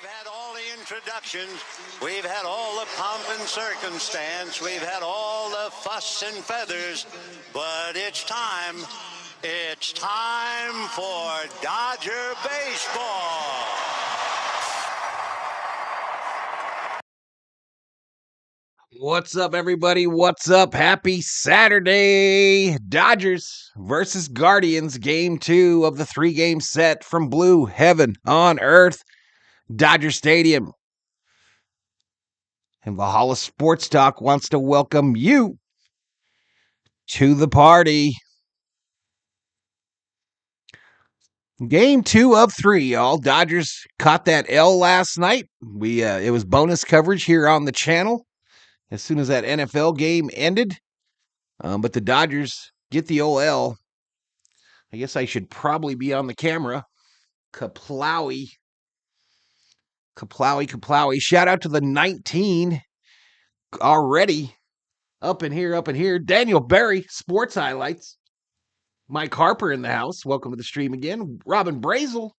We've had all the introductions. We've had all the pomp and circumstance. We've had all the fuss and feathers. But it's time. It's time for Dodger baseball. What's up, everybody? What's up? Happy Saturday. Dodgers versus Guardians, game 2 of the 3-game set from Blue Heaven on Earth, Dodger Stadium. And Valhalla Sports Talk wants to welcome you to the party. Game 2 of 3, y'all. Dodgers caught that L last night. It was bonus coverage here on the channel as soon as that NFL game ended. But the Dodgers get the OL. I guess I should probably be on the camera. Kaplowy. Shout out to the 19 already. Up in here. Daniel Berry, Sports Highlights. Mike Harper in the house. Welcome to the stream again. Robin Brazel.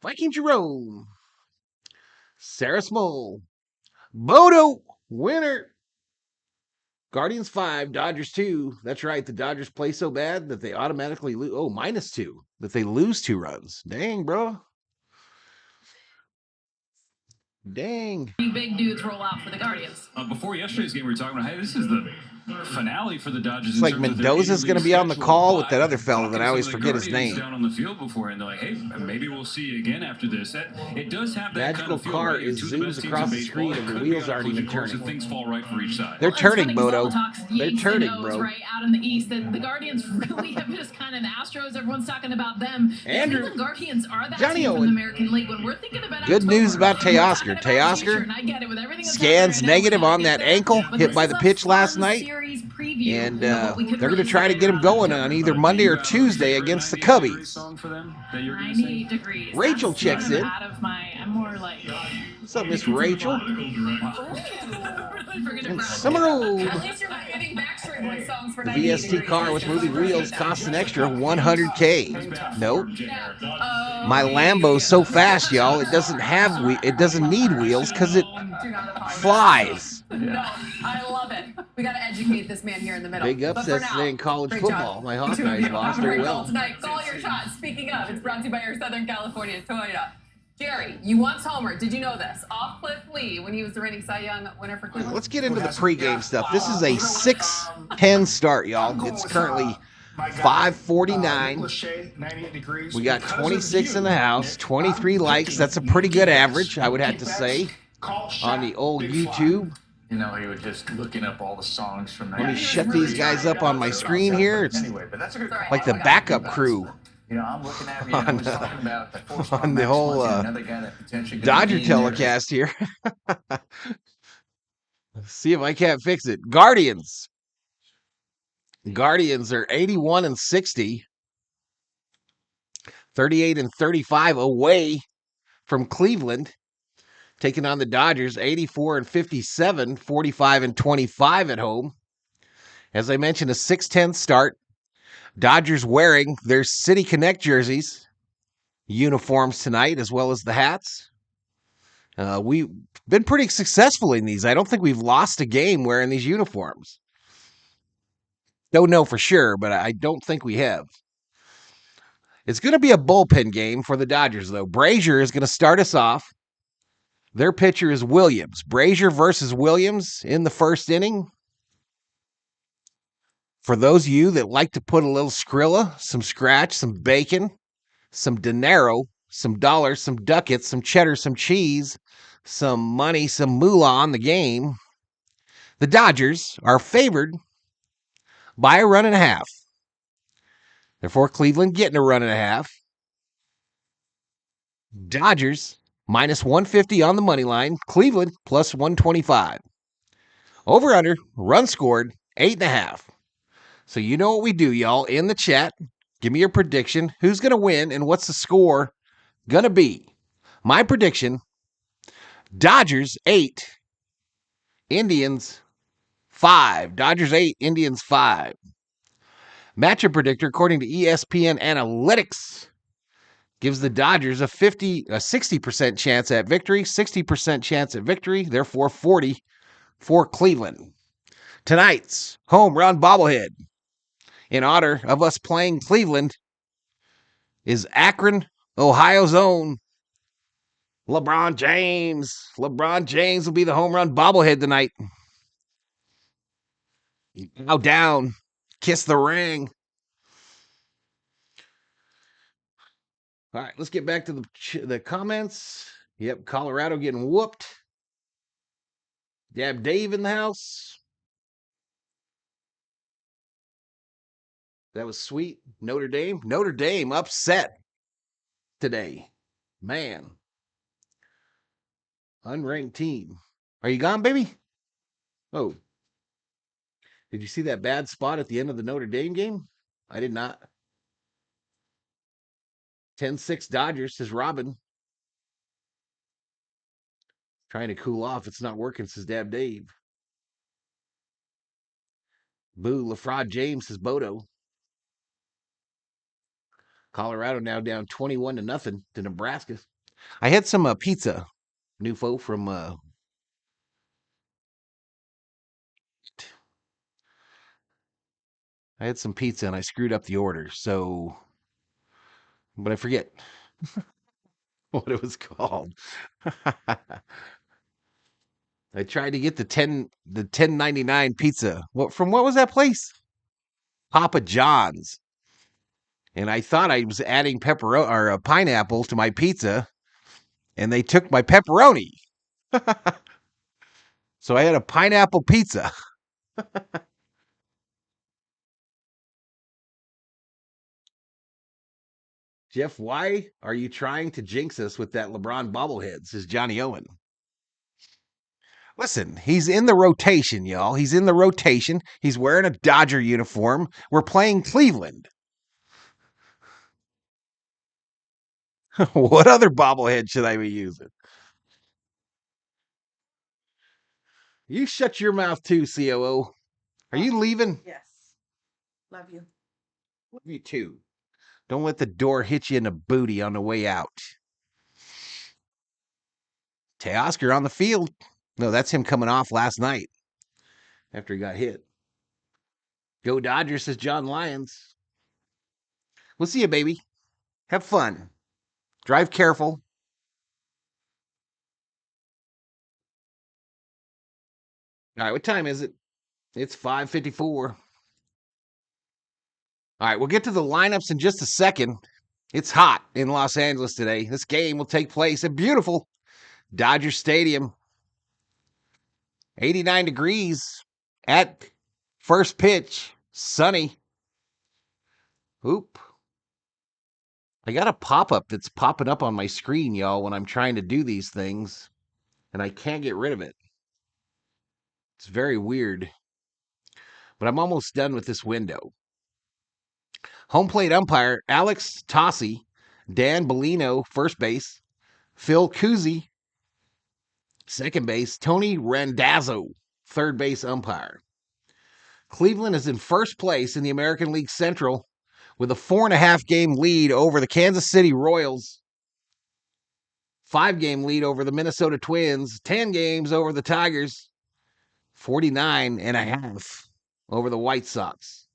Viking Jerome. Sarah Smole. Bodo. Winner. Guardians 5, Dodgers 2. That's right. The Dodgers play so bad that they automatically lose. Oh, -2. That they lose 2 runs. Dang, bro. Dang. Big dudes roll out for the Guardians. Before yesterday's game, we were talking about, hey, this is the finale for the Dodgers. It's like Mendoza's going to be on the call with that other fellow that I always forget his name. Down on the field before, and they're like, hey, maybe we'll see you again after this. It does have that magical kind of feel, car right? is zooms across the screen and the wheels aren't even turning. Things fall right for each side. They're turning, Bodo. They're turning, bro. Right out in the East, and the Guardians really have just kind of the Astros. Everyone's talking about them. Andrew, the Guardians are that Johnny team Owen. from the American League. When we're thinking about good news about Teoscar. Teoscar scans negative on that ankle hit by the pitch last night, and they're going to try to get him going on either Monday or Tuesday against the Cubbies. 98 degrees. Rachel checks in. I'm more like. What's up, Miss Rachel? And Summer Road. At least you're not getting Backstreet Boys songs for The 98 VST degrees. car with moving wheels costs an extra $100K. Nope. My Lambo's so fast, y'all. It doesn't need wheels because it flies. No, I love it. We got to educate this man here in the middle. Big upsets today in college football. My Hawkeyes lost very well. Tonight, call your shot. Speaking of, it's brought to you by your Southern California Toyota. Jerry, you once homered. Did you know this? Off Cliff Lee, when he was the reigning Cy Young winner for Cleveland. Let's get into the pregame stuff. This is a 6:10 start, y'all. It's currently 5:49. We got 26 in the house, 23 likes. That's a pretty good average, I would have to say, on the old YouTube. You know, he was just looking up all the songs from that. Let me shut these guys up on my screen here. It's like the backup crew. You know, I'm looking at I was talking about on the whole Dodger telecast here. Let's see if I can't fix it. Guardians are 81-60, 38-35 away from Cleveland, taking on the Dodgers, 84-57, 45-25 at home. As I mentioned, a 6:10 start. Dodgers wearing their City Connect jerseys, uniforms tonight, as well as the hats. We've been pretty successful in these. I don't think we've lost a game wearing these uniforms. Don't know for sure, but I don't think we have. It's going to be a bullpen game for the Dodgers, though. Brazier is going to start us off. Their pitcher is Williams. Brazier versus Williams in the first inning. For those of you that like to put a little Skrilla, some scratch, some bacon, some dinero, some dollars, some ducats, some cheddar, some cheese, some money, some moolah on the game, the Dodgers are favored by a 1.5. Therefore, Cleveland getting a 1.5. Dodgers -150 on the money line. Cleveland +125. Over under, run scored, 8.5. So you know what we do, y'all. In the chat, give me your prediction. Who's going to win and what's the score going to be? My prediction, Dodgers 8, Indians 5. Dodgers 8, Indians 5. Matchup predictor, according to ESPN Analytics, gives the Dodgers a 60% chance at victory, 60% chance at victory, therefore 40 for Cleveland. Tonight's home run bobblehead, in honor of us playing Cleveland, is Akron, Ohio's own LeBron James. LeBron James will be the home run bobblehead tonight. Bow down, kiss the ring. All right, let's get back to the comments. Yep, Colorado getting whooped. Dab Dave in the house. That was sweet. Notre Dame upset today. Man. Unranked team. Are you gone, baby? Oh. Did you see that bad spot at the end of the Notre Dame game? I did not. 10-6 Dodgers, says Robin. Trying to cool off. It's not working, says Dab Dave. Boo, LaFraud James, says Bodo. Colorado now down 21-0 to Nebraska. I had some pizza, Nufo, from I had some pizza and I screwed up the order, so but I forget what it was called. I tried to get the 10.99 pizza. What was that place? Papa John's. And I thought I was adding pineapple to my pizza, and they took my pepperoni. So I had a pineapple pizza. Jeff, why are you trying to jinx us with that LeBron bobblehead? Says Johnny Owen. Listen, he's in the rotation, y'all. He's in the rotation. He's wearing a Dodger uniform. We're playing Cleveland. What other bobblehead should I be using? You shut your mouth too, COO. Are you leaving? Yes. Love you. Love you too. Don't let the door hit you in the booty on the way out. Teoscar on the field. No, that's him coming off last night after he got hit. Go Dodgers, says John Lyons. We'll see you, baby. Have fun. Drive careful. All right, what time is it? It's 5:54. All right, we'll get to the lineups in just a second. It's hot in Los Angeles today. This game will take place at beautiful Dodger Stadium. 89 degrees at first pitch. Sunny. Oop. I got a pop-up that's popping up on my screen, y'all, when I'm trying to do these things, and I can't get rid of it. It's very weird. But I'm almost done with this window. Home plate umpire, Alex Tossi, Dan Bellino, first base, Phil Cousy, second base, Tony Randazzo, third base umpire. Cleveland is in first place in the American League Central with a 4.5 game lead over the Kansas City Royals, 5 game lead over the Minnesota Twins, 10 games over the Tigers, 49.5 over the White Sox.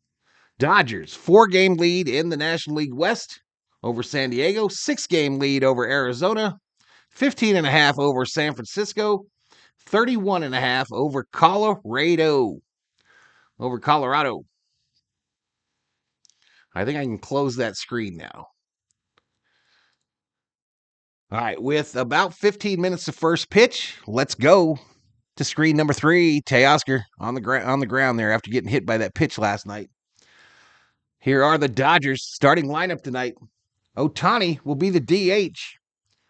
Dodgers, 4 game lead in the National League West over San Diego, 6 game lead over Arizona, 15.5 over San Francisco, 31.5 over Colorado. I think I can close that screen now. All right, with about 15 minutes to first pitch, let's go to screen number 3. Teoscar on the ground there after getting hit by that pitch last night. Here are the Dodgers starting lineup tonight. Ohtani will be the DH.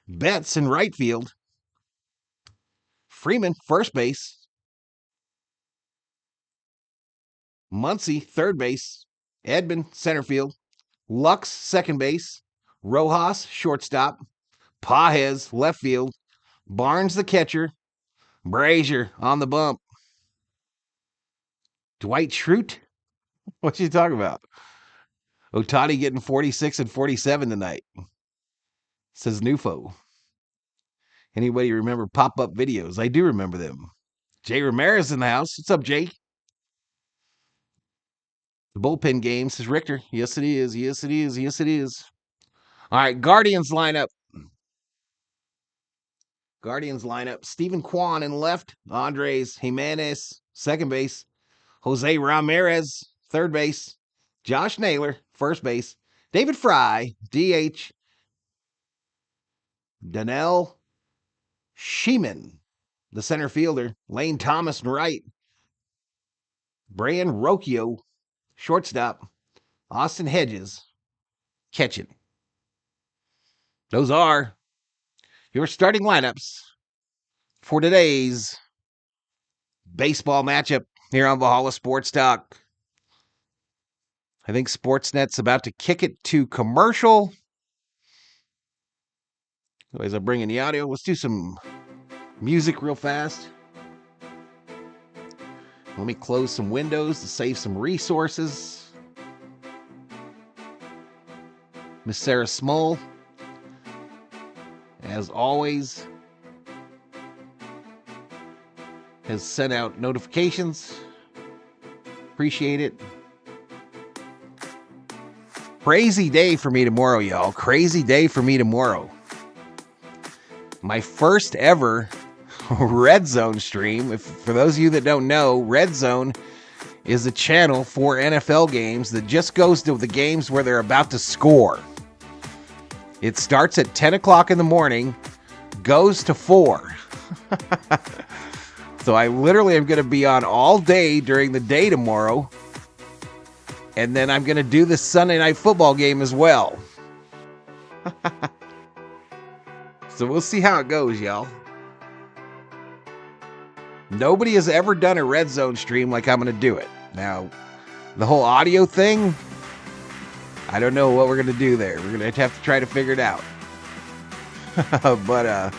Betts in right field. Freeman, first base. Muncy, third base. Edman, center field. Lux, second base. Rojas, shortstop. Pages, left field. Barnes, the catcher. Brazier on the bump. Dwight Schrute? What you talking about? Ohtani getting 46 and 47 tonight. says Nufo. Anybody remember pop-up videos? I do remember them. Jay Ramirez in the house. What's up, Jay? The bullpen game, says Richter. Yes, it is. Yes, it is. Yes, it is. All right, Guardians lineup. Stephen Kwan in left. Andres Jimenez, second base. Jose Ramirez, third base. Josh Naylor, first base. David Fry, DH. Donnell Sheeman, the center fielder. Lane Thomas in right. Brian Rocchio, shortstop. Austin Hedges, catching. Those are your starting lineups for today's baseball matchup here on Valhalla Sports Talk. I think Sportsnet's about to kick it to commercial. As I bring in the audio, let's do some music real fast. Let me close some windows to save some resources. Miss Sarah Small, as always, has sent out notifications. Appreciate it. Crazy day for me tomorrow, y'all. Crazy day for me tomorrow. My first ever Red Zone stream. For those of you that don't know, Red Zone is a channel for NFL games that just goes to the games where they're about to score. It starts at 10 o'clock in the morning, goes to 4. So I literally am going to be on all day during the day tomorrow. And then I'm going to do the Sunday Night Football game as well. So we'll see how it goes, y'all. Nobody has ever done a Red Zone stream like I'm going to do it. Now, the whole audio thing, I don't know what we're going to do there. We're going to have to try to figure it out. But,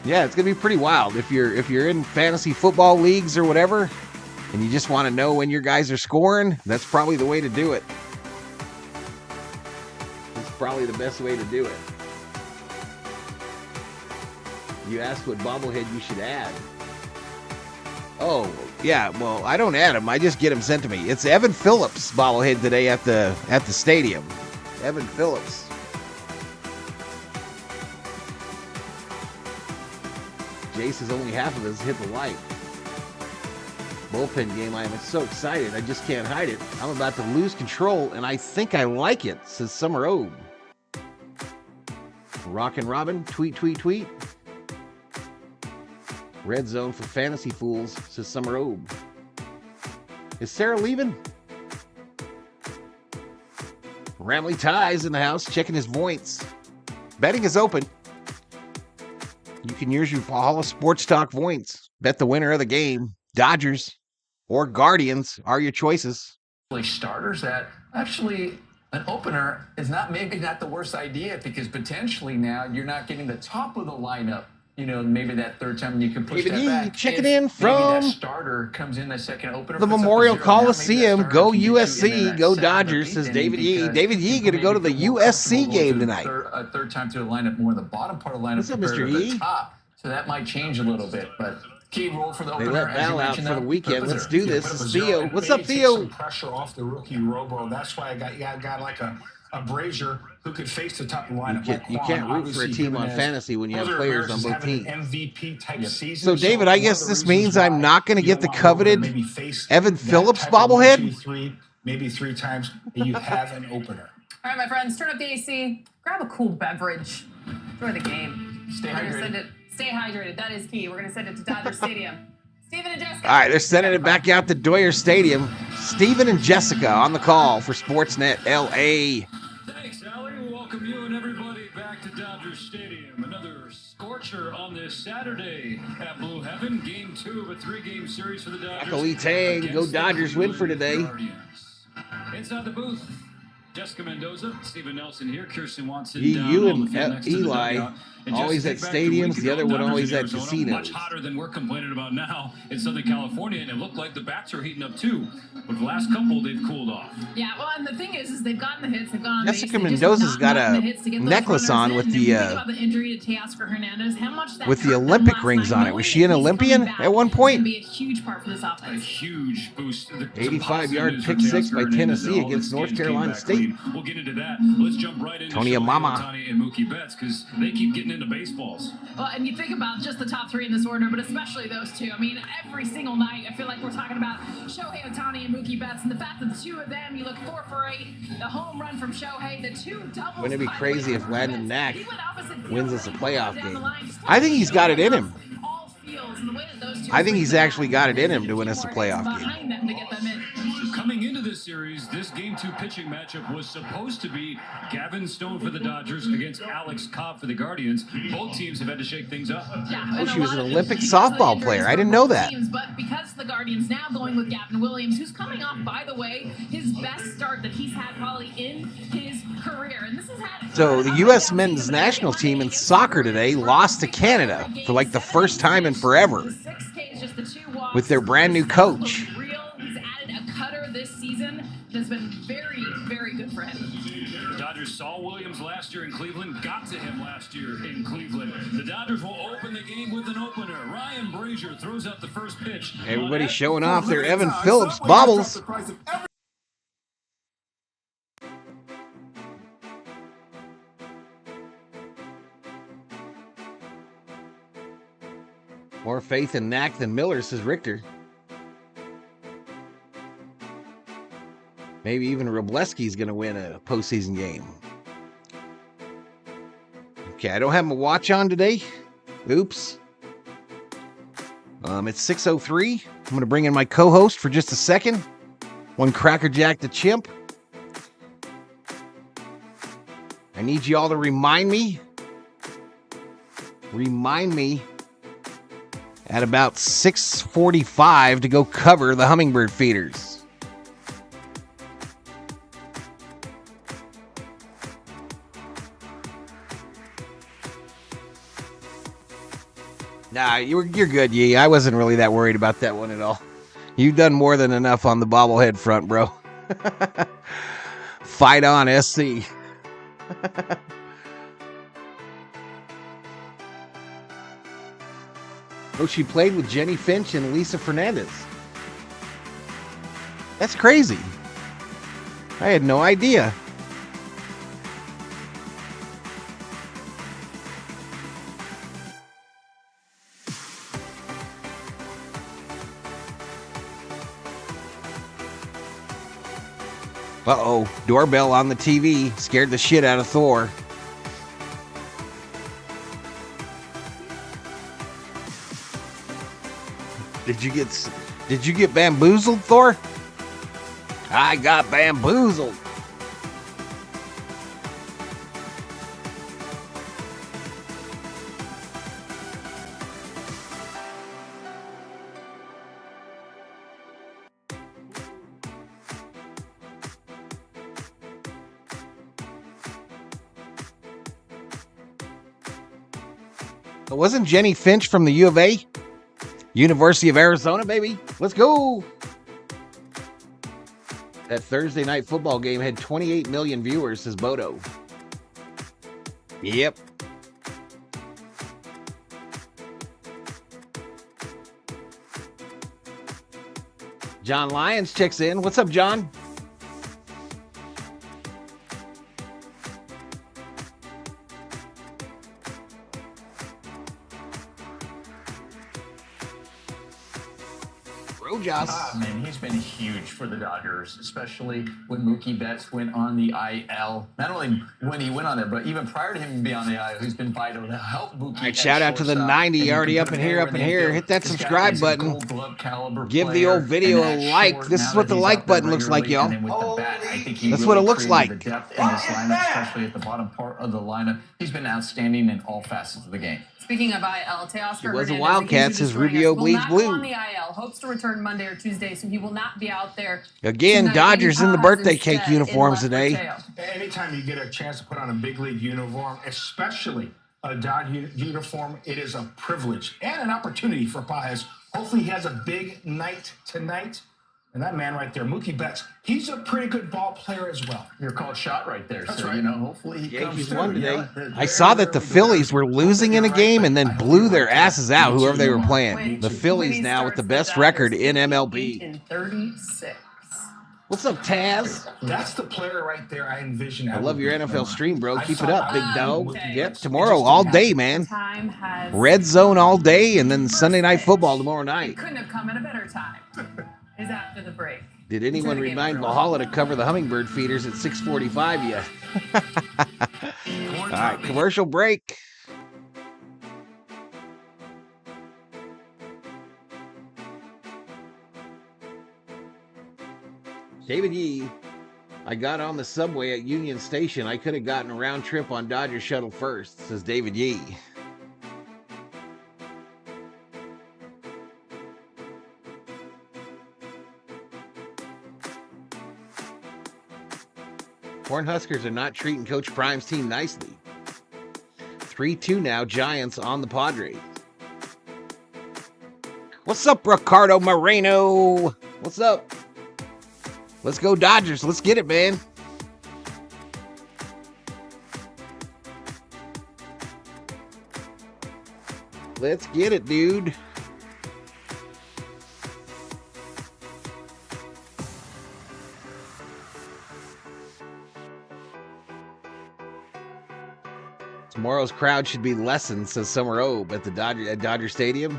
yeah, it's going to be pretty wild. If you're in fantasy football leagues or whatever, and you just want to know when your guys are scoring, that's probably the way to do it. It's probably the best way to do it. You asked what bobblehead you should add. Oh, yeah, well, I don't add them. I just get them sent to me. It's Evan Phillips bobblehead today at the stadium. Evan Phillips. Jace says only half of us hit the light. Bullpen game, I am so excited. I just can't hide it. I'm about to lose control, and I think I like it, says Summer Obe. Rockin' Robin, tweet, tweet, tweet. Red Zone for Fantasy Fools, says Summer Obe. Is Sarah leaving? Ramley Ties in the house, checking his points. Betting is open. You can use your Valhalla Sports Talk points. Bet the winner of the game. Dodgers or Guardians are your choices. Starters that actually an opener is maybe not the worst idea, because potentially now you're not getting the top of the lineup. You know, maybe that third time you can push David that back. Checking in from that starter comes in the second opener. the Memorial Coliseum. Go USC, go Dodgers, says David Yee. David Yee going to go to the USC game tonight. Third time to the lineup, more the bottom part of the lineup. What's up, Mr. Yee? So that might change a little bit, but key role for the opener. They let Val out for the weekend. Let's do this. This is Theo. What's up, Theo? Some pressure off the rookie Robo. That's why I got like a Brazier who could face the top lineup. You can't root for a team on fantasy when you have players on both teams. MVP type season. So, David, I guess this means I'm not going to get the coveted Evan Phillips bobblehead? Maybe three times, and you have an opener. All right, my friends, turn up the AC, grab a cool beverage, enjoy the game. Stay hydrated. Stay hydrated. That is key. We're going to send it to Dodger Stadium. Stephen and Jessica. All right, they're sending it back out to Doyer Stadium. Stephen and Jessica on the call for Sportsnet LA. Thanks, Allie. We'll welcome you and everybody back to Dodger Stadium. Another scorcher on this Saturday at Blue Heaven. Game 2 of a 3-game series for the Dodgers. Lee Tang, go Dodgers win for today. Guardians. Inside the booth, Jessica Mendoza, Stephen Nelson here, Kirsten Watson You down on and the field next to the Eli. dugout. And Always just at think back to a week stadiums, the ago, other one Dodgers always in at Arizona, casinos. Much hotter than we're complaining about now in Southern California, and it looked like the bats are heating up too. But the last couple, they've cooled off. Yeah, well, and the thing is they've gotten the hits, they've gone on base, Jessica they just Mendoza's not got gotten a the hits to get those necklace runners on in. with And the, if you think about the injury to Teoscar Hernandez, how much that with the hurt them Olympic last rings night, on it. knowing Was that she an he's coming Olympian back at one is point? gonna be a huge part for this A offense. huge boost. 85-yard pick six by Tennessee against North Carolina State. We'll get into that. Let's jump right into Tony Shohei Amama. Ohtani and Mookie Betts because they keep getting into baseballs. Well, and you think about just the top three in this order, but especially those two. I mean, every single night, I feel like we're talking about Shohei Ohtani and Mookie Betts, and the fact that the two of them, you look 4 for 8, the home run from Shohei, the 2 doubles. Wouldn't it be by the crazy way if from Landon Betts. Knack He went opposite field wins us a right playoff down the game? line. Just I think he's got it in him. all fields, and the way that those two I think he's swing the actually bat, got it in there's him to win us a few more hits playoff game. behind them to get them in. Coming into this series, this Game 2 pitching matchup was supposed to be Gavin Stone for the Dodgers against Alex Cobb for the Guardians. Both teams have had to shake things up. Yeah, Oh, and she a was lot an of Olympic because of the softball injuries player. I for didn't know both that. teams, but because the Guardians now going with Gavin Williams, who's coming off, by the way, his best start that he's had probably in his career. And this has had So the U.S. men's national team in soccer today lost to Canada for like the first time in forever The 6 Ks, just the 2 walks. with their brand new His stuff coach. looks real. He's added a cutter this season. That's been very, very good for him. The Dodgers saw Williams last year in Cleveland, got to him last year in Cleveland. The Dodgers will open the game with an opener. Ryan Brazier throws out the first pitch. Everybody showing off their Evan Phillips bobbles. More faith in Knack than Miller, says Richter. Maybe even Robleski's going to win a postseason game. Okay, I don't have my watch on today. Oops. It's 6:03. I'm going to bring in my co-host for just a second. One Crackerjack the Chimp. I need you all to remind me at about 6:45 to go cover the Hummingbird feeders. Nah, you're good, Yee. I wasn't really that worried about that one at all. You've done more than enough on the bobblehead front, bro. Fight on, SC. Oh, she played with Jenny Finch and Lisa Fernandez. That's crazy. I had no idea. Uh-oh, doorbell on the TV scared the shit out of Thor. Did you get bamboozled, Thor? I got bamboozled. Wasn't Jenny Finch from the U of A? University of Arizona, baby. Let's go. That Thursday night football game had 28 million viewers, says Bodo. Yep. John Lyons checks in. What's up, John? Man, he's been huge for the Dodgers, especially when Mookie Betts went on the IL. Not only when he went on there, but even prior to him being on the IL, he's been vital to help Mookie. All right, shout out to the 90 already up in here. Hit that subscribe button. Give the old video a like. This is what the like button looks like, y'all. That's what it looks like. The depth in this lineup, especially at the bottom part of the lineup, he's been outstanding in all facets of the game. Speaking of IL, Teoscar was a Hernandez, Wildcat, says Rubio bleeds blue. On the IL, hopes to return Monday or Tuesday, so he will not be out there. Again, tonight. Dodgers in the birthday cake Instead, uniforms in today. Mateo. Anytime you get a chance to put on a big league uniform, especially a Dodger uniform. It is a privilege and an opportunity for Paez. Hopefully he has a big night tonight. And that man right there, Mookie Betts, he's a pretty good ball player as well. You're called shot right there. That's so, right. Hopefully he Yankees comes won through. today. I saw that the Phillies were losing in a game and then blew their asses out, whoever they were playing. The Phillies now with the best record in MLB. In 36. What's up, Taz? That's the player right there I envision. I love your NFL stream, bro. Keep it up, big dog. Okay. Yep, tomorrow all day, man. Time has Red Zone all day, and then Sunday Night Football tomorrow night. couldn't have come at a better time. Is after the break. Did anyone remind Valhalla to cover the hummingbird feeders at 6:45 yet? All right, commercial break. David Yee, I got on the subway at Union Station. I could have gotten a round trip on Dodger Shuttle first, says David Yee. Cornhuskers are not treating Coach Prime's team nicely. 3-2 now, Giants on the Padres. What's up, Ricardo Moreno? What's up? Let's go Dodgers. Let's get it, man. Let's get it, dude. Tomorrow's crowd should be lessened, says Summer Obe at Dodger Stadium.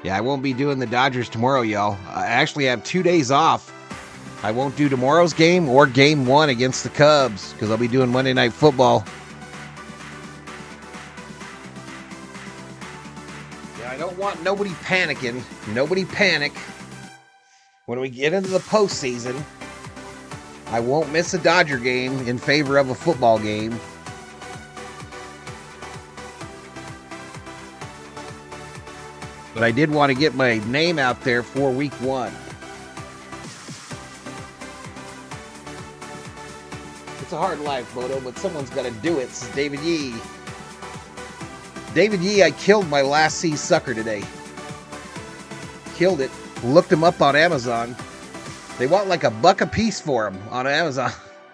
Yeah, I won't be doing the Dodgers tomorrow, y'all. I actually have 2 days off. I won't do tomorrow's game or game 1 against the Cubs because I'll be doing Monday Night Football. Yeah, I don't want nobody panicking. Nobody panic. When we get into the postseason, I won't miss a Dodger game in favor of a football game. But I did want to get my name out there for week 1. It's a hard life, Moto, but someone's got to do it, says David Yee. David Yee, I killed my last C sucker today. Killed it. Looked him up on Amazon. They want like $1 a piece for him on Amazon.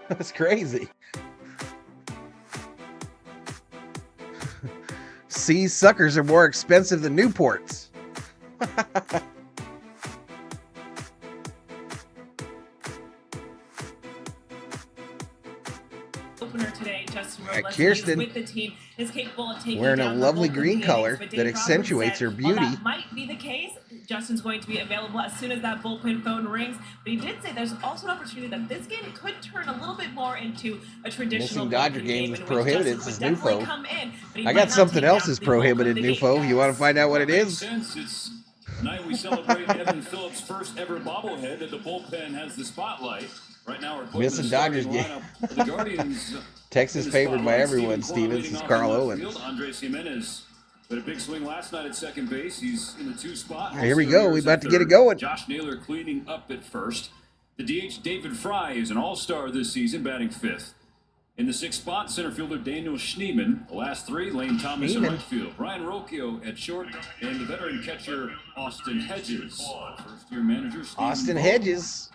That's crazy. C suckers are more expensive than Newports. Opener today, Justin Robles Kirsten, with the team is capable of taking wearing a down the lovely bullpen green innings, color but that Dave accentuates her Roberts said, while beauty. that might be the case, Justin's going to be available as soon as that bullpen phone rings. But he did say there's also an opportunity that this game could turn a little bit more into a traditional Missing Dodger bullpen games game is in which prohibited, Justin says would definitely Nufo. come in, but he I might got not something take else down that's the bulk of prohibited, the game. Nufo. You want to find out what it Makes is? sense. It's tonight we celebrate Evan Phillips' first ever bobblehead, and the bullpen has the spotlight. Right now, we're Missing Dodgers game. The Guardians. Texas in the favored by spotlight. everyone, Steven Kwan Stevens. leading It's off Carl in left Owens. field. Andres Jimenez had a big swing last night at second base. He's in the 2 spot. Here we Austin go. We Ramirez about at to get it third. going. Josh Naylor cleaning up at first. The DH David Fry is an all-star this season, batting 5th. In the 6th spot, center fielder Daniel Schneemann. The last 3, Lane Thomas in right field. Brian Rocchio at short, and the veteran catcher Austin Hedges. First-year manager Steve Austin Vogt. Hedges.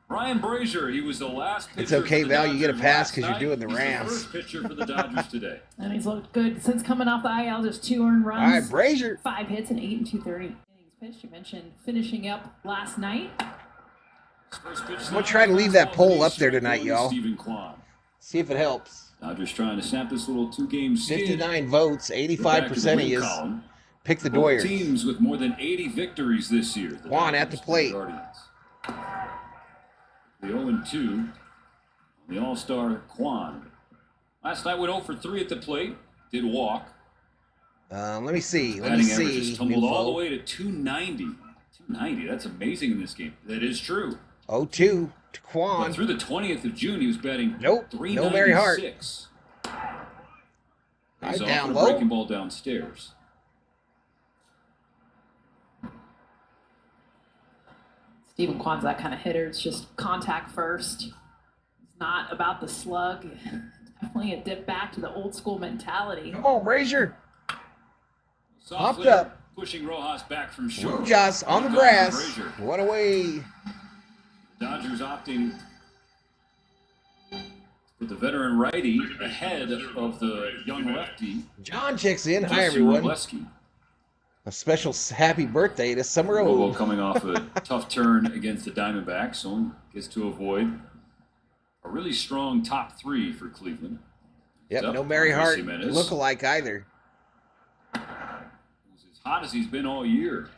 Ryan Brazier, he was the last pitcher. It's okay, for the Val. You get a Dodgers pass last 'cause you're night. doing the He's Rams. first pitcher for the Dodgers today. And he's looked good since coming off the IL. Just 2 earned runs. All right, Brazier. 5 hits and 8 and 2/3 innings pitched. You mentioned finishing up last night. First pitch I'm going to try to leave that poll up there tonight, y'all. Steven Kwan. See if it helps. Dodgers trying to snap this little 2-game skid. 59 votes, 85% he is. Pick the Both Doyers. teams with more than 80 victories this year. The Kwan at Dodgers the plate. and Guardians. The 0-2. The All-Star Kwan. Last night went 0 for 3 at the plate. Did walk. Let me see. Let me Batting average see. has tumbled all the Nufo. way to 290. 290. That's amazing in this game. That is true. 0-2 to But Kwan. through the 20th of June, he was batting Nope. No Mary Hart. 396. Right He's off down for a low. breaking ball downstairs. Steven Kwan's that kind of hitter. It's just contact first. It's not about the slug. It's Definitely a dip back to the old school mentality. Come on, Brazier. Soft Hopped up. Pushing Rojas back from short. Rojas on the grass. One away. Dodgers opting with the veteran righty ahead of the young lefty. John checks in. Hi, Justin everyone. Robleski. A special happy birthday to Summer Robo O. coming off a tough turn against the Diamondbacks, so gets to avoid a really strong top 3 for Cleveland. Yep, Up, no Mary Hart Jimenez. look-alike either. He's as hot as he's been all year.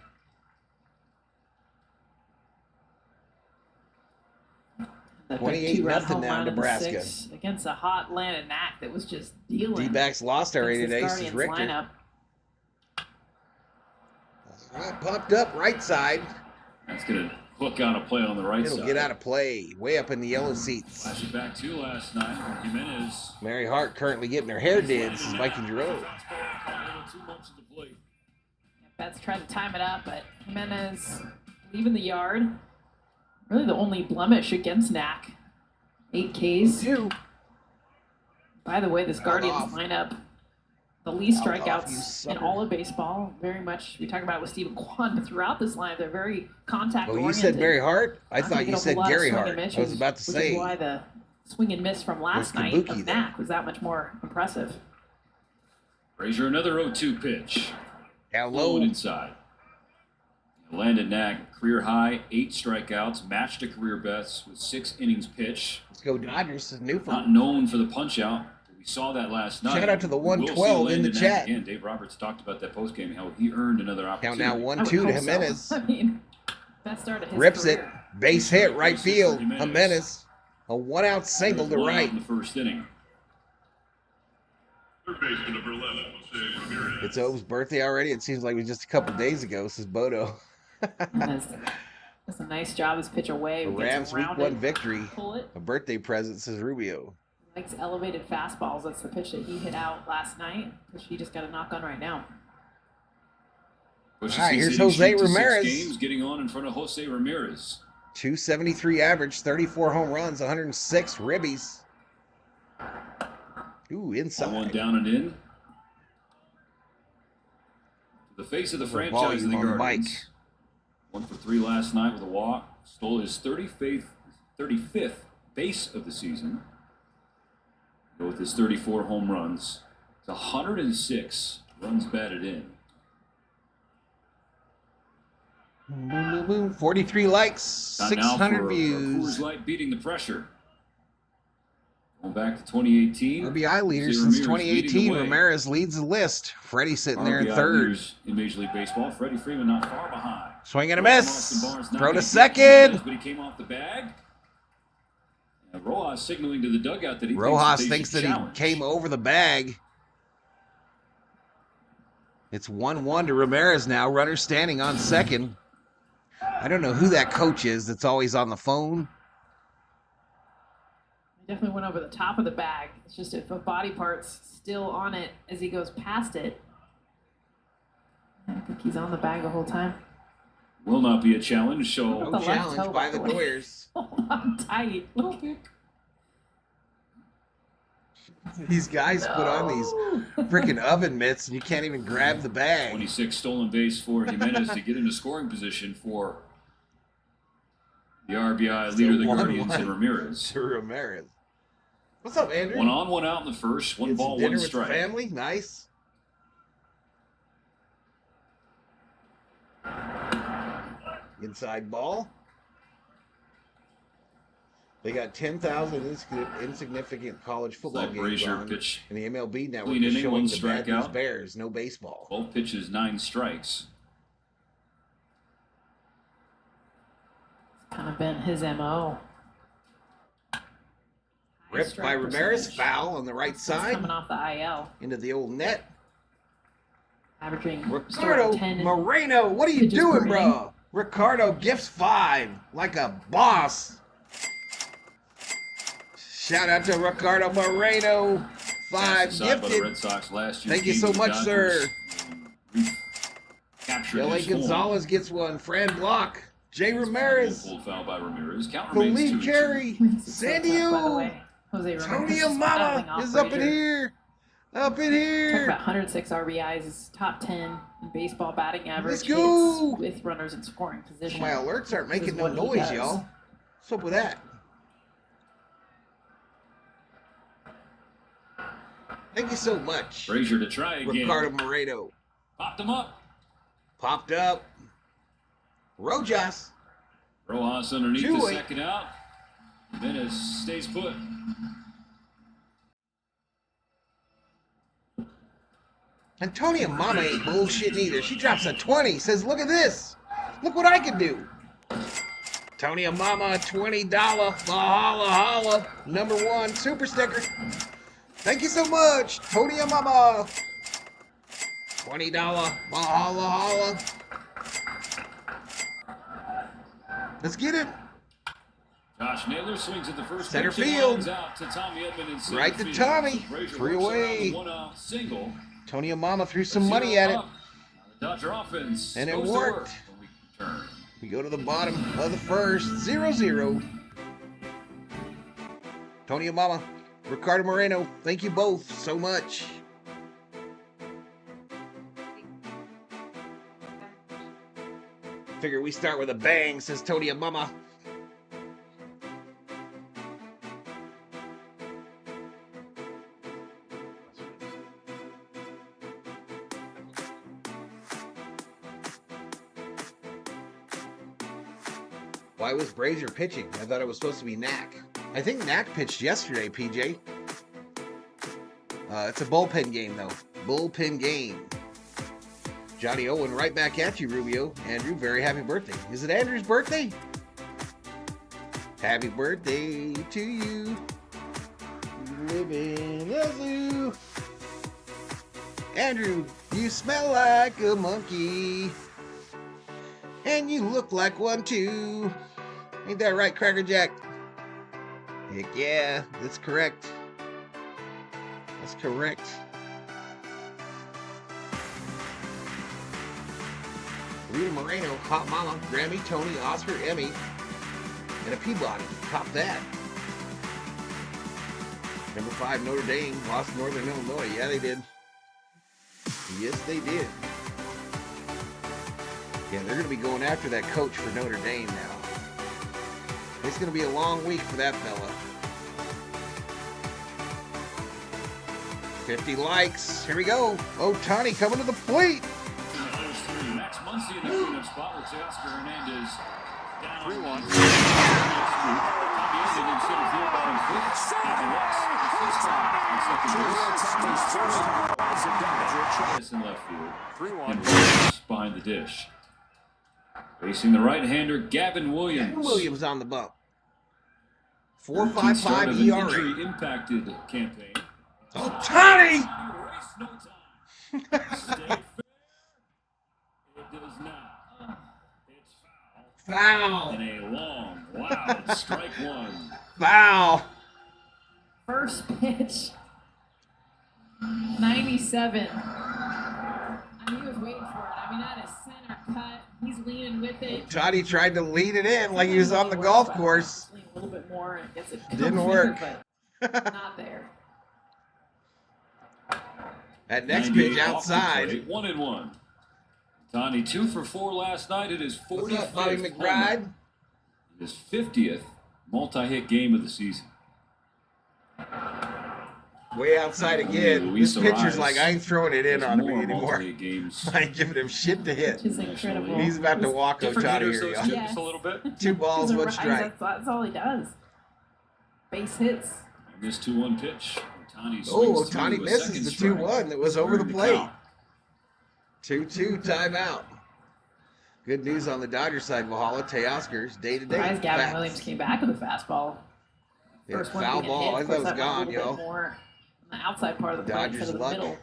That 28 2-run nothing home now, run in the Nebraska. 6th against a hot Landon Knack that was just dealing. D-backs lost already against today. this This is Guardians Richter. lineup. Popped up right side. That's going to hook on a play on the right It'll side. get out of play. Way up in the yellow seats. Flash it back to last night. Jimenez. Mary Hart currently getting her hair did. This is Mikey Giroux. Betts tried to time it up, but Jimenez leaving the yard. Really the only blemish against Knack. 8 Ks. By the way, this Guardians lineup, the least strikeouts in all of baseball. Very much, we talk about it with Stephen Kwan, but throughout this lineup, they're very contact oriented. Oh, you said Mary Hart? I Not thought picking you up a said lot of Gary swing and Hart. I misses, was about to which say. is why the swing and miss from last night Kabuki of there. Knack was that much more impressive. Frazier, another 0-2 pitch. Down Low low. and inside. Landon Knack, career high, 8 strikeouts, matched a career best with 6 innings pitched. Let's go Dodgers. This is Newfound. Not known for the punch out. We saw that last night. Shout out to the We'll see 112 in the Landon Knack chat. Again, Dave Roberts talked about that postgame, how he earned another Count opportunity. now I would 1-2 to hope so. Jimenez. I mean, best start of his Rips it. career. Base hit right field. Jimenez. Jimenez. A 1-out single to One out right. in the first inning. Third baseman number 11, Jose Ramirez. It's O's birthday already. It seems like it was just a couple days ago, says Bodo. That's a nice job. His pitch away. The Gets Rams week rounded, 1 victory. Pull it. A birthday present, says Rubio. Likes elevated fastballs. That's the pitch that he hit out last night, which he just got a knock on right now. Pushes All right, his here's hitting Jose streak to 6 Ramirez. games, getting on in front of Jose Ramirez. 273 average, 34 home runs, 106 ribbies. Ooh, inside. One down and in. The face of the Little franchise of the volume on Guardians. Mike. 1 for 3 last night with a walk. Stole his 35th base of the season. Go with his 34 home runs. It's 106 runs batted in. Boom, boom, boom. 43 likes, Time now 600 for views. Coors Light beating the pressure. Going back to 2018. RBI leader Jose since Ramirez leading 2018. the way. Ramirez leads the list. Freddie sitting there in RBI third. leaders in Major League Baseball. Freddie Freeman not far behind. Swing and a Austin miss. Barnes not Throw to gonna second. get but he came off the bag. And Rojas signaling to the dugout that he Rojas thinks that challenge. he came over the bag. It's 1-1 to Ramirez now. Runner standing on second. I don't know who that coach is that's always on the phone. He definitely went over the top of the bag. It's just if a body part's still on it as he goes past it. I think he's on the bag the whole time. Will not be a challenge. So The No left challenge toe, by by the the way. Doyers. Hold on tight. Look. These guys put on these freaking oven mitts and you can't even grab the bag. 26 stolen base for Jimenez to get into scoring position for the RBI leader of the 1-1 Guardians and Ramirez. to Ramirez. What's up, Andrew? 1 on, 1 out in the first. One Get some ball, dinner one with the strike. family? Nice. Inside ball. They got 10,000 insignificant college football That games Brazier on, pitch. and the MLB network Clean is inning, showing one the Bad News strikeout. Bears no baseball. Both pitches, 9 strikes. Kind of been his MO. Ripped by Strike Ramirez, percentage. foul on the right That's side coming off the IL. into the old net. Averaging Ricardo 10 Moreno, what are you pitches doing, per bro? inning. Ricardo gifts 5 like a boss. Shout out to Ricardo Moreno, 5 Passed aside by the gifted. Red Sox last year. Thank you so much, sir. Captured L.A. his form. Gonzalez gets one. Fran Block. Jay Ramirez. Pulled foul by Ramirez. Count remains Khalid 2-2. Carey. By the Sandio. way. Jose Tony Ramirez battling Yamamoto off is up in Frazier. here. Up in Talk here. about 106 RBIs, is top 10 in baseball batting average. Let's go. Hits with runners in scoring position. My alerts aren't This is making no what he noise, does. y'all. What's up with that? Thank you so much. Frazier to try again. Ricardo Moreno. Popped him up. Popped up. Rojas. Rojas underneath the Shohei. second out. Jimenez stays put. Antonia Mama ain't bullshitting either. She drops a 20. Says, look at this. Look what I can do. Tonya Mama, $20 Valhalla Holla, #1 super sticker. Thank you so much, Tonya Mama. $20 Valhalla Holla. Let's get it. Josh Naylor swings at the first Center pitch and field. lines out to Tommy Edman in center Right to field. Tommy. Frazier Free works away. around the one-out single. Tonya Mama threw some money at it. The Dodger offense And it goes to worked. work when we return. We go to the bottom of the first, 0-0. Tonya Mama, Ricardo Moreno, thank you both so much. Figure we start with a bang, says Tonya Mama. Why was Brazier pitching? I thought it was supposed to be Knack. I think Knack pitched yesterday, PJ. It's a bullpen game, though. Bullpen game. Johnny Owen right back at you, Rubio. Andrew, very happy birthday. Is it Andrew's birthday? Happy birthday to you. Living a zoo. Andrew, you smell like a monkey. And you look like one too. Ain't that right, Cracker Jack? Heck yeah, that's correct. That's correct. Rita Moreno, Hot Mama, Grammy, Tony, Oscar, Emmy, and a Peabody. Top that. Number 5, Notre Dame, lost Northern Illinois. Yeah, they did. Yes, they did. Yeah, they're going to be going after that coach for Notre Dame now. It's going to be a long week for that fella. 50 likes. Here we go. Ohtani coming to the plate. Those three. Max Muncy in the cleanup spot with Oscar Hernandez down. 3-1. Tommy Edman in center field, bottom fifth. And West in left field. 3-1. And Rogers behind the dish. Facing the right-hander, Gavin Williams. Gavin Williams on the bump. Start 4.55 of an ERA. injury-impacted campaign. Ohtani! Waste no time. Stay fair. It does not. It's Foul. and a long, loud strike one. Foul. First pitch. 97. I mean, he was waiting for it. I mean, that is center cut. He's leaning with it. Ohtani tried to lead it in like he was on the golf course. Lean a little bit more and gets it. Didn't work. But not there. That next pitch 98 off the outside. plate, 1-1. Ohtani 2 for 4 last night. It is 45th. What's up, Bobby McBride? His 50th multi-hit game of the season. Way outside again. Luis This pitcher's Arias like, I ain't throwing it in has on me more anymore. multi-hit games. I ain't giving him shit to hit. Which is incredible. He's about to walk Different Ohtani hitters, here, those y'all. two, Yes. just a little bit. 2 balls, He's a 1 rise, strike. That's all he does. Base hits. This 2-1 pitch. Ohtani Oh, swings Ohtani through a misses second the strike. 2-1 that was over the Third plate. count. 2-2 timeout. Good news on the Dodger side, Valhalla. Teoscar's day-to-day. Surprised Gavin facts. Williams came back with a fastball. Yeah, First one foul being a ball. hit. I Of thought it course, was that went a gone, little yo. bit more on the outside part of the plate Dodgers instead of the luck. middle.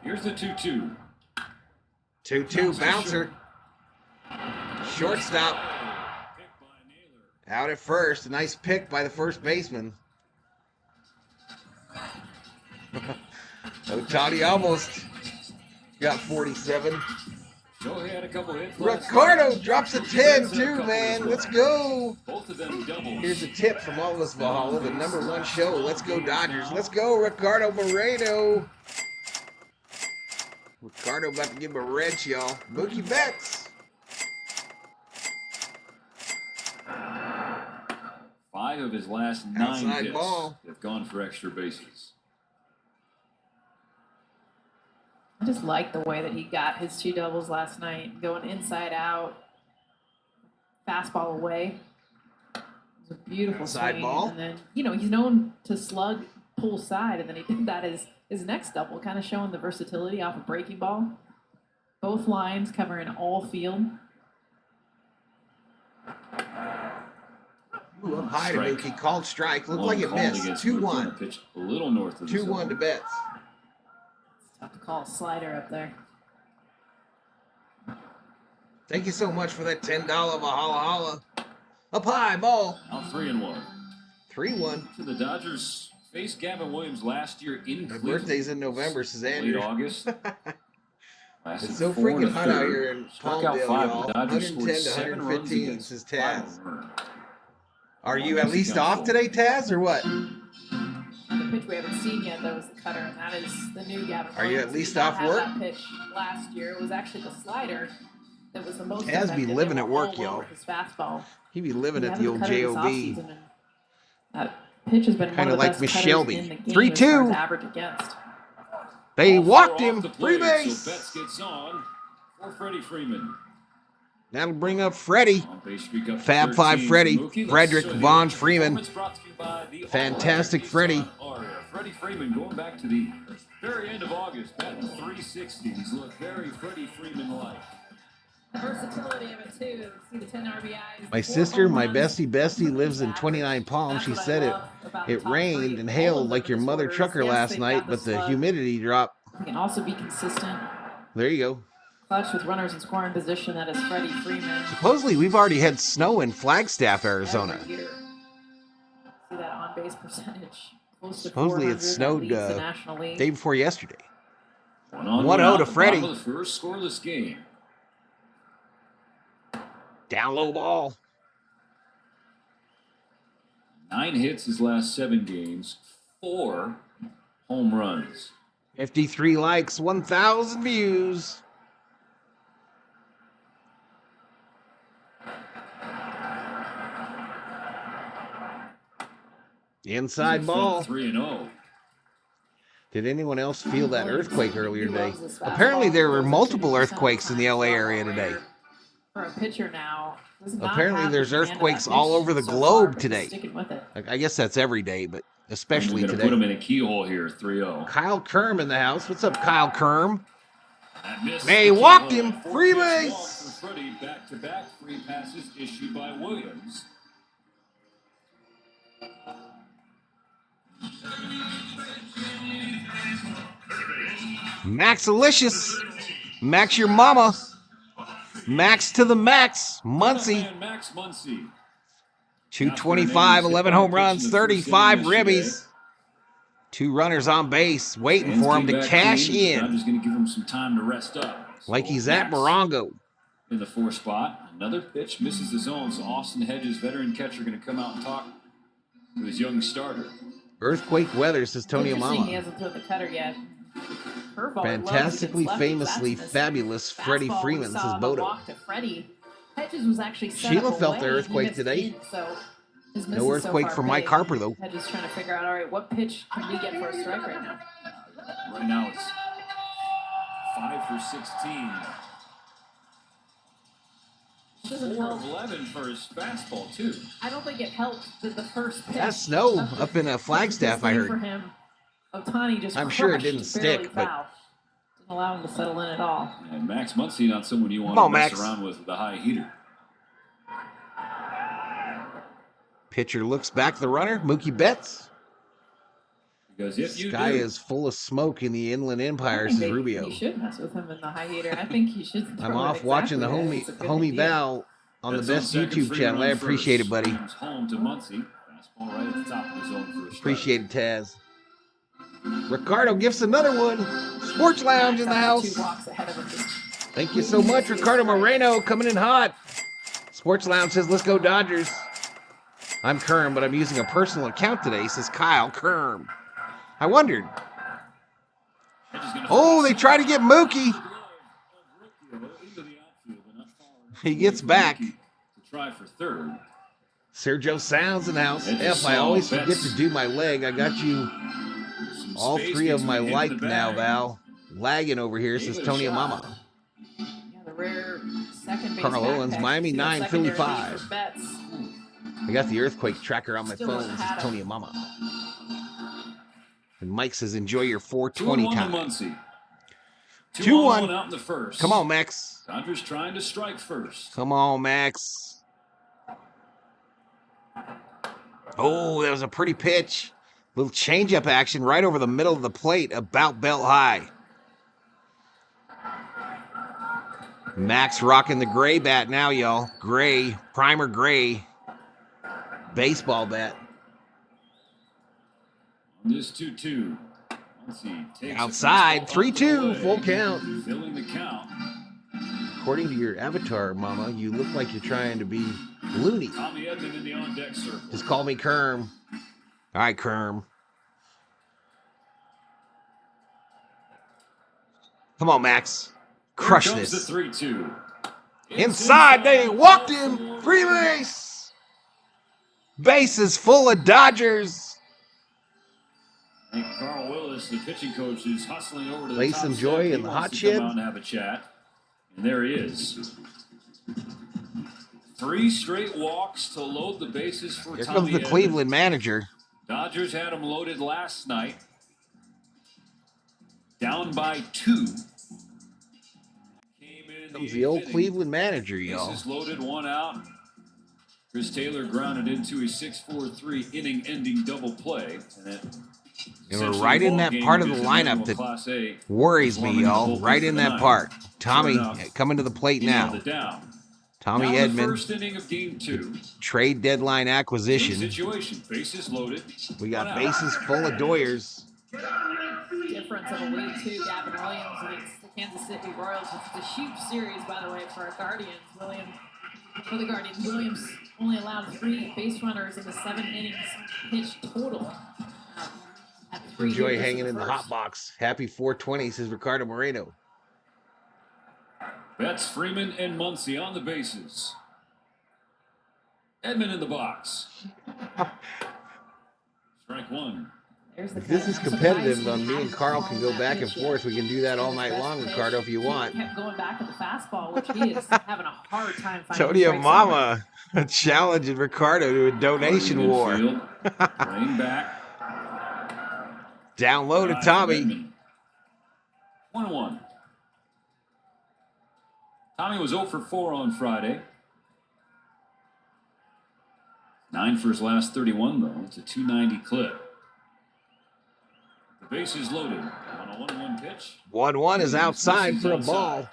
'Here's the 2-2. 2-2 bouncer. Shortstop. Pick by Naylor. Out at first. A nice pick by the first baseman. Ohtani almost got 47. Shohei had a couple hits. Ricardo drops a 10 too, man. Let's go. Both of them doubles. Here's a tip from all of us, Valhalla, the #1 show. Let's go Dodgers. Let's go Ricardo Moreno. Ricardo about to give him a wrench, y'all. Mookie Betts. 5 of his last 9 Outside hits ball. have gone for extra bases. I just like the way that he got his 2 doubles last night, going inside out, fastball away. It was a beautiful Outside swing. ball. And then, he's known to slug, pull side, and then he did that as his next double, kind of showing the versatility off a breaking ball. Both lines covering all field. Ooh, up high to Strike. Mookie. Called strike. Looked Long like it called missed. against 2-1. Mookie. Pitch a little north of the 2-1 zone. to Betts. Tough to call a slider up there. Thank you so much for that $10 Valhalla. Up high, ball. Now 3-1. 3-1. So the Dodgers faced Gavin Williams last year in My Cleveland. birthday's in November, says Late Andrew. August. It's so freaking hot out here in Struck out Palmdale, 5. y'all. The Dodgers 110 scored to 7 runs 115, against says 5 Taz. earned. Are you at least off today, Taz, or what? And the pitch we haven't seen yet, though, is the cutter, and that is the new Gavin Are you Williams. at He least did not off have work? That pitch last year. It was actually the slider that was the most Taz be effective. living They at were work, all y'all. over his fastball. He be living He at had the old cutter this JOB. offseason, and that pitch has been Kinda one of the like best Miss cutters Shelby. in the game 3-2. as far as average against. They All walked 4 him. off the Free plate, base. So Betts gets on for Freddie Freeman. That'll bring up Freddy. On base streak up to Fab 5 13. Freddy. Mookie, let's Frederick show the Von extra Freeman. performance brought to you by the Fantastic Freddy. Freddie Freeman going back to the very end of August, batting .360. He's looked very Freddie Freeman-like. The versatility of it, too. See the 10 RBIs. My sister, my bestie, lives in 29 Palms. She said it rained and hailed like your mother trucker last night, but the humidity dropped. He can also be consistent. There you go. Clutch with runners in scoring position. That is Freddie Freeman. Supposedly, we've already had snow in Flagstaff, Arizona. Every year. See that on base percentage. Close to Supposedly, 400, it snowed leads the National League. day before yesterday. 1-0 to Freddie. The first scoreless game. Down low ball. 9 hits his last 7 games, 4 home runs. 53 likes, 1,000 views. Inside ball. 3-0. Did anyone else feel that earthquake earlier today? Apparently, there were multiple earthquakes in the LA area today. For a pitcher now. does not Apparently, have there's the command of earthquakes that all pitch over the so far, globe but he's today. sticking with it. I guess that's every day, but especially We're going to today. put him in a keyhole here, 3-0. Kyle Kerm in the house. What's up, Kyle Kerm? That missed They the walked keyhole. him. 4 Free pitch base. walk for Freddie. Back-to-back free passes issued by Williams. Maxalicious. Max your mama. Max to the max. Muncie. And Max Muncie. 225, 11 home runs, 35 ribbies. 2 runners on base, waiting for him to cash in. I'm just going to give him some time to rest up. Like he's at Max Morongo. in the 4 spot. Another pitch misses the zone, so Austin Hedges, veteran catcher, going to come out and talk to his young starter. Earthquake weather, says Tony Interesting, he Amama. hasn't thrown the cutter yet. Curveball, Fantastically, he loves against lefties. famously That's fabulous Freddie fastball we Freeman, saw says on the Bodo. walk to Freddie. Hedges was actually set Sheila up felt the away. He earthquake missed today. in, so his No misses so earthquake far for Mike big. Harper, though. Hedges trying to figure out, all right, what pitch can we get for a strike right now? Right now it's 5 for 16. Doesn't 4 help. of 11 for his fastball, too. I don't think it helped that the first pitch. That's snow of the up in Flagstaff, I first heard. for him. Ohtani just I'm sure it crushed, didn't barely stick, but- foul. Didn't allow him to settle in at all. And Max Muncie, not someone you want Come to on, mess Max. around with a high heater. Pitcher looks back the runner, Mookie Betts. Because if you Sky do, is full of smoke in the Inland Empire, I says think Rubio. You should mess with him in the high heater. I think he should. I'm throw it off watching the exactly homie as it's a good homie idea. Val on the that's best second, YouTube Freeman channel. I on appreciate first. it, buddy. Comes home to Muncie. Fastball right at the top of the zone for a strike. Appreciate it, Taz. Ricardo gifts another one. Sports Lounge in the Two house. walks ahead of him. Thank you so much, Ricardo Moreno, coming in hot. Sports Lounge says, let's go Dodgers. I'm Kerm, but I'm using a personal account today, says Kyle Kerm. I wondered. Oh, they try to get Mookie. He gets back. Try for third. Sergio Sounds in the house. F, I always forget to do my leg. I got you all three of my light now, Val. Lagging over here, says Tony Amama. Yeah, the rare second base Carl Owens, backpack. Miami 9, Philly 5. Bets. I got the earthquake tracker on my Still phone. hasn't This is had Tony Amama. And Mike says, enjoy your 420 time. 2-1 out in the first. Come on, Max. Dodgers trying to strike first. Come on, Max. Oh, that was a pretty pitch. Little changeup action right over the middle of the plate, about belt high. Max rocking the gray bat now, y'all. Gray, primer gray. Baseball bat. This 2-2. Outside, 3-2, full count. Filling the count. According to your avatar, Mama, you look like you're trying to be loony. Tommy Edman in the on-deck circle. Just call me Kerm. All right, Kerm. Come on, Max. Crush Here comes this. The 3-2. Inside, they walked him. Free base. Base is full of Dodgers. And Carl Willis, the pitching coach, is hustling over to the Play top some step. joy He in the wants hot to shed. Come out and have a chat. And there he is. 3 straight walks to load the bases for Here Tommy comes the Edman. Cleveland manager. Dodgers had him loaded last night. Down by 2. Came in Comes the old Cleveland manager, y'all. Bases loaded, 1 out. Chris Taylor grounded into a 6-4-3 inning-ending double play. And we're right in that part of the lineup that worries me, y'all. Right in that part. Tommy coming to the plate now. Tommy Edman. First inning of game 2. Trade deadline acquisition. Situation. Bases loaded. We got bases full of Doyers. Difference of a week, too. Gavin Williams against the Kansas City Royals, which is a huge series, by the way, for our Guardians. Williams only allowed 3 base runners in the 7 innings pitched total. Enjoy hanging in the hot box. Happy 420, says Ricardo Moreno. Betts, Freeman, and Muncy on the bases. Edman in the box. Strike 1. If this is competitive, then me and Carl can go back and forth. We can do that all night long, Ricardo, if you want. Kept going back to the fastball, which he is having a hard time finding. Tony and Mama challenging Ricardo to a donation war. Rain back. Down low to Tommy. 1-1. Tommy was 0 for 4 on Friday. 9 for his last 31, though. It's a 290 clip. The base is loaded on a 1-1 pitch. 1-1 is outside for a ball.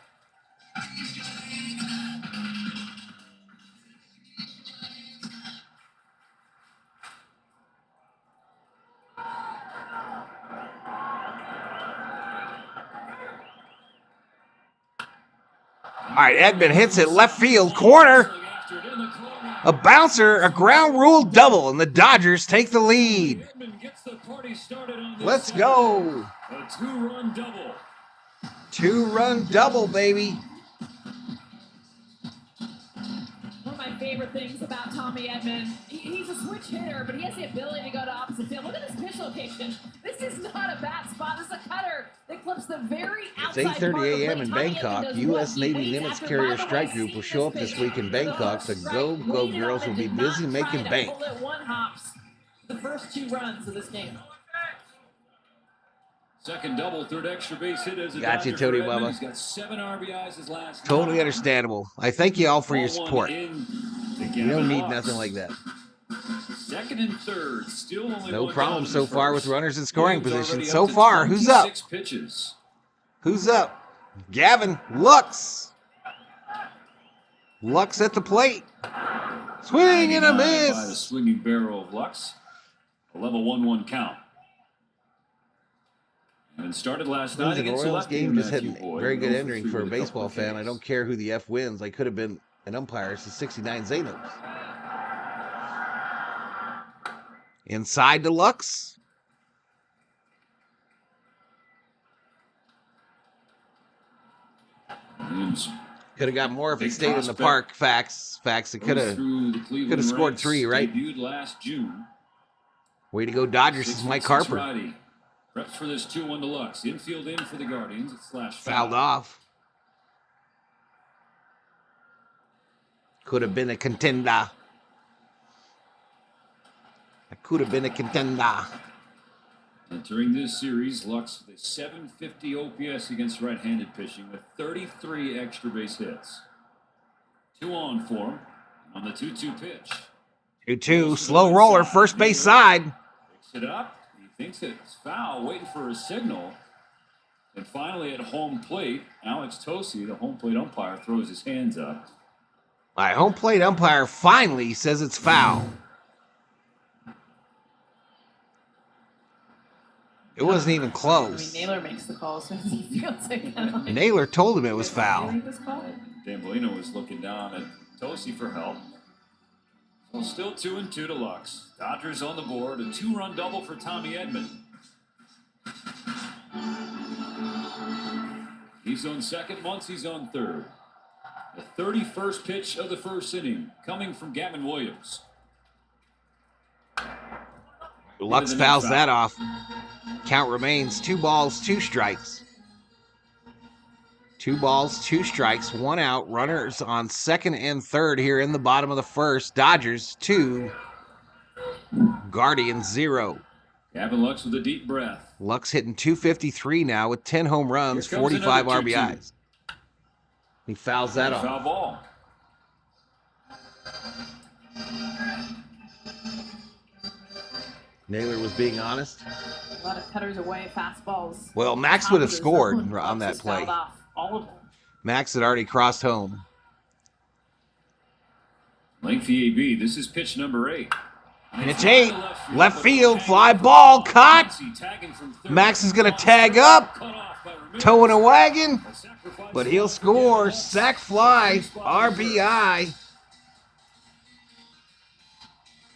All right, Edman hits it left field corner. A bouncer, a ground rule double, and the Dodgers take the lead. Let's go. A 2-run double. 2-run double, baby. One of my favorite things about Tommy Edman, he's a switch hitter, but he has the ability to go to opposite field. Look at this pitch location. This is not a bad spot. This is a cutter that clips the very outside. It's 8:30 a.m. in Bangkok. U.S. Navy Nimitz Carrier Strike Group will show up this week in Bangkok. The Go Girls will be busy making bank. The first 2 runs of this game. Second double, third extra base hit as a Gotcha, Dodger Tony for Edman. Bubba. He's got 7 RBIs his last Totally 9. understandable. I thank you all for your Ball support. one in to You Gavin don't need Lux. nothing like that. Second and third, still only No one problem down so in the far with first. runners in scoring Williams position. already So up to far, who's up? 26 pitches. Who's up? Gavin Lux. Lux at the plate. Swing and a 99 by the miss. swinging barrel of Lux. A level 1-1 count. And started last night Losing against Royals lefty game just Matthew had Boyd. very good 0 for entering 3 for a with couple baseball of fan. I Ks. don't care who the F wins. I could have been an umpire. It's the 69 Zanos. Inside Deluxe. Could have got more if it stayed in the park. Facts. It could have scored 3, right? Debuted last June. Way to go, Dodgers. Is Mike Harper. Righty. Preps for this 2-1 Deluxe. Infield in for the Guardians. It's slash Fouled off. Could have been a contender. Could have been a contender. Entering this series, Lux with a 750 OPS against right-handed pitching with 33 extra base hits. 2 on for him on the 2-2 pitch. 2-2, slow roller, first base side. Picks it up. He thinks it's foul, waiting for a signal. And finally at home plate, Alex Tosi, the home plate umpire, throws his hands up. My home plate umpire finally says it's foul. It wasn't even close. I mean, Naylor makes the call, so he feels like Naylor told him it was foul. Dan Bellino was looking down at Tosi for help. So still 2-2 to Lux. Dodgers on the board, a 2-run double for Tommy Edman. He's on second, once he's on third. The 31st pitch of the first inning, coming from Gavin Williams. Lux fouls that off. Count remains 2 balls, 2 strikes. 2 balls, 2 strikes, 1 out. Runners on second and third here in the bottom of the first. Dodgers 2, Guardians 0. Gavin Lux with a deep breath. Lux hitting 253 now with 10 home runs, 45 RBIs. He fouls that off. Foul ball. Naylor was being honest. A lot of cutters away, fastballs. Well, Max would have scored on that play. All of them. Max had already crossed home. Lengthy AB. This is pitch number 8. Pitch 8. Left field. Fly ball. Caught. Max is going to tag up. Towing a wagon. But he'll score. Sac fly. RBI.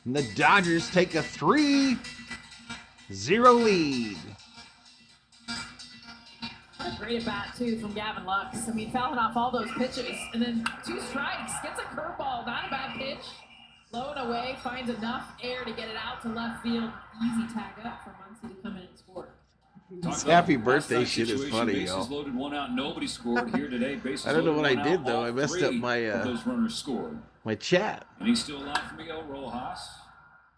And the Dodgers take a 3-0 lead. What a great at bat, too, from Gavin Lux. I mean, fouling off all those pitches. And then 2 strikes. Gets a curveball. Not a bad pitch. Low and away. Finds enough air to get it out to left field. Easy tag up for Muncy to come in and score. This happy birthday shit is funny, y'all. Loaded, 1 out. Nobody scored here today. I don't know what I did, though. I messed up my those runners scored. My chat. And he's still alive for Miguel Rojas.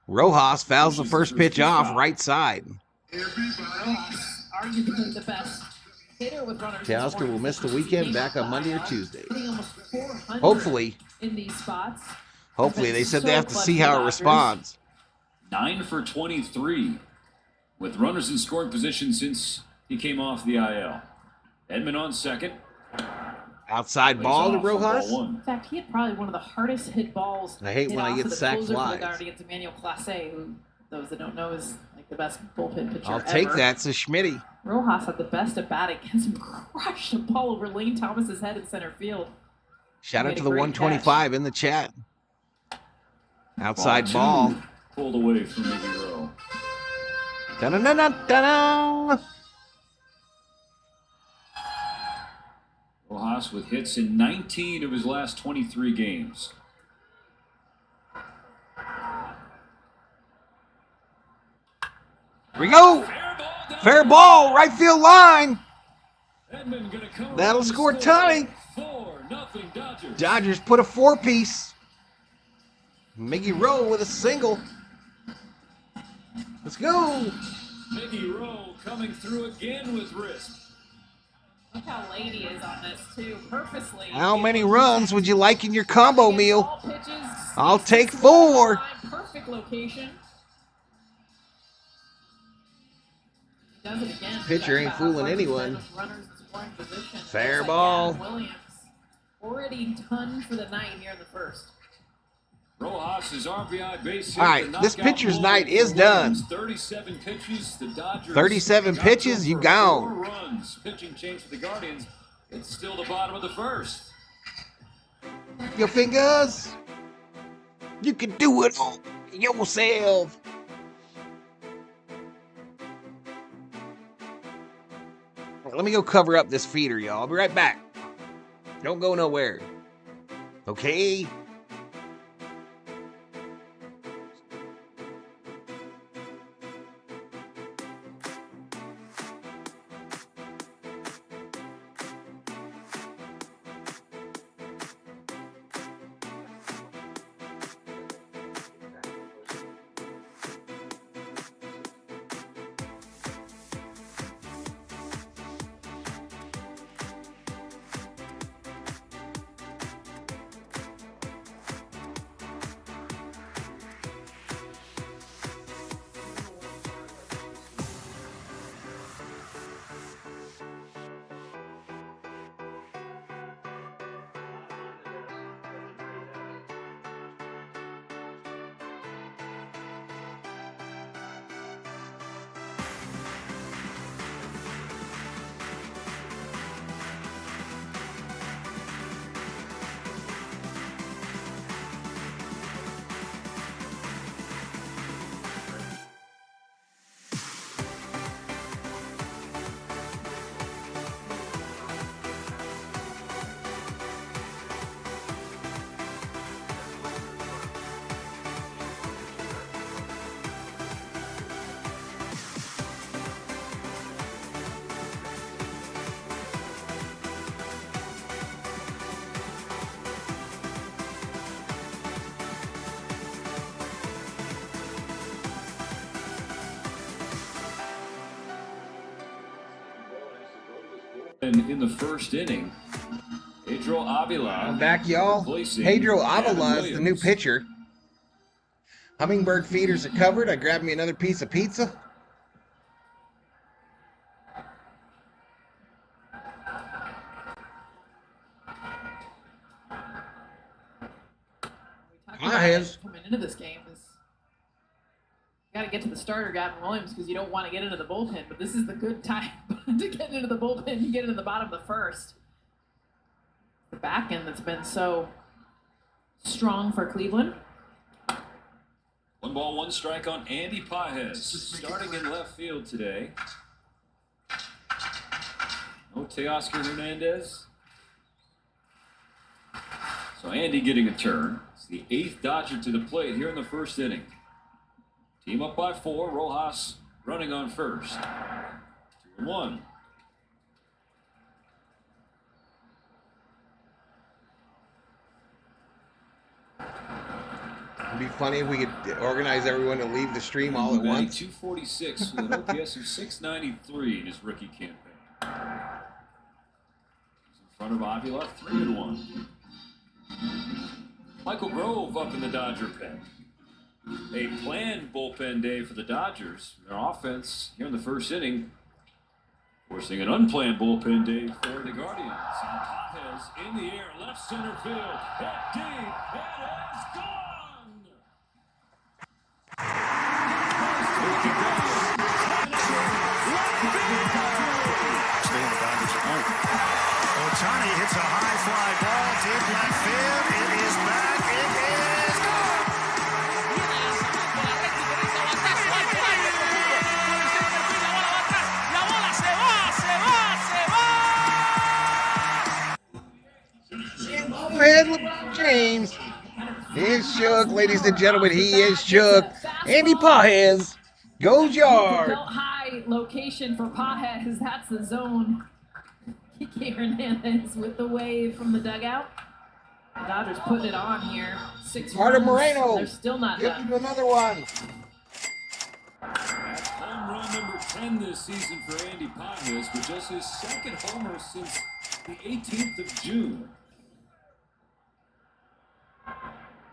Rojas fouls the first pitch off, right side. Rojas, arguably the best hitter with runners. Teoscar will miss the weekend, back on Monday or Tuesday. Almost 400 Hopefully. In these spots. Hopefully. They said they have to see how it responds. 9 for 23 with runners in scoring position since he came off the IL. Edman on second. Outside ball to Rojas. In fact, he had probably one of the hardest hit balls. I hate when I get sack flies. Against Emmanuel Clase, who, those that don't know, is like the best bullpen pitcher I'll take that, so Schmitty. Rojas had the best at bat against him, crushed the ball over Lane Thomas's head in center field. Shout out to the 125 in the chat. Outside ball. Pulled away from Mickey Rowe. Da-da-da-da-da-da. Rojas with hits in 19 of his last 23 games. Here we go. Fair ball, right field line. That'll score Tony. 4-0 Dodgers put a 4-piece. Mickey Rowe with a single. Let's go. Mickey Rowe coming through again with wrist. Look how late he is on this, too, purposely. How many runs would you like in your combo meal? I'll take 4. Perfect location. Does it again. Pitcher ain't fooling anyone. Fair ball. Williams already done for the night here in the first. Rojas' RBI base hit. All right, this pitcher's night is done. 37 pitches. The Dodgers. 37 pitches, you gone. 4 runs. Pitching change for the Guardians. It's still the bottom of the first. Your fingers. You can do it all yourself. Let me go cover up this feeder, y'all. I'll be right back. Don't go nowhere. Okay? In the first inning, Pedro Avila. I'm back, y'all. Pedro Avila is the new pitcher. Hummingbird feeders are covered. I grabbed me another piece of pizza. Coming into this game is got to get to the starter, Gavin Williams, because you don't want to get into the bullpen. But this is the good time to get into the bullpen. You get into the bottom of the first. The back end that's been so strong for Cleveland. 1 ball, 1 strike on Andy Pages, starting in left field today. No Teoscar Hernandez. So Andy getting a turn. It's the 8th Dodger to the plate here in the first inning. Team up by 4. Rojas running on first. 2-1. It'd be funny if we could organize everyone to leave the stream all at once. 246 with an OPS of 693 in his rookie campaign. He's in front of Avila, 3-1. Michael Grove up in the Dodger pen. A planned bullpen day for the Dodgers. Their offense here in the first inning, forcing an unplanned bullpen day for the Guardians. And Pages in the air, left center field, hit deep, it is gone! Ohtani hits a high fly ball, deep left field, it is back, it is gone! Ahead, LeBron James. He is shook, ladies and gentlemen. He is shook. Andy Pages goes yard. Belt high location for Pages. That's the zone. Kike Hernandez with the wave from the dugout. The Dodgers putting it on here. 6 Carter runs. Moreno. They're still not Give done. him another one. That's home run number 10 this season for Andy Pages, but just his second homer since the 18th of June.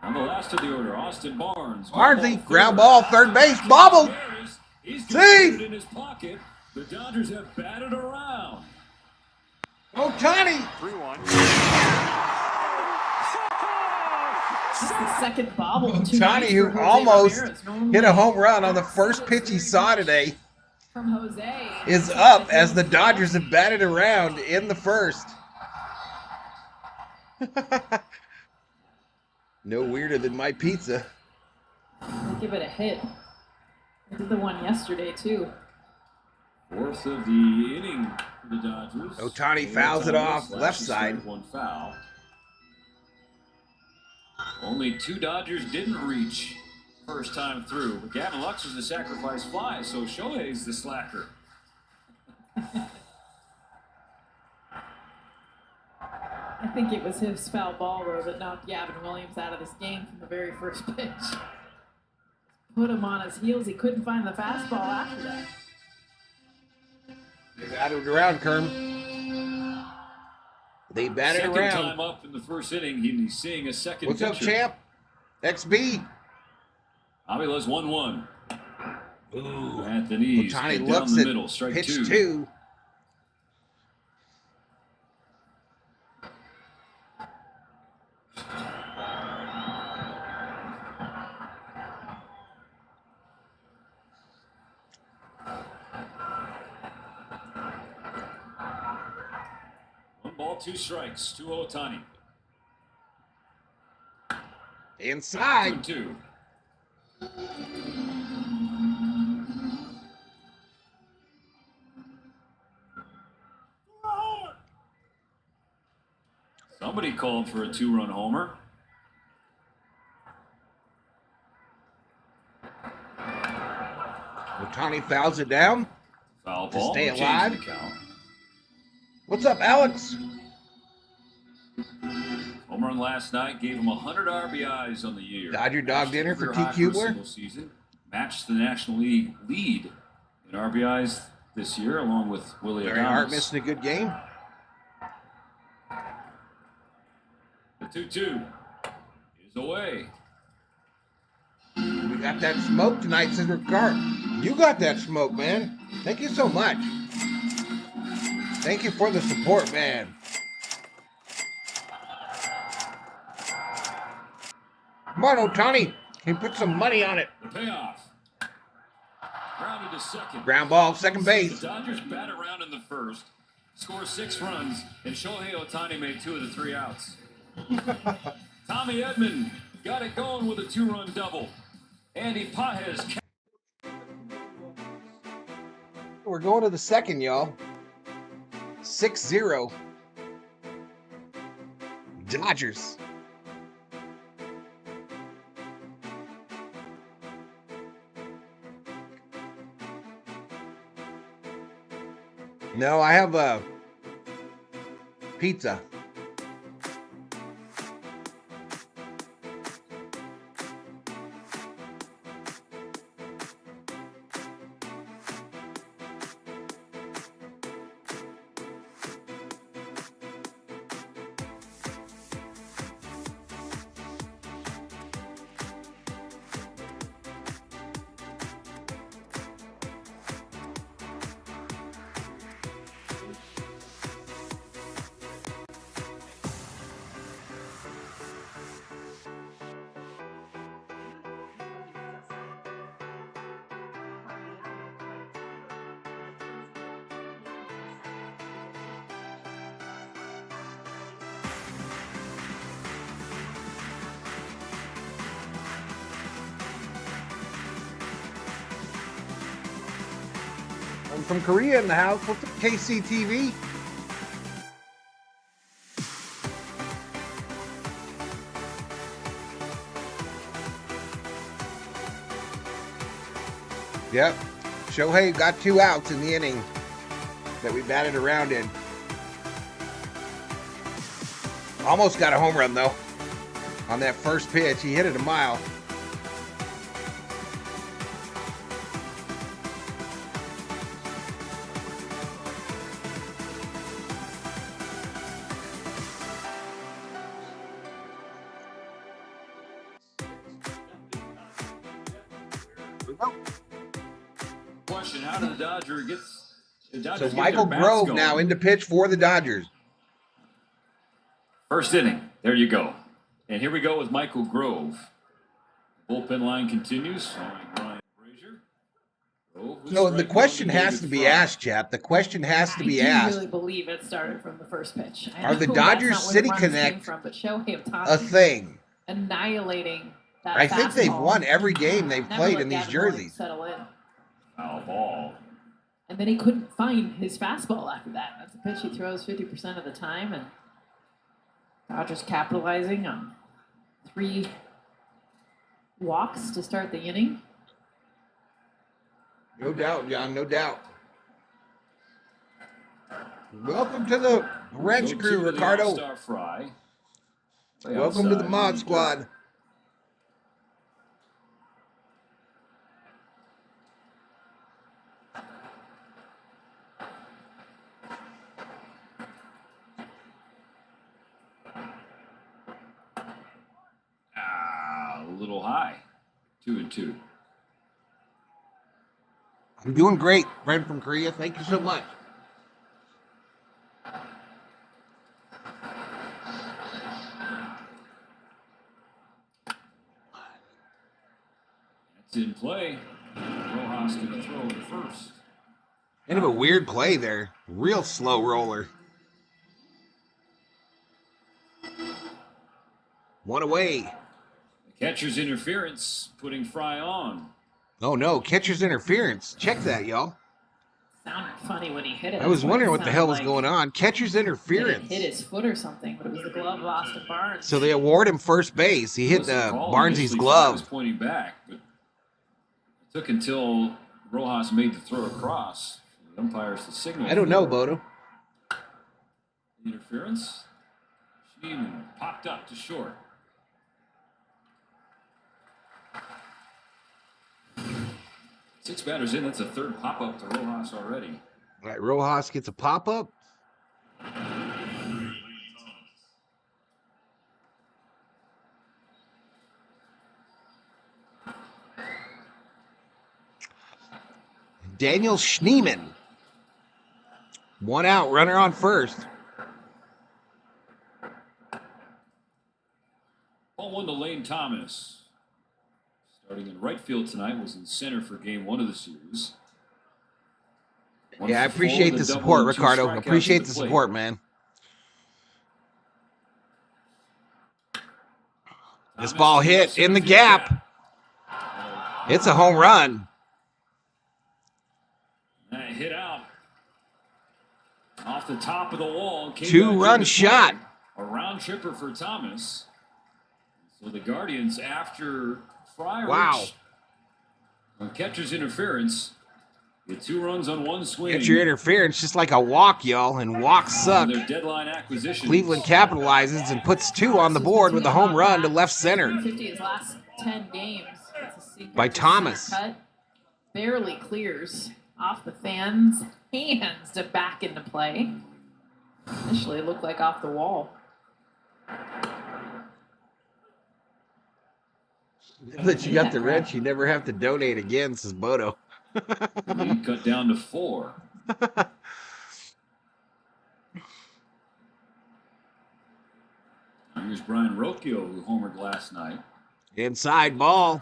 On the last of the order, Austin Barnes. Barnsley, ground ball, third base, bobbled. He's See? in his pocket. The Dodgers have batted around. Ohtani. 3-1. the second bobble. Ohtani, who almost hit a home run on the first pitch he saw today, from Jose is up as the Dodgers have batted around in the first. No weirder than my pizza. They give it a hit. They did the one yesterday, too. Fourth of the inning for the Dodgers. Ohtani fouls it off left side. One foul. Only 2 Dodgers didn't reach first time through. But Gavin Lux was the sacrifice fly, so Shohei's the slacker. I think it was his foul ball, though, that knocked Gavin Williams out of this game from the very first pitch. Put him on his heels. He couldn't find the fastball after that. They batted around, Kerm. They batted Second around. Time up in the first inning, he's seeing a second What's up, pitcher. champ? XB. Avila's 1-1. Ooh. At the knees. Ohtani down looks the it. middle. Strike Pitch 2. 2. One ball, 2 strikes to Ohtani. Inside. 2-2. Somebody called for a 2-run homer. Ohtani fouls it down. Foul To ball. stay Change alive. the count. What's up, Alex? Home run last night gave him 100 RBIs on the year. Dodger dog Matched dinner the for career T. high for a Kubler. single season. Matched the National League lead in RBIs this year, along with Willie Barry Hart Adames. missing a good game. The 2-2 is away. We got that smoke tonight, says Ricard. You got that smoke, man. Thank you so much. Thank you for the support, man. Come on, Ohtani. Can you put some money on it? The payoff. Grounded to second. Ground ball, second base. The Dodgers bat around in the first, score 6 runs, and Shohei Ohtani made 2 of the 3 outs. Tommy Edman got it going with a 2-run double. Andy Pajes. We're going to the second, y'all. 6-0. Dodgers. No, I have a pizza. I'm from Korea in the house. What's up, KCTV? Yep. Shohei got 2 outs in the inning that we batted around in. Almost got a home run, though. On that first pitch, he hit it a mile. Question: how did the Dodgers get? So Michael Grove now in to pitch for the Dodgers. First inning. There you go. And here we go with Michael Grove. Bullpen line continues. Ryan Frazier. No, the question has to be asked, chap. The question has to be asked. I really believe it started from the first pitch. Are the Dodgers City Connect but Shohei Ohtani a thing? Annihilating that I think they've fastball. won every game they've Never played let in these Gavin Lux jerseys. settle in. Foul ball. And then he couldn't find his fastball after that. That's a pitch he throws 50% of the time, and Dodgers capitalizing on 3 walks to start the inning. No doubt, John, no doubt. Welcome to the Ranch Crew, Ricardo. Welcome to the Mod Squad. A little high. 2-2. I'm doing great, friend from Korea. Thank you so much. That's in play. Rojas going to throw it first. Kind of a weird play there. Real slow roller. 1 away. The catcher's interference, putting Fry on. Oh no, catcher's interference. Check that, y'all. Sounded funny when he hit it. I was wondering what the hell was going on. Catcher's interference. He hit his foot or something, but it was the glove of Austin Barnes. So they award him first base. He hit Barnesy's Fry glove. was pointing back, but it took until Rojas made the throw across. The umpires the signal. I don't know, Bodo. Interference. Schneemann popped up to short. Six batters in. That's a third pop-up to Rojas already. All right, Rojas gets a pop-up. Daniel Schneemann. 1 out, runner on first. Ball 1 to Lane Thomas. Starting in right field tonight, was in center for game 1 of the series. Yeah, I appreciate the support, Ricardo. Appreciate the support, man. This ball hit in the gap. It's a home run. That hit out off the top of the wall. 2-run shot. A round tripper for Thomas. So the Guardians, after Fry, wow, on catcher's interference, get 2 runs on 1 swing. Catcher interference, just like a walk, y'all, and walks suck. Their deadline acquisition. Cleveland capitalizes and puts 2 on the board with a home run to left center. 50 his last 10 games. By Thomas. Cut. Barely clears off the fans' hands to back into play. Initially it looked like off the wall. That you got the wrench, you never have to donate again, says Bodo. Lead cut down to 4. Here's Brian Rocchio, who homered last night. Inside ball.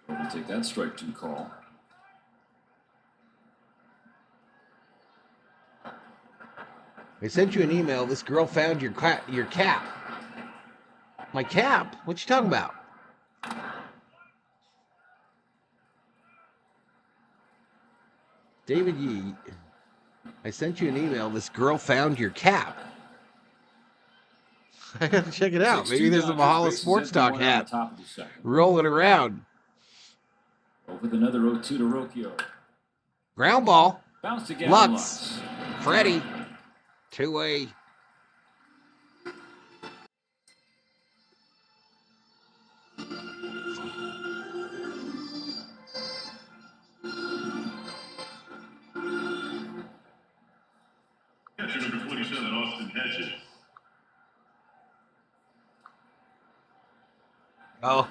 We'll take that strike 2 call. I sent you an email. This girl found your cap. My cap? What you talking about? David Yee, I sent you an email. This girl found your cap. I gotta check it out. Maybe there's a Valhalla Sports Talk hat rolling around. Over with another 0-2 to Rocchio. Ground ball. Bounce to Gavin Lux. Freddy. 2-way. Catcher number 27, Austin Hedges. Oh.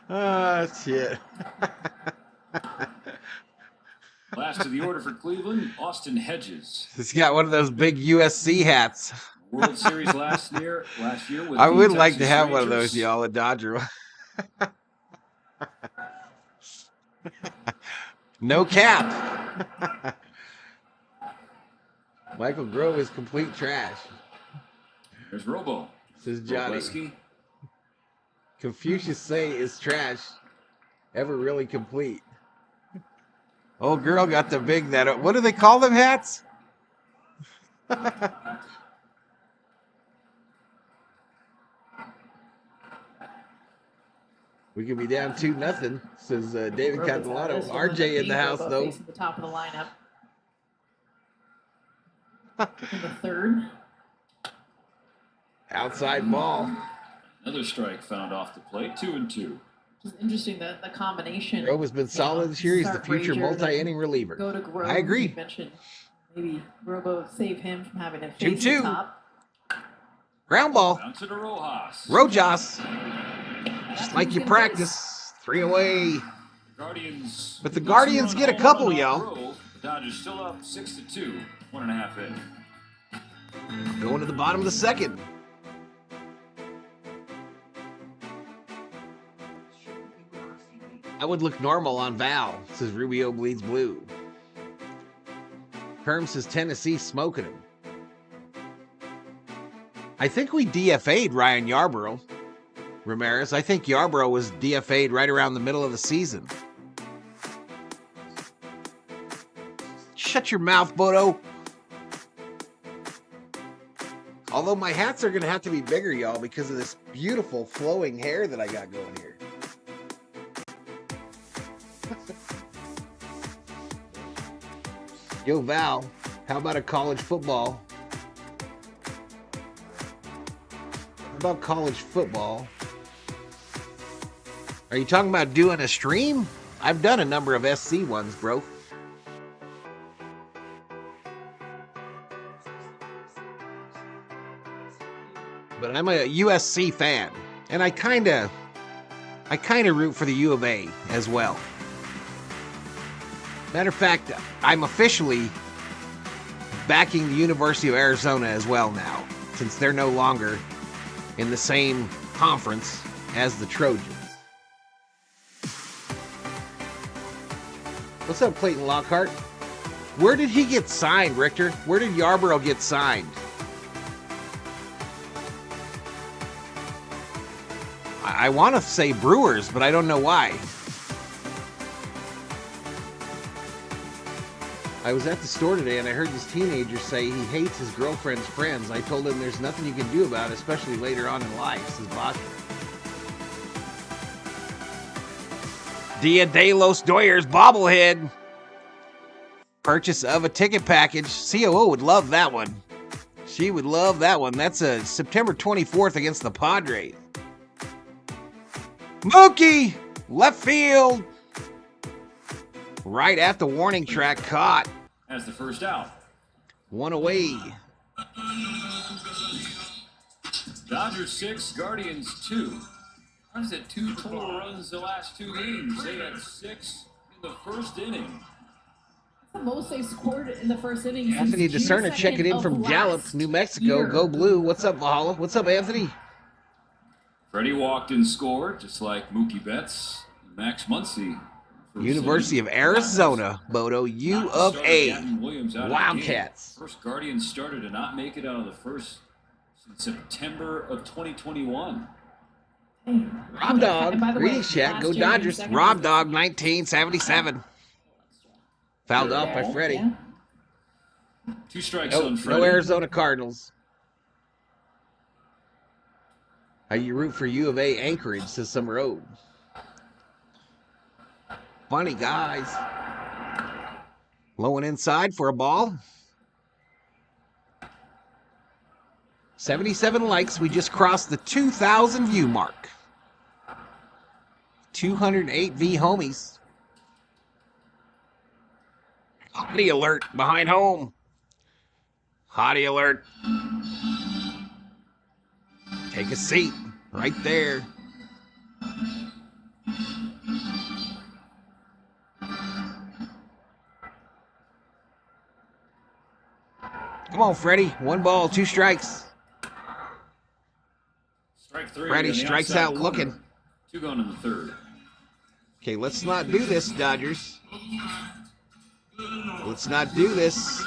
Ah, shit. Last to the order for Cleveland, Austin Hedges. He's got one of those big USC hats. World Series last year with I the would like to Texas have one of Rangers. those, y'all, a Dodger. No cap. Michael Grove is complete trash. There's Robo. Says Johnny. Robleski. Confucius say is trash. Ever really complete. Old girl got the big that. What do they call them hats? We could be down 2-0, says David Catalano. RJ in the house, though. Facing the top of the lineup. In the third. Outside ball. Another strike found off the plate. 2-2. It's interesting that the combination. Grove has been solid this year. He's the future multi-inning reliever. Go to Grove. I agree. You mentioned maybe Robo save him from having to face the 2-2. top. Ground ball. Down to the Rojas. Rojas. Just like you practice. 3 away. Guardians. But the Guardians get a couple, y'all. The Dodgers still up 6-2. 1.5 in. Going to the bottom of the second. I would look normal on Val, says Rubio bleeds blue. Kerm says Tennessee smoking him. I think we DFA'd Ryan Yarbrough. Ramirez, I think Yarbrough was DFA'd right around the middle of the season. Shut your mouth, Bodo. Although my hats are going to have to be bigger, y'all, because of this beautiful flowing hair that I got going here. Yo, Val, how about a college football? How about college football? Are you talking about doing a stream? I've done a number of SC ones, bro. But I'm a USC fan, and I kind of root for the U of A as well. Matter of fact, I'm officially backing the University of Arizona as well now, since they're no longer in the same conference as the Trojans. What's up, Clayton Lockhart? Where did he get signed, Richter? Where did Yarbrough get signed? I want to say Brewers, but I don't know why. I was at the store today and I heard this teenager say he hates his girlfriend's friends. I told him there's nothing you can do about it, especially later on in life, says Boston. Dia de los Doyers bobblehead. Purchase of a ticket package. COO would love that one. She would love that one. That's September 24th against the Padres. Mookie! Left field! Right at the warning track, caught. As the first out. 1 away. Dodgers 6, Guardians 2. I said 2 total runs the last 2 games. They had 6 in the first inning. That's the most they've scored in the first inning. Anthony Discerner checking in from Gallup, New Mexico. Go Blue. What's up, Valhalla? What's up, Anthony? Freddie walked and scored, just like Mookie Betts and Max Muncy. University of Arizona, Bodo, U of A. Wildcats. First Guardians starter to not make it out of the first since September of 2021. Rob Dog, greetings chat, go Dodgers. Rob Dog, 1977. Fouled off by Freddy. Yeah. 2 strikes on Freddie. No Arizona Cardinals. How you root for U of A Anchorage, says Summer Road. Funny guys. Low and inside for a ball. 77 likes. We just crossed the 2,000 view mark. 208 V homies. Hottie alert behind home. Hottie alert. Take a seat right there. Come on, Freddie. 1 ball, 2 strikes. 3 Freddy on the strikes outside out corner. looking. 2 gone in the third. Okay, let's not do this, Dodgers. Let's not do this.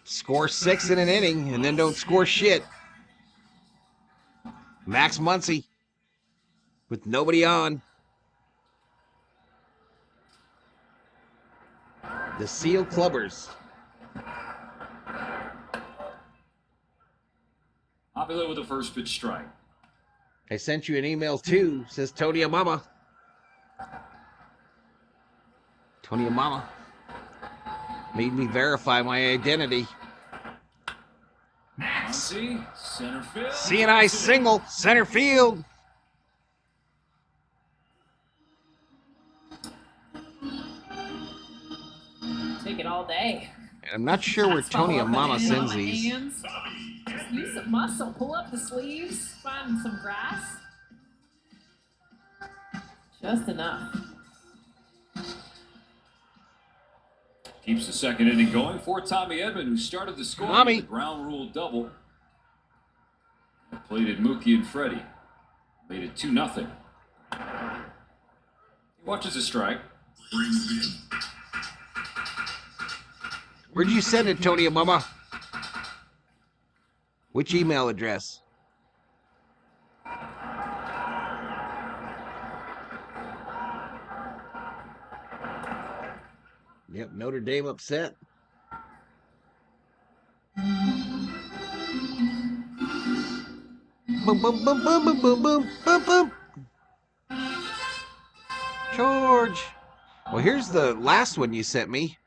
Score 6 in an inning and then don't score shit. Max Muncy with nobody on. The Seal Clubbers. Avila with the first pitch strike. I sent you an email too, says Tony Amama. Tony Amama made me verify my identity. Muncy, center field. CNI single, center field. Take it all day. I'm not sure where Tony Amama sends these. Just use some muscle. Pull up the sleeves. Find some grass. Just enough. Keeps the second inning going for Tommy Edman, who started the score with the ground rule double. Plated Mookie and Freddy. Made it 2-0. He watches a strike. Where'd you send it, Tony Amama? Which email address? Yep, Notre Dame upset. Boom, boom, boom, boom, boom, boom, boom, boom, boom. George. Well, here's the last one you sent me.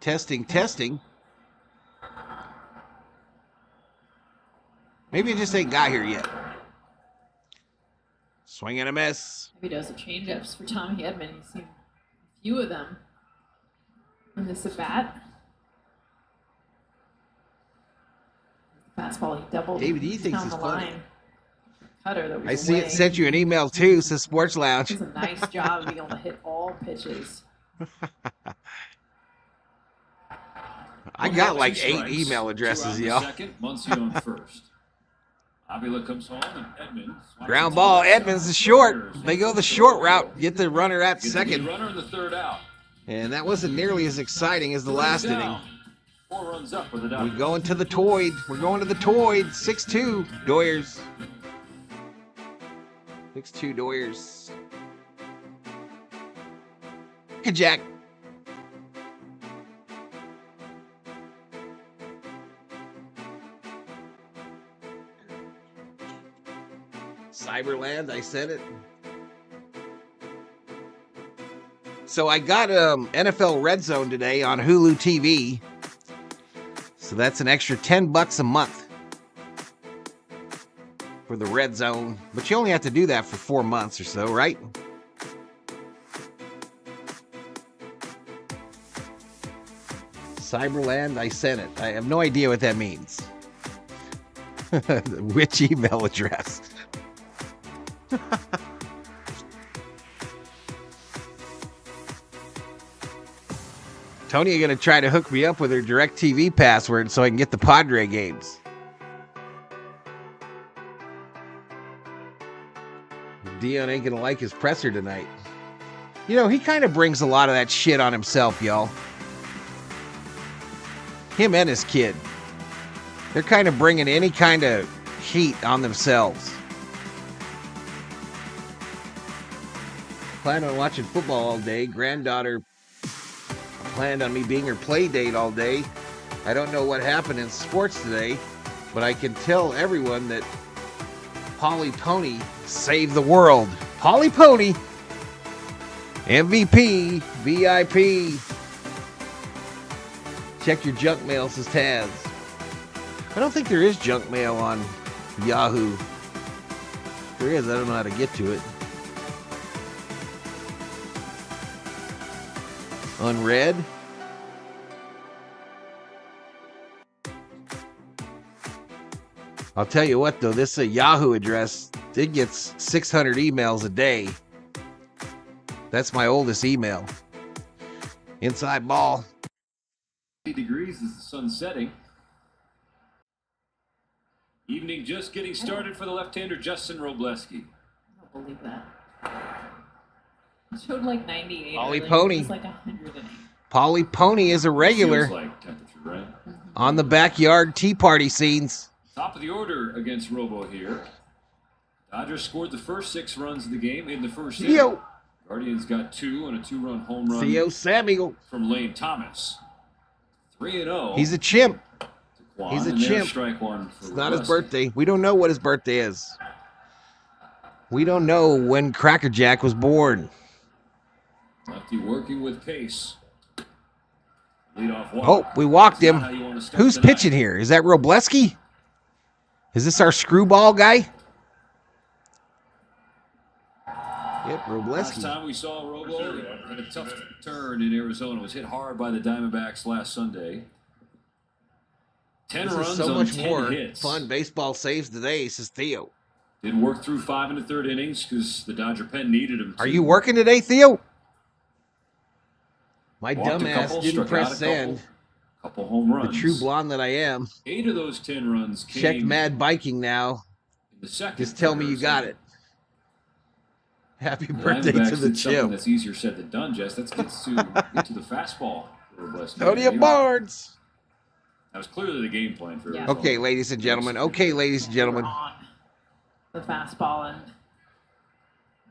Testing, testing. Maybe it just ain't got here yet. Swing and a miss. Maybe does the change-ups for Tommy Edman. He's seen a few of them in this at-bat. Fastball, he doubled David, he thinks down he's the funny. line. Cutter that was I see away. it sent you an email too, says Sports Lounge. It's a nice job of being able to hit all pitches. I got like 8 email addresses, y'all. Second, Muncy on first. Avila comes home and Edman. Ground ball, Edmonds is short. They go the short route, get the runner at second. Runner in the third out. And that wasn't nearly as exciting as the last inning. 4 runs up for the We Dodgers. going to the Toyd. We're going to the Toyd. 6-2, Doyers. 6-2, Doyers. Hey, Jack. Cyberland, I said it. So I got NFL Red Zone today on Hulu TV. So that's an extra $10 a month for the Red Zone. But you only have to do that for 4 months or so, right? Cyberland, I sent it. I have no idea what that means. Which email address? Tony, you're going to try to hook me up with her DirecTV password so I can get the Padre games. Dion ain't going to like his presser tonight. You know, he kind of brings a lot of that shit on himself, y'all. Him and his kid. They're kind of bringing any kind of heat on themselves. Planned on watching football all day. Granddaughter planned on me being her play date all day. I don't know what happened in sports today, but I can tell everyone that Polly Pony saved the world. Polly Pony, MVP, VIP. Check your junk mail, says Taz. I don't think there is junk mail on Yahoo. If there is, I don't know how to get to it. Unread. I'll tell you what, though, this Yahoo address, it gets 600 emails a day. That's my oldest email. Inside ball. 80 degrees as the sun setting. Evening just getting started for the left-hander Justin Robleski. I don't believe that. It showed like 98. Pauly earlier. Pony. It was like 108. Pauly Pony is a regular Feels like temperature, right? on the backyard tea party scenes. Top of the order against Robo here. Dodgers scored the first 6 runs of the game in the first inning. Theo. Guardians got 2 on a 2-run home run Theo Samuel. from Lane Thomas. 3-0. He's a chimp. Kwan, He's a and there's chimp. Strike one for It's not his Robleski. birthday. We don't know what his birthday is. We don't know when Cracker Jack was born. Lefty working with pace. Leadoff walk. Oh, we walked That's him. not how you want to start Who's the night. pitching here? Is that Robleski? Is this our screwball guy? Yep, Last Robleski. time we saw Robo had a tough turn in Arizona. Was hit hard by the Diamondbacks last Sunday. 10 This runs is so on much 10 more hits. fun baseball saves today, says Theo. Did work through 5 1/3 innings because the Dodger pen needed him. Are you working today, Theo? My Walked a dumbass couple, didn't struck press out a send. couple home The runs. true blonde that I am. 8 of those 10 runs came Check Mad Biking now. in the second. Just tell me you got it. Happy birthday to the Diamondbacks did something chimp. that's easier said than done, Jess. Let's get to the fastball. for Robleski. Tonya Barnes. That was clearly the game plan for Yeah. Arizona. Okay, ladies and gentlemen. Okay, ladies and gentlemen. On the fastball, and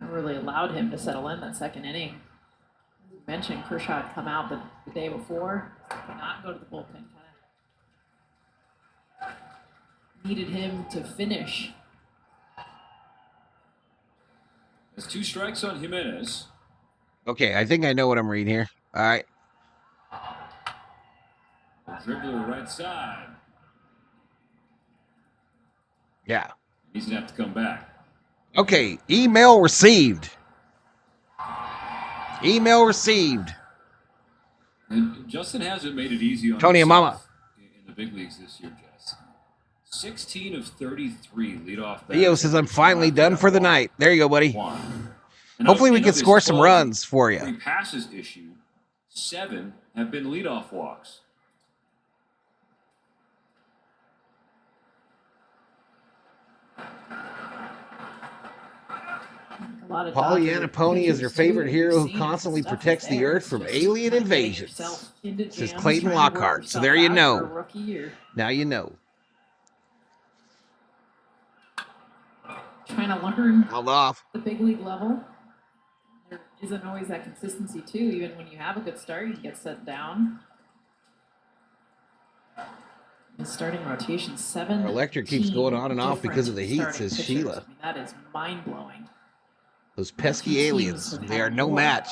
I really allowed him to settle in that second inning. As you mentioned, Kershaw had come out the day before, did not go to the bullpen. Kind of needed him to finish. There's 2 strikes on Jimenez. Okay, I think I know what I'm reading here. All right. Dribbler right side. Yeah. He's going to have to come back. Okay, email received. Email received. And Justin hasn't made it easy on Tony and himself Mama. in the big leagues this year, Jess. 16 of 33 leadoff. Theo says, I'm finally done for the night. There you go, buddy. And Hopefully we of can his score some 12 runs for free you. passes issued, 7 have been leadoff walks. A lot of Pollyanna Dodger Pony is your pitchers, favorite too. hero You've who seen constantly stuff protects is the there. earth It's from just alien kinda getting invasions. yourself into This is jams, Clayton trying to work Lockhart. So yourself there you out know. for a rookie year. Now you know. Trying to learn Held off. the big league level. There isn't always that consistency too. Even when you have a good start, you can get set down. The starting rotation, 7. Our electric keeps going on and off because of the heat, says Sheila. I mean, that is mind blowing. Those pesky aliens, they are no more. match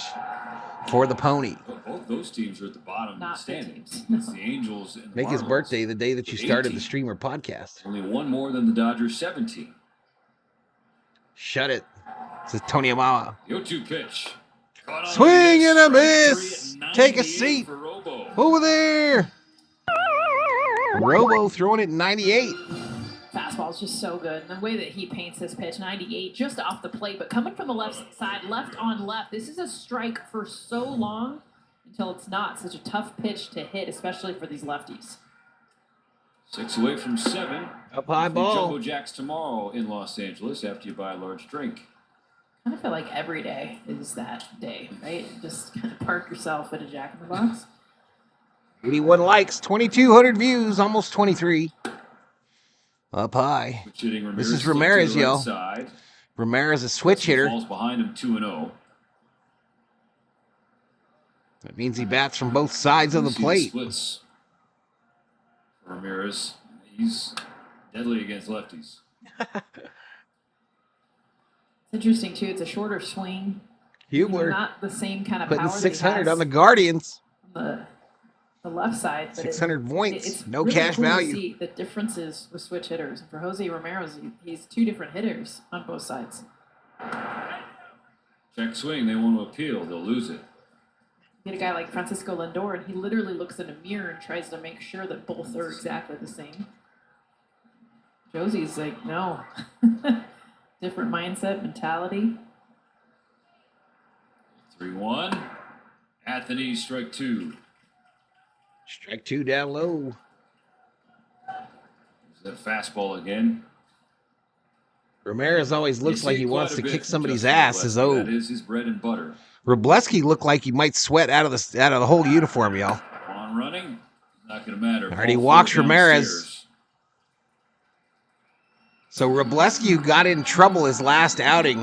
for the pony. Both those teams are at the bottom Not of the good standings. teams. It's the Angels and the Make his Marlins. birthday the day that you With started the 18. Streamer podcast. Only 1 more than the Dodgers, 17. Shut it. Says Tony Amala. The 0-2 pitch. Caught on Swing the and a strike miss. 3 at Take a 98 seat. for Robo. Over there. Robo throwing it 98. Fastball is just so good. And the way that he paints this pitch, 98, just off the plate, but coming from the left side, left on left. This is a strike for so long until it's not. Such a tough pitch to hit, especially for these lefties. 6 away from 7. Up high The ball. Jumbo Jacks tomorrow in Los Angeles after you buy a large drink. I kind of feel like every day is that day, right? Just kind of park yourself at a Jack in the Box. 81 likes, 2,200 views, almost 23. Up high. Switch hitting This is flipped to the Ramirez, right yo. side. Ramirez, a switch hitter. Falls behind him 2-0. That means he bats from both sides of the See plate. splits for Ramirez. He's deadly against lefties. It's interesting, too. It's a shorter swing. Hubler Not the same kind of putting power that he 600 has on the Guardians. on the left side. But 600 points, it's no really cash cool to value. see the differences with switch hitters. And for Jose Ramirez, he's 2 different hitters on both sides. Check swing. They want to appeal. They'll lose it. You get a guy like Francisco Lindor, and he literally looks in a mirror and tries to make sure that both are exactly the same. Josie's like, no. Different mindset, mentality. 3-1. At the knee, strike 2. Strike 2 down low. That fastball again. Ramirez always looks like he wants to kick somebody's ass. That is his bread and butter. Wrobleski looked like he might sweat out of the whole uniform, y'all. On running, not going to matter. All right, he walks Ramirez. So Wrobleski, who got in trouble his last outing,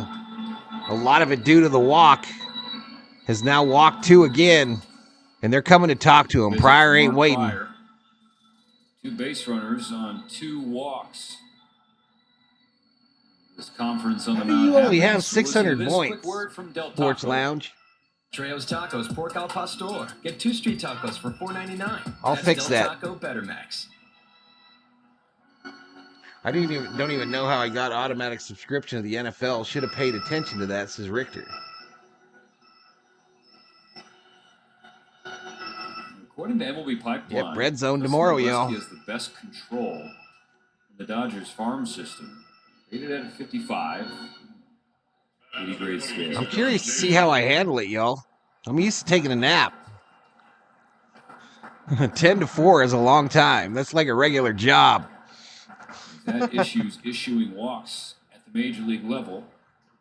a lot of it due to the walk, has now walked 2 again, and they're coming to talk to him. Pryor ain't waiting. Pryor. 2 base runners on 2 walks. This conference on the mound. You only have 600 points. Sports Lounge. Trejo's Tacos Pork al Pastor. Get 2 street tacos for $4.99. I'll fix Del that. Taco Better Max. I don't even know how I got automatic subscription to the NFL. Should have paid attention to that, says Richter. According to MLB Pipeline, yep, red zone tomorrow, y'all. He has the best control in the Dodgers farm system. Rated at 55. 80 grade scale. I'm curious to see how I handle it, y'all. I'm used to taking a nap. 10 to 4 is a long time. That's like a regular job. That issues issuing walks at the major league level.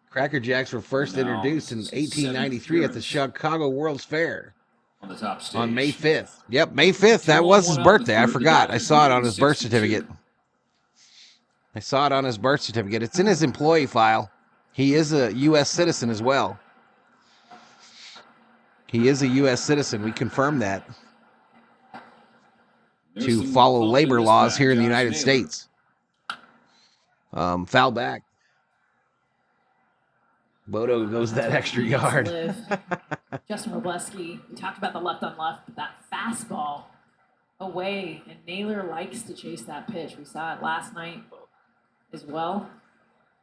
Cracker Jacks were first introduced in 1893 at the Chicago World's Fair. On the top stage. On May 5th. Yep, May 5th. That was his birthday. I forgot. I saw it on his birth certificate. It's in his employee file. He is a U.S. citizen as well. He is a U.S. citizen. We confirmed that. To follow labor laws here in the United States. Foul back. Bodo goes that extra yard. Justin Wrobleski, we talked about the left on left, but that fastball away, and Naylor likes to chase that pitch. We saw it last night as well.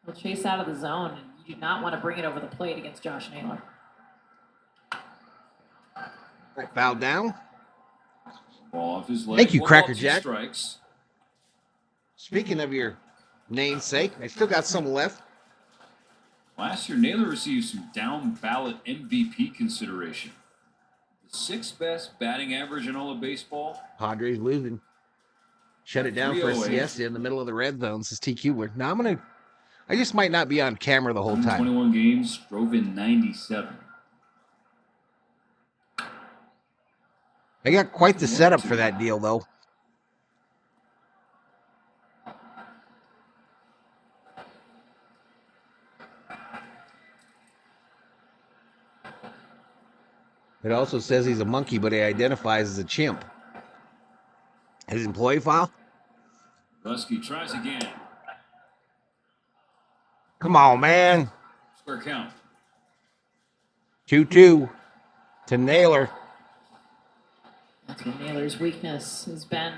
He'll chase out of the zone, and you do not want to bring it over the plate against Josh Naylor. Foul down. Ball off his leg. Thank you, Cracker Jack. Strikes. Speaking of your namesake, I still got some left. Last year, Naylor received some down-ballot MVP consideration. The 6th best batting average in all of baseball. Padres losing. Shut it down for a siesta in the middle of the red zone, says T. Kubler. Now I just might not be on camera the whole time. 21 games, drove in 97. They got quite the setup for that deal, though. It also says he's a monkey, but he identifies as a chimp. His employee file? Wrobleski tries again. Come on, man. Square count. 2-2 to Naylor. That's what Naylor's weakness has been.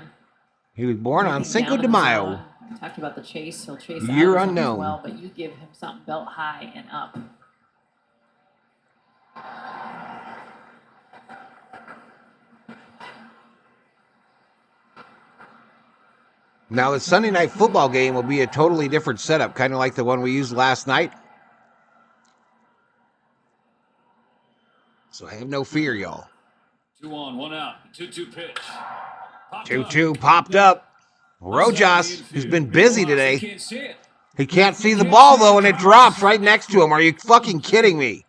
He was born on Cinco de Mayo. We talked about the chase. He'll chase Year out unknown. as well, but you give him something belt high and up. Now, the Sunday night football game will be a totally different setup, kind of like the one we used last night. So I have no fear, y'all. 2 on, 1 out. 2-2 pitch. 2-2 popped up. Rojas, who's been busy today. He can't see the ball, though, and it drops right next to him. Are you fucking kidding me?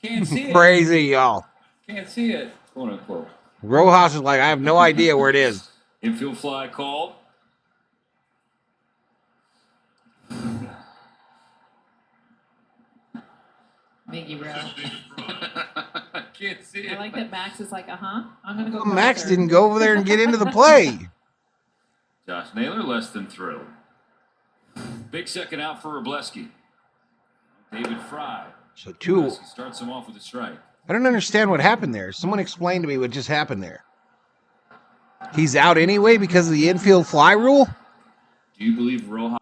Can't see it. Crazy, y'all. Can't see it, quote unquote. Rojas is like, I have no idea where it is. Infield fly called. Mickey, bro. Can't see it. I like that Max is like, I'm going to go. Max didn't go over there and get into the play. Josh Naylor less than thrilled. Big second out for Wrobleski. David Fry. So 2. Wrobleski starts him off with a strike. I don't understand what happened there. Someone explain to me what just happened there. He's out anyway because of the infield fly rule? Do you believe Rojas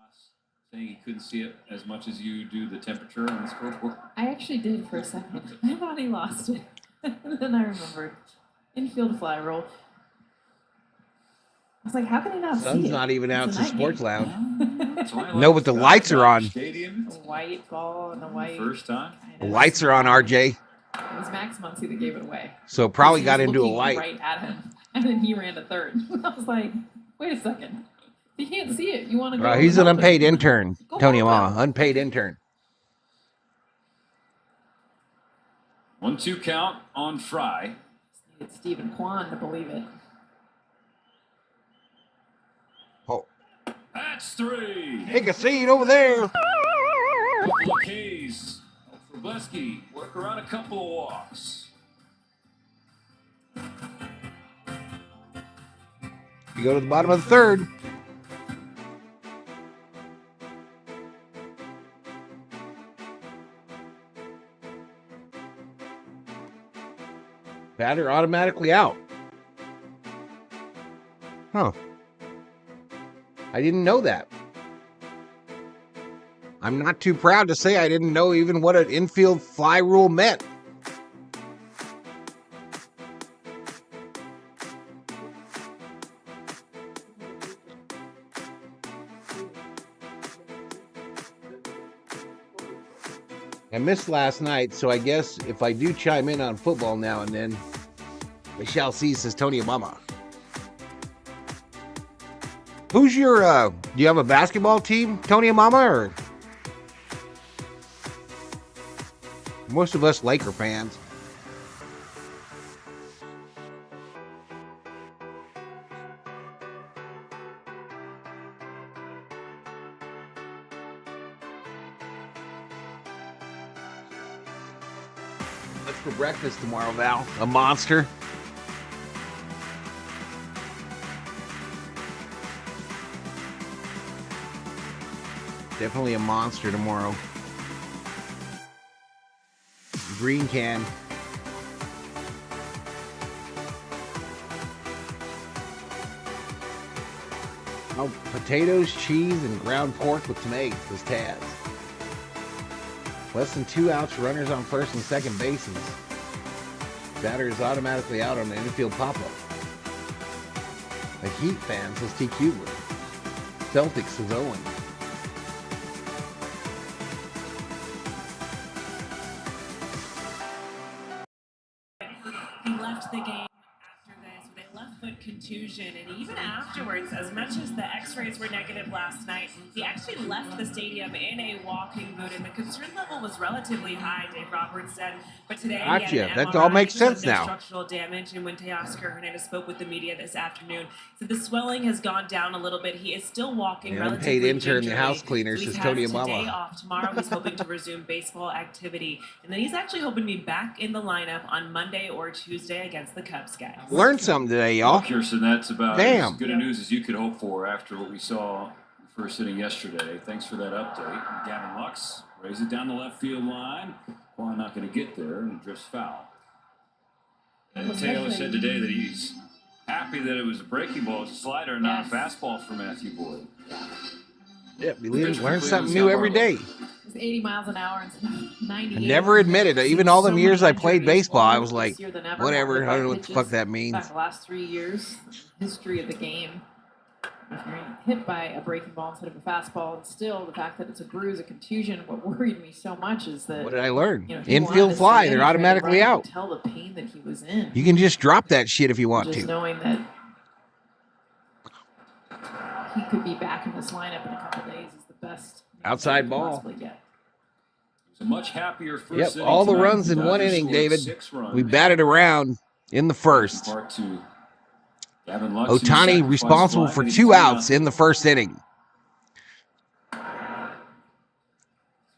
saying he couldn't see it as much as you do the temperature on the scoreboard? I actually did for a second. I thought he lost it. And then I remembered. Infield fly roll. I was like, how can he not see it? Sun's not even out to Sports Lounge. Like No, but the lights are on. Stadium. The white ball and the white. First time. The lights are on, RJ. It was Max Muncy that gave it away. So it probably He got was into a looking light. right at him. And then he ran to third. I was like, wait a second. You can't see it. You want to go. He's an unpaid intern, Tony Yamamoto. Unpaid intern. 1-2 count on Fry. It's Stephen Kwan to believe it. Oh. That's 3. Take a seat over there. Hayes. For Blesky. Work around a couple of walks. You go to the bottom of the third. Batter automatically out. Huh. I didn't know that. I'm not too proud to say I didn't know even what an infield fly rule meant. I missed last night, so I guess if I do chime in on football now and then, we shall see, says Tony Obama. Who's your, do you have a basketball team, Tony Obama, or? Most of us Laker fans. What's for breakfast tomorrow, Val? A monster? Definitely a monster tomorrow. Green can. Oh, potatoes, cheese, and ground pork with some eggs, says Taz. Less than 2 outs, runners on first and second bases. Batter is automatically out on the infield pop-up. A Heat fan, says T. Kubler. Celtics, says Owen. He left the game after this with a left foot contusion, and even afterwards, as much as the x-rays were negative last night, he actually left the stadium in a walking boot, and the concern level was relatively high, Dave Roberts said. But today, Gotcha. That all makes sense now. Structural damage, and when Teoscar Hernandez spoke with the media this afternoon, said the swelling has gone down a little bit. He is still walking relatively unpaid intern, gingerly. the house cleaner, So says Tony Obama. Today off. Tomorrow he's hoping to resume baseball activity, and then he's actually hoping to be back in the lineup on Monday or Tuesday against the Cubs, guys. Learned something today, y'all. Kirsten, that's about Damn. as good a news as you could hope for after what we saw in the first inning yesterday. Thanks for that update. Gavin Lux raised it down the left field line. Well, not going to get there, and it drifts foul. And Taylor said today that he's happy that it was a breaking ball, it's a slider, and not a fastball for Matthew Boyd. Yeah, we learn something new every day. It's 80 miles an hour and 98. Never admitted it. Even all them years I played baseball, I was like, whatever. I don't know what the fuck that means. The last 3 years, history of the game. If you're hit by a breaking ball instead of a fastball, and still the fact that it's a bruise, a contusion, what worried me so much is that. What did I learn? You know, infield fly, they're automatically out. Tell the pain that he was in. You can just drop that shit if you want just to. Knowing that he could be back in this lineup in a couple days is the best. Outside ball. It's a much happier first inning all the tonight. runs in one Dodgers inning, scored David. 6 runs. We batted around in the first. Part two. Gavin Lux, Ohtani responsible for 2 outs in the first inning.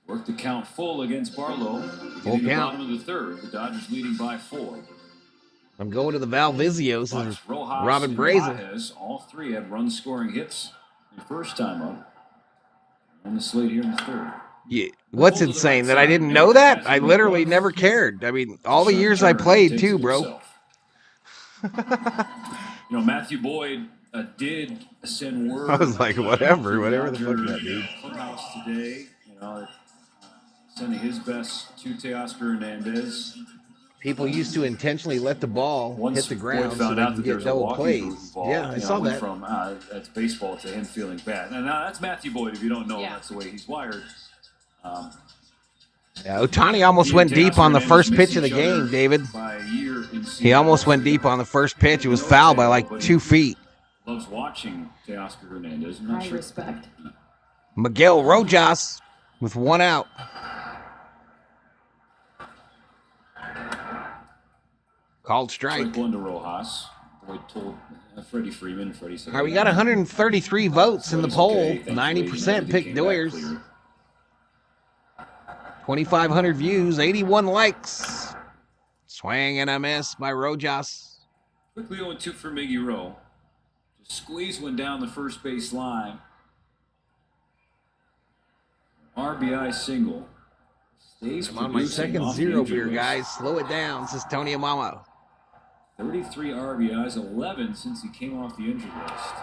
Worked the count full against Barlow. Full Getting the count. bottom of the third. The Dodgers leading by 4. I'm going to the Valvizios and Rojas Robin and Brazen. Baez, all three had run-scoring hits the first time up. On the slate here in the third. Yeah. What's insane that I didn't know that? I literally never cared. I mean, all the years I played too, bro. You know, Matthew Boyd did send word. I was like, whatever the fuck that dude. Clubhouse today, you know, sending his best to Teoscar Hernandez. People used to intentionally let the ball hit the ground so they could get double plays. Yeah, I saw that. From that's baseball to him feeling bad. And now that's Matthew Boyd. If you don't know, that's the way he's wired. Yeah, Ohtani almost went deep on the first pitch of the game, David. He almost went deep on the first pitch. It was foul by like 2 feet. Loves watching Teoscar Hernandez. I'm not High sure. respect. Miguel Rojas with 1 out. Called strike. Strike 1 to Rojas. Boyd told Freddie Freeman. Freddie said, All right, we got 133 votes in the poll. 90% picked Doyers. 2,500 views, 81 likes. Swing and a miss by Rojas. Quickly 0-2 for Miggy Rowe. Just squeeze one down the first base line. RBI single. Stays I'm on my second off zero injury beer, list. guys. Slow it down, says Tony Amamo. 33 RBIs, 11 since he came off the injury list.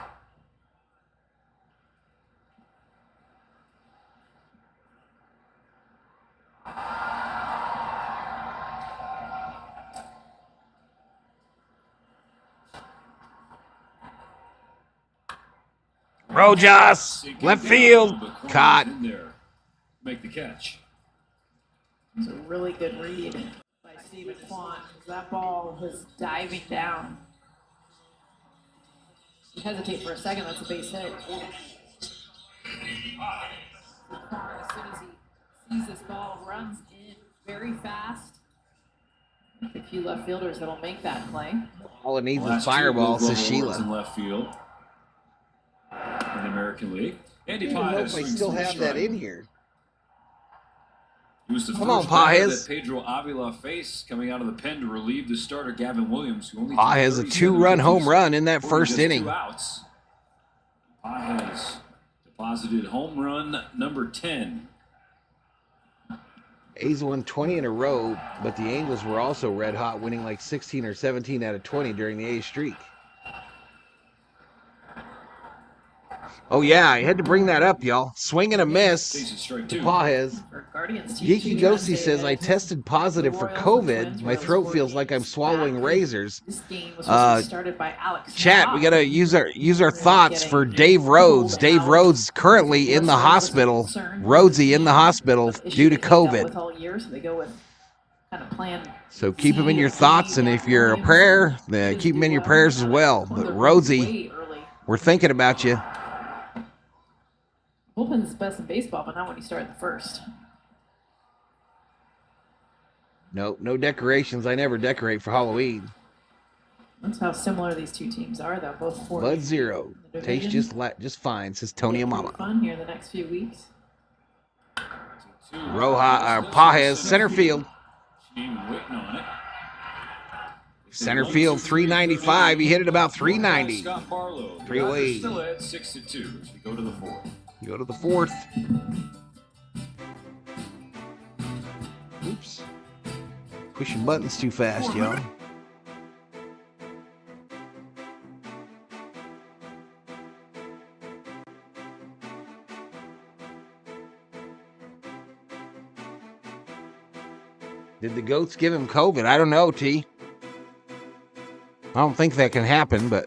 Rojas, left field, caught. In there. Make the catch. It's a really good read by Stephen Kwan. That ball was diving down. You hesitate for a second, that's a base hit. Kwan, as soon as he sees this ball, runs in very fast. A few left fielders that'll make that play. All it needs is fireball, says In Sheila. left field. In the American League. Andy I don't know Paez if I swings still to the have that strike. in here. He was the Come on, first batter Paez. that Pedro Avila faced coming out of the pen to relieve the starter Gavin Williams, who only Paez a 2-run home run in that first inning. 2 outs. Paez deposited home run number 10. A's won 20 in a row, but the Angels were also red hot, winning like 16 or 17 out of 20 during the A's streak. Oh yeah, I had to bring that up, y'all. Swing and a miss to Paez. Geeky Ghosty says, I tested positive for COVID. My throat feels like I'm swallowing razors. Chat, we gotta use our thoughts for Dave Rhodes. Dave Rhodes currently in the hospital. Rhodesy in the hospital due to COVID. So keep him in your thoughts, and if you're a prayer, then keep him in your prayers as well. But Rhodesy, we're thinking about you. Bullpen's best in baseball, but not when you start in the first. No decorations. I never decorate for Halloween. That's how similar these two teams are, though. Both 4 Bud Zero. Tastes just fine, says Tony Amama. Fun here the next few weeks. Paez, center field. Waiting on it. Center field, 395. He hit it about 390. Scott Barlow. 3 away. Still at 6-2 as we go to the 4th. Go to the 4th. Oops. Pushing buttons too fast, y'all. Did the goats give him COVID? I don't know, T. I don't think that can happen, but...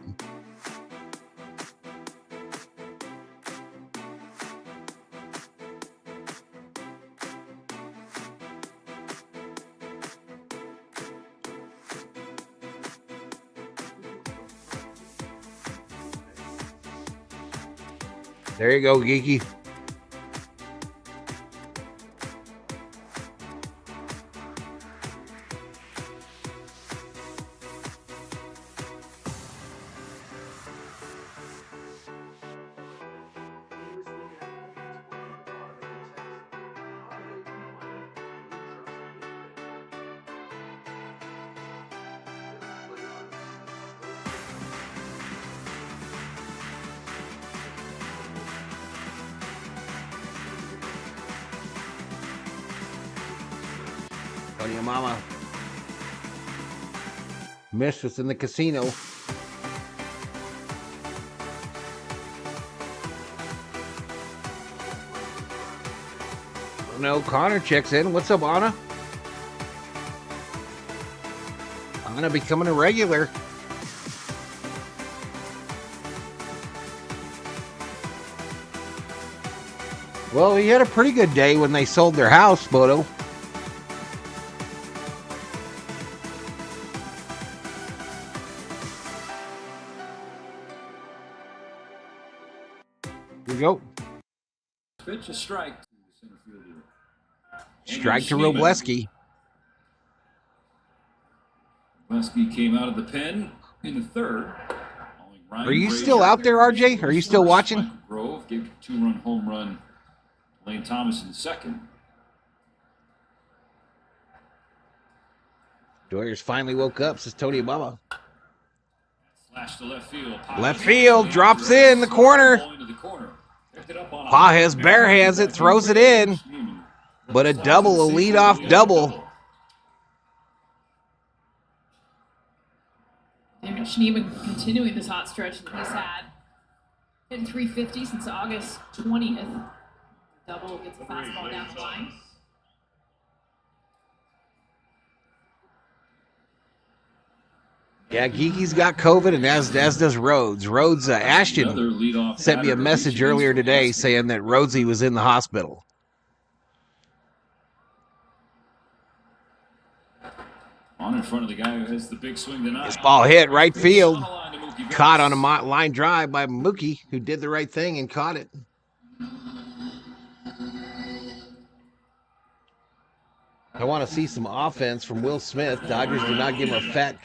There you go, Geeky. Tony Amama. Missed us in the casino. No, Connor checks in. What's up, Anna? Anna becoming a regular. Well, he had a pretty good day when they sold their house, Bodo. Here we go. Pitch a strike to the center fielder. Strike to Robleski. Robleski came out of the pen in the third. Are you still out there, RJ? Are you still watching? Michael Grove gave a 2-run home run. Lane Thomas in second. Doyers finally woke up, says Tony Obama. Flash to left field. Left field, drops in the corner. Pages bare hands it, throws it in. But a double, a leadoff double. Daniel Schneeman continuing this hot stretch that he's had. Hitting 350 since August 20th. Double gets a fastball down the line. Yeah, Geeky's got COVID, and as does Rhodes. Ashton sent me a message earlier today saying that Rhodesy was in the hospital. On in front of the guy who has the big swing tonight. This ball hit right field. Caught on a line drive by Mookie, who did the right thing and caught it. I want to see some offense from Will Smith. Dodgers did not give him a fat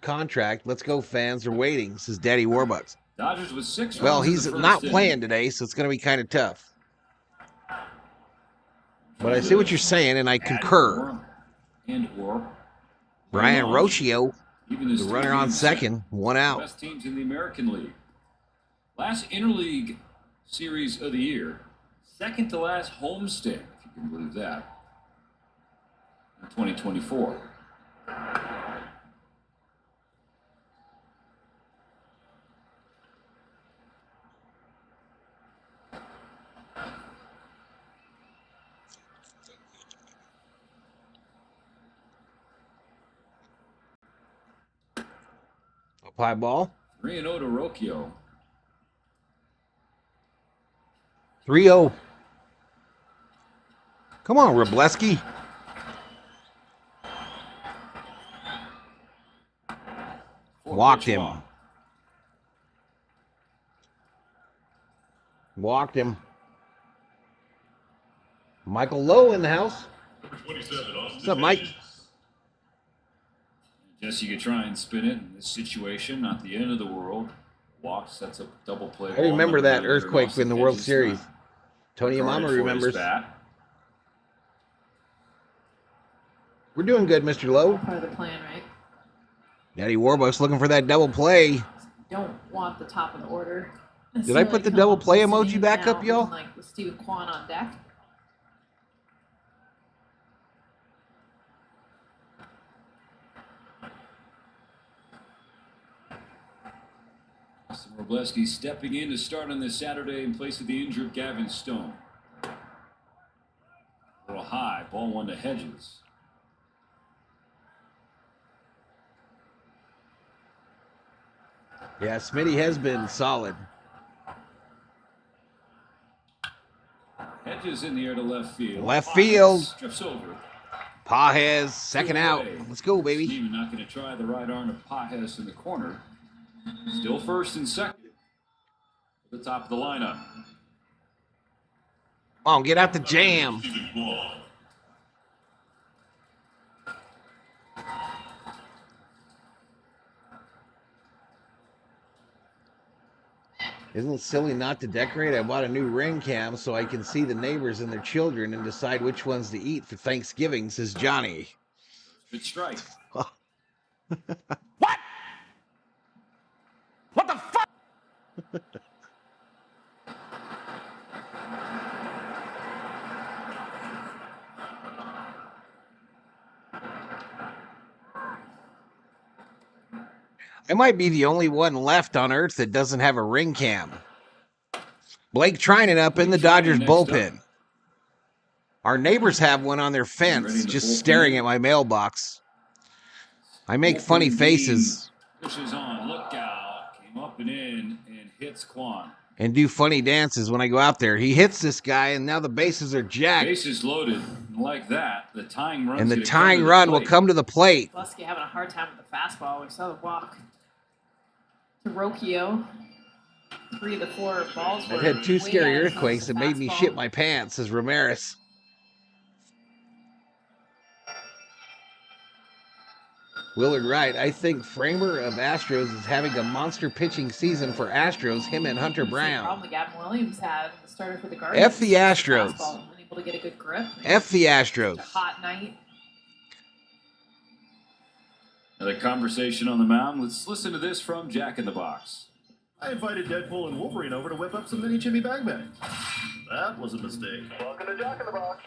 contract. Let's go, fans. They're waiting, says Daddy Warbucks. Dodgers with 6 Well, he's not playing today, so it's going to be kind of tough. But I see what you're saying, and I concur. Brian Rocio, the runner on second, 1 out. Best teams in the American League. Last interleague series of the year. Second to last homestand, if you can believe that. 2024. Up high ball. 3-0 to Rocchio. 3-0. Come on, Robleski. Walked him. Walked him. Michael Lowe in the house. What's up, Mike? Guess you could try and spin it in this situation. Not the end of the world. Walks. That's a double play. I remember that earthquake in the World Series. Tony Yamamoto remembers. We're doing good, Mr. Lowe. Part of the plan, right? Daddy Warbucks looking for that double play. Don't want the top of the order. Did I put the double play emoji back up, y'all? Like with Stephen Kwan on deck. Robleski stepping in to start on this Saturday in place of the injured Gavin Stone. A little high, ball 1 to Hedges. Yeah, Smitty has been solid. Hedges in the air to left field. Left field. Strips over. Pages, second out. Let's go, baby. Steven not going to try the right arm of Pages in the corner. Still first and second. At the top of the lineup. Come on, get out the jam. Isn't it silly not to decorate? I bought a new ring cam so I can see the neighbors and their children and decide which ones to eat for Thanksgiving, says Johnny. Good strike. What? What the fuck? I might be the only one left on Earth that doesn't have a ring cam. Blake Trinan up in the Dodgers bullpen. Our neighbors have one on their fence, just staring at my mailbox. I make funny faces. Pushes on, look out. Came up and in and hits Kwan. And do funny dances when I go out there. He hits this guy, and now the bases are jacked. Bases loaded like that. The tying run. And the tying run will come to the plate. Lusky having a hard time with the fastball. We saw the walk to Rocchio. 3 of the 4 balls were I've had 2 way scary out of earthquakes that made me fastball. shit my pants, says Ramirez. Willard Wright, I think Framer of Astros is having a monster pitching season for Astros, him and Hunter Brown. Problem that Gavin Williams had, the starter for the Guardians. F the Astros. Fastball, unable to get a good grip. F the Astros. It's a hot night. Another conversation on the mound. Let's listen to this from Jack in the Box. I invited Deadpool and Wolverine over to whip up some mini Jimmy Bag Bags. That was a mistake. Welcome to Jack in the Box.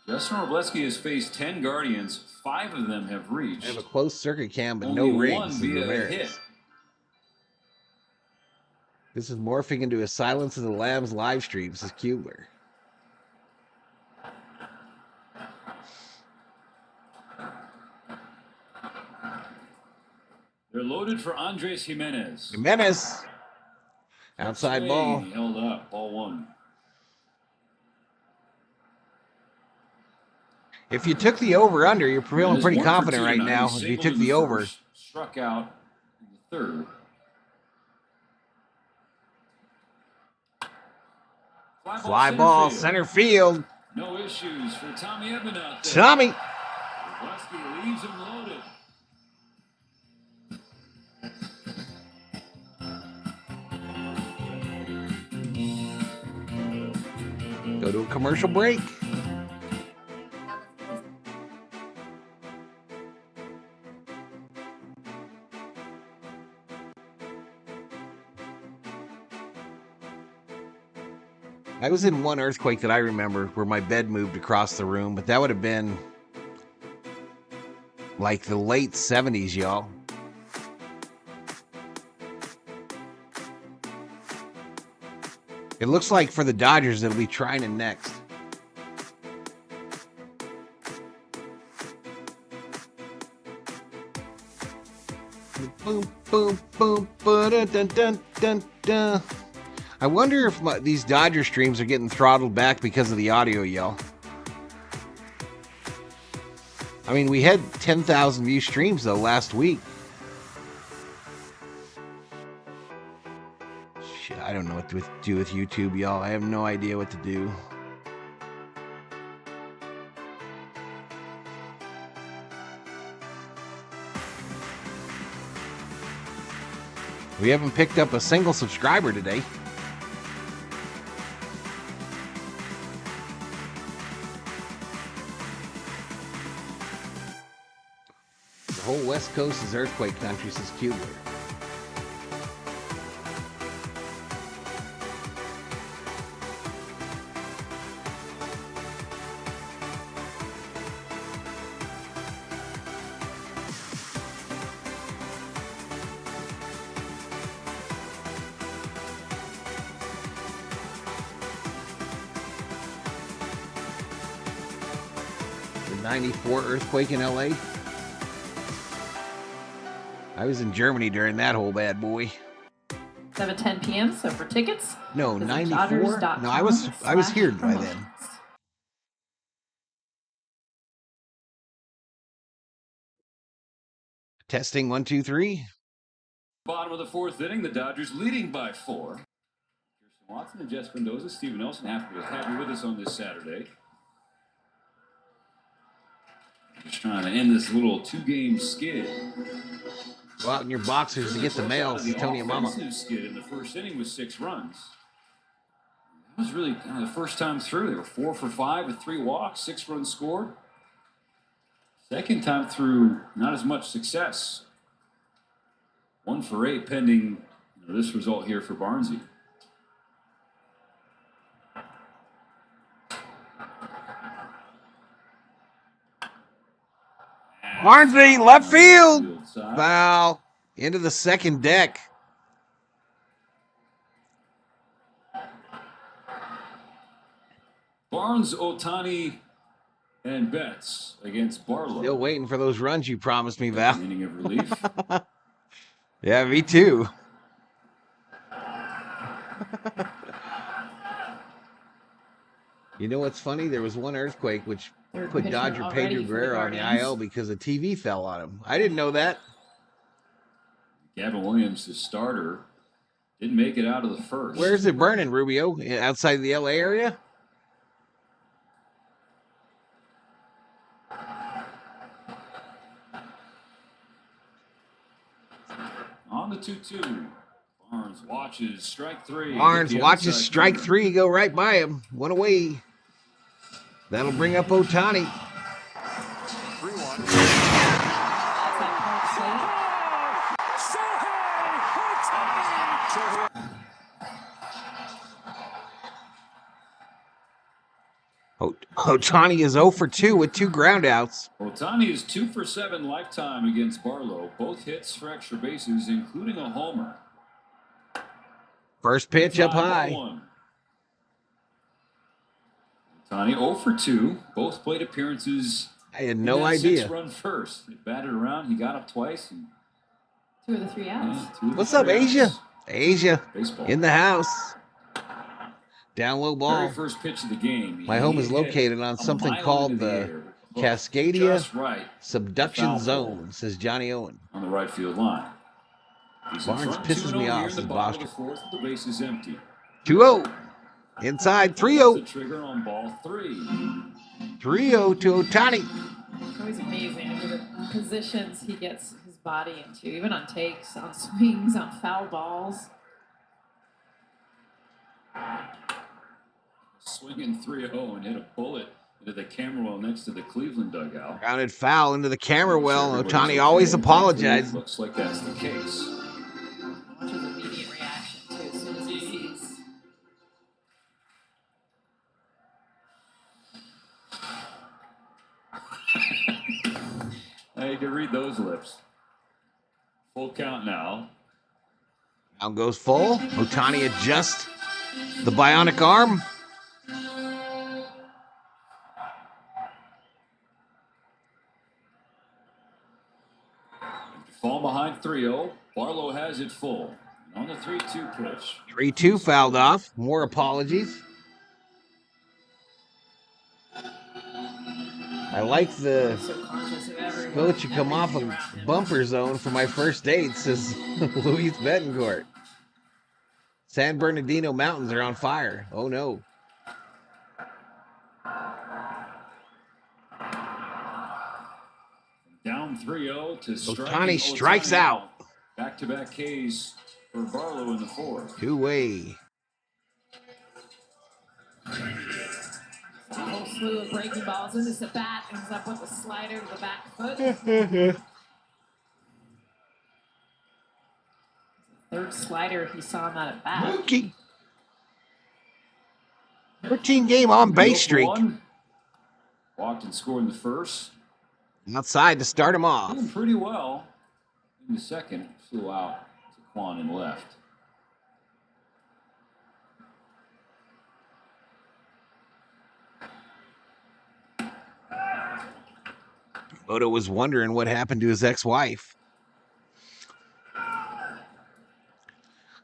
Justin Robleski has faced 10 Guardians. 5 of them have reached. I have a closed circuit cam, but Only no rings. one says via a Ramirez. hit. This is morphing into a Silence of the Lambs live stream, says Kubler. They're loaded for Andres Jimenez. Jimenez. Outside Swing ball. Held up. Ball 1. If you took the over-under, you're feeling There's pretty 1 for confident 2 right tonight. now. He If you singled took in the over. first, struck out in the 3rd. Fly ball, center field. No issues for Tommy Edman out there. Tommy. Robleski leaves him loaded. Go to a commercial break. I was in one earthquake that I remember where my bed moved across the room, but that would have been like the late 70s, y'all. It looks like for the Dodgers, it'll be Trinan next. Boom, boom, boom, dun, dun, dun, dun, dun. I wonder if these Dodger streams are getting throttled back because of the audio, y'all. I mean, we had 10,000 view streams, though, last week. Shit, I don't know what to do with YouTube, y'all. I have no idea what to do. We haven't picked up a single subscriber today. The whole West Coast is earthquake country, says Kubler. The 94 earthquake in LA. I was in Germany during that whole bad boy. 7:10 p.m. So for tickets, No, visit 94. No, I was here by then. Dodgers.com/promotions. Testing 1, 2, 3. Bottom of the 4th inning, the Dodgers leading by 4. Kirsten Watson and Jess Mendoza, Steven Nelson happy with us on this Saturday. Just trying to end this little 2-game skid. Go out in your boxers to get the mail, says Tony Mama. The skid in the 1st inning was 6 runs. That was really kind of the first time through. They were 4 for 5 with 3 walks, 6 runs scored. Second time through, not as much success. 1 for 8 pending this result here for Barnesy. Barnsley, left field. Foul. Into the second deck. Barnes, Ohtani, and Betts against Barlow. Still waiting for those runs you promised me, Val. Inning of relief. Yeah, me too. You know what's funny? There was one earthquake which put Dodger Pedro Guerrero on the IL because a TV fell on him. I didn't know that. Gavin Williams, the starter. Didn't make it out of the first. Where's it burning, Rubio? Outside the LA area? On the 2-2. Barnes watches strike 3. Barnes watches strike 3 go right by him. One away. That'll bring up Ohtani. 3-1. Ohtani is 0 for 2 with 2 groundouts. Ohtani is 2 for 7 lifetime against Barlow. Both hits for extra bases, including a homer. First pitch up high. Ohtani 0 for 2. Both plate appearances. I had no idea. 6-run first. He batted around. He got up twice. And 2 of the 3 outs. What's up, Asia? Asia Baseball. in the house. Down low ball. Very first pitch of the game. My home is located on something called the Cascadia Subduction Zone, says Johnny Owen. On the right field line. Barnes pisses me off, says Boston. The base is empty. 2-0. Inside 3-0. The trigger on ball 3. 3-0 to Ohtani. It's always amazing the positions he gets his body into, even on takes, on swings, on foul balls. Swinging 3-0 and hit a bullet into the camera well next to the Cleveland dugout. Grounded foul into the camera well. Ohtani always apologizes. Looks like that's the case. Watch his immediate reaction too, as soon as he sees. Now you can read those lips. Full count now. Now goes full. Ohtani adjusts the bionic arm. Fall behind 3-0. Barlow has it full. On the 3-2 pitch. 3-2 fouled off. More apologies. I like the go let you come off a bumper zone for my first date, says Luis Betancourt. San Bernardino Mountains are on fire. Oh no. Down 3-0 to Ohtani strikes out. Back-to-back Ks for Barlow in the 4th. Two-way. A whole slew of breaking balls into the bat, ends up with a slider to the back foot. Third slider he saw in that at bat. Mookie. 13-game on-base streak. Walked and scored in the first. Outside to start him off. Doing pretty well in the second. Flew out to Quan and left. Odo was wondering what happened to his ex-wife.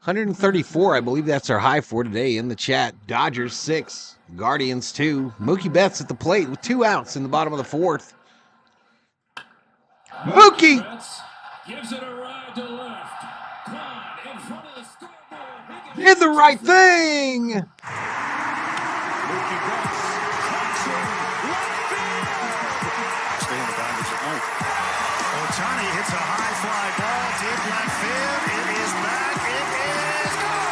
134, I believe that's our high for today in the chat. Dodgers 6, Guardians 2. Mookie Betts at the plate with 2 outs in the bottom of the 4th. Mookie! Gives it a ride to left. Quan in front of the scoreboard. Did the right thing! Mookie Betts cuts it left field. Stay in the Dodgers at night. Ohtani hits a high fly ball deep left field. It is back. It is gone.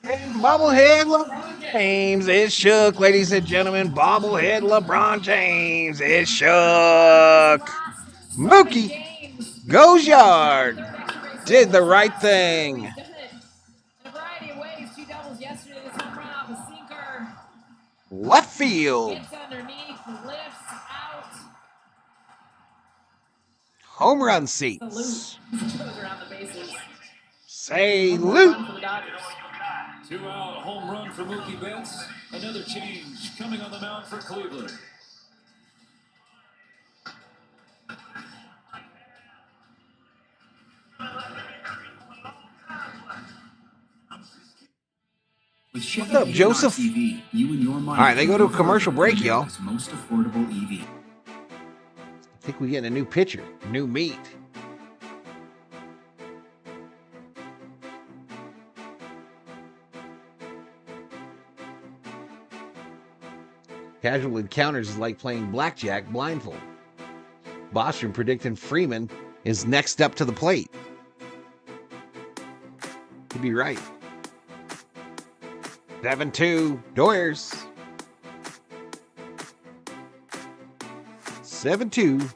And bobblehead LeBron James is shook, ladies and gentlemen. Bobblehead LeBron James is shook. Mookie goes yard. Did the right thing. In a variety of ways, 2 doubles yesterday. This home run off a sinker. Left field. Gets underneath, lifts out. Home run seats. Salute. Goes around the bases. Say Home Luke. run for the Dodgers. 2-out home run for Mookie Betts. Another change coming on the mound for Cleveland. With Chevy What's up, Joseph? TV, you and your money. All right, they go to a commercial break, y'all. Most affordable EV. I think we get a new pitcher, new meat. Casual encounters is like playing blackjack blindfold. Bostrom predicting Freeman is next up to the plate. Could be right. 7-2, Doyers. 7-2.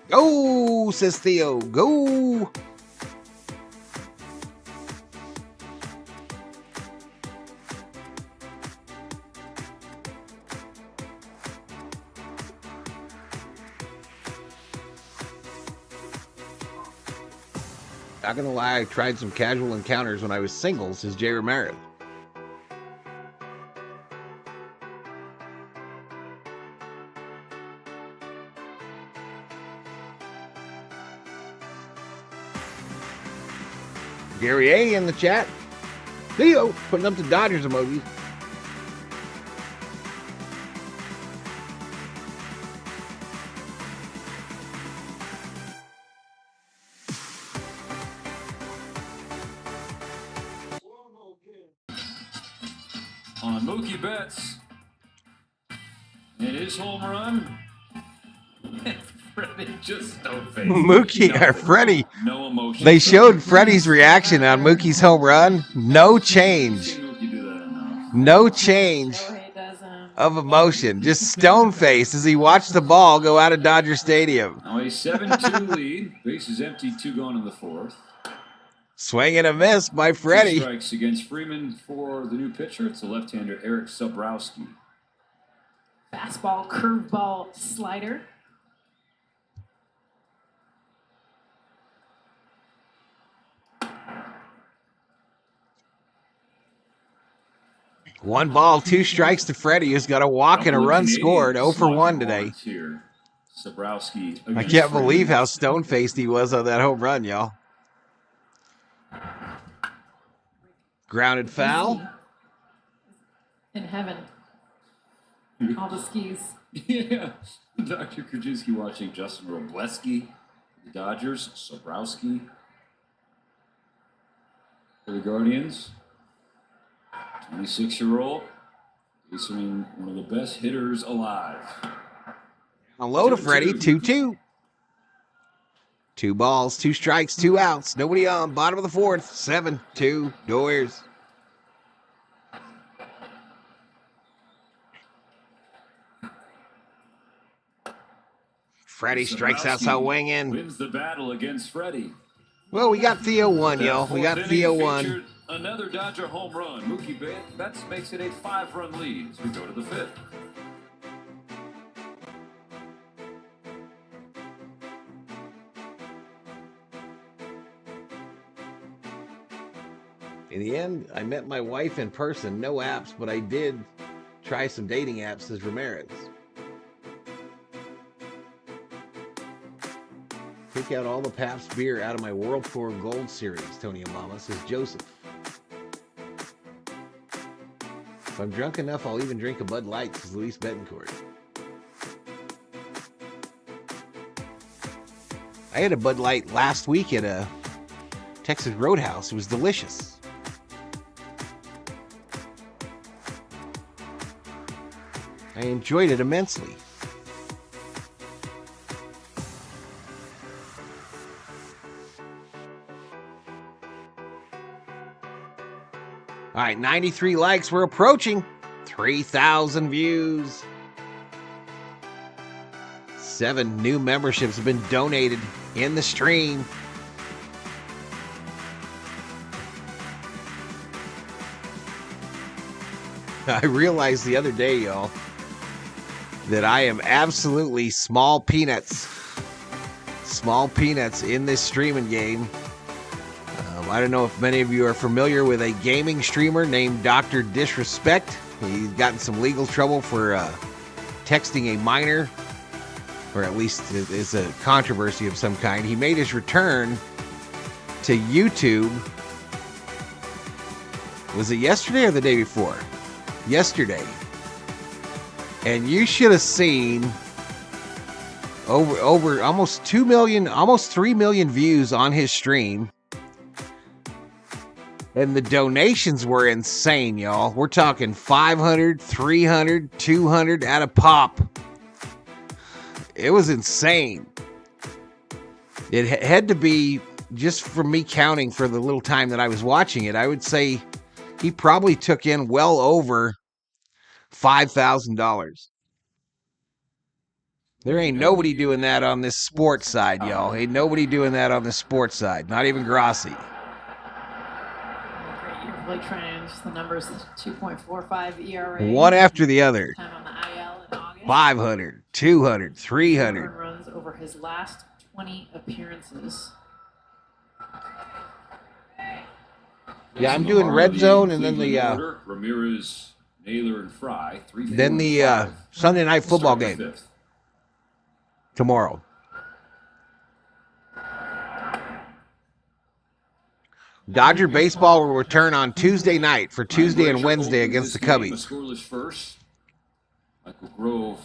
Go, says Theo. Go. Not gonna lie, I tried some casual encounters when I was single, says Jay Ramirez. Gary A in the chat. Theo putting up the Dodgers emojis. On Mookie Betts and his home run. Freddy just stone-faced. Mookie or Freddy. No emotion. They showed Freddy's reaction on Mookie's home run. No change. No change of emotion. Just stone-faced as he watched the ball go out of Dodger Stadium. Now a 7-2 lead. Bases empty, 2 gone in the 4th. Swing and a miss by Freddy. 2 strikes against Freeman for the new pitcher. It's the left-hander Eric Sobrowski. Fastball, curveball, slider. One ball, 2 strikes to Freddy, who's got a walk and a run scored. 0 for 1 today. Here. Sobrowski. I can't believe how stone-faced he was on that home run, y'all. Grounded foul. In heaven. All the skis. Yeah. Dr. Krajewski watching Justin Robleski. The Dodgers. Sobrowski. For the Guardians. 26-year-old. He's one of the best hitters alive. Hello to Freddy. 2-2. 2 balls, 2 strikes, 2 outs. Nobody on. Bottom of the 4th. 7-2. Doyers. Freddy strikes out to wing in. Wins the battle against Freddy. Well, we got Theo 1, y'all. We got Theo 1. Another Dodger home run. Mookie Betts makes it a 5-run lead as we go to the 5th. In the end, I met my wife in person. No apps, but I did try some dating apps, says Ramirez. Take out all the Pabst beer out of my World Tour Gold Series, Tony Obama, says Joseph. If I'm drunk enough, I'll even drink a Bud Light, says Luis Betancourt. I had a Bud Light last week at a Texas Roadhouse. It was delicious. I enjoyed it immensely. All right, 93 likes. We're approaching 3,000 views. 7 new memberships have been donated in the stream. I realized the other day, y'all, that I am absolutely small peanuts. Small peanuts in this streaming game. I don't know if many of you are familiar with a gaming streamer named Dr. Disrespect. He's gotten some legal trouble for texting a minor, or at least it's a controversy of some kind. He made his return to YouTube Was it yesterday or the day before? Yesterday. And you should have seen over almost 2 million, almost 3 million views on his stream. And the donations were insane, y'all. We're talking 500, 300, 200 at a pop. It was insane. It had to be, just from me counting for the little time that I was watching it, I would say he probably took in well over $5,000. There ain't nobody doing that on this sports side, y'all. Ain't nobody doing that on the sports side. Not even Grassi. You're really trying to just the numbers, 2.45 ERA. One after the other. Time on the IL in August. 500, 200, 300. Runs over his last 20 appearances. Yeah, I'm doing red zone and then the Ramirez, Naylor, and Fry. then the Sunday night football game tomorrow. Dodger baseball will return on Tuesday night for Tuesday and Wednesday against the Cubbies. Scoreless first. Michael Grove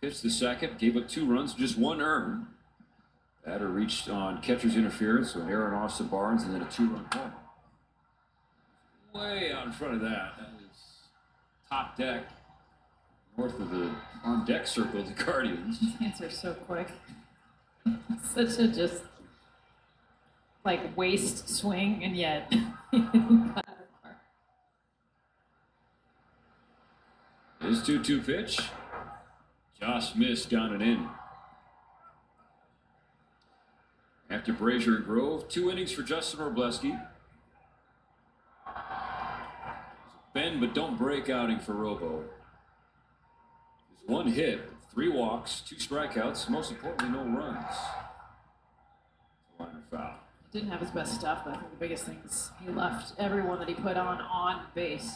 pitched the second, gave up 2 runs, just 1 earned. Batter reached on catcher's interference, so an error on Austin Barnes, and then a 2-run home. Way out in front of that. That was top deck, north of the on deck circle of the Guardians. His answer's so quick. Such a just like waist swing, and yet. His 2-2 pitch. Josh missed down and in. After Brazier and Grove, 2 innings for Justin Wroblewski. Bend but don't break outing for Robo. Just 1 hit, 3 walks, 2 strikeouts, most importantly, no runs. Liner foul. Didn't have his best stuff, but I think the biggest thing is he left everyone that he put on base.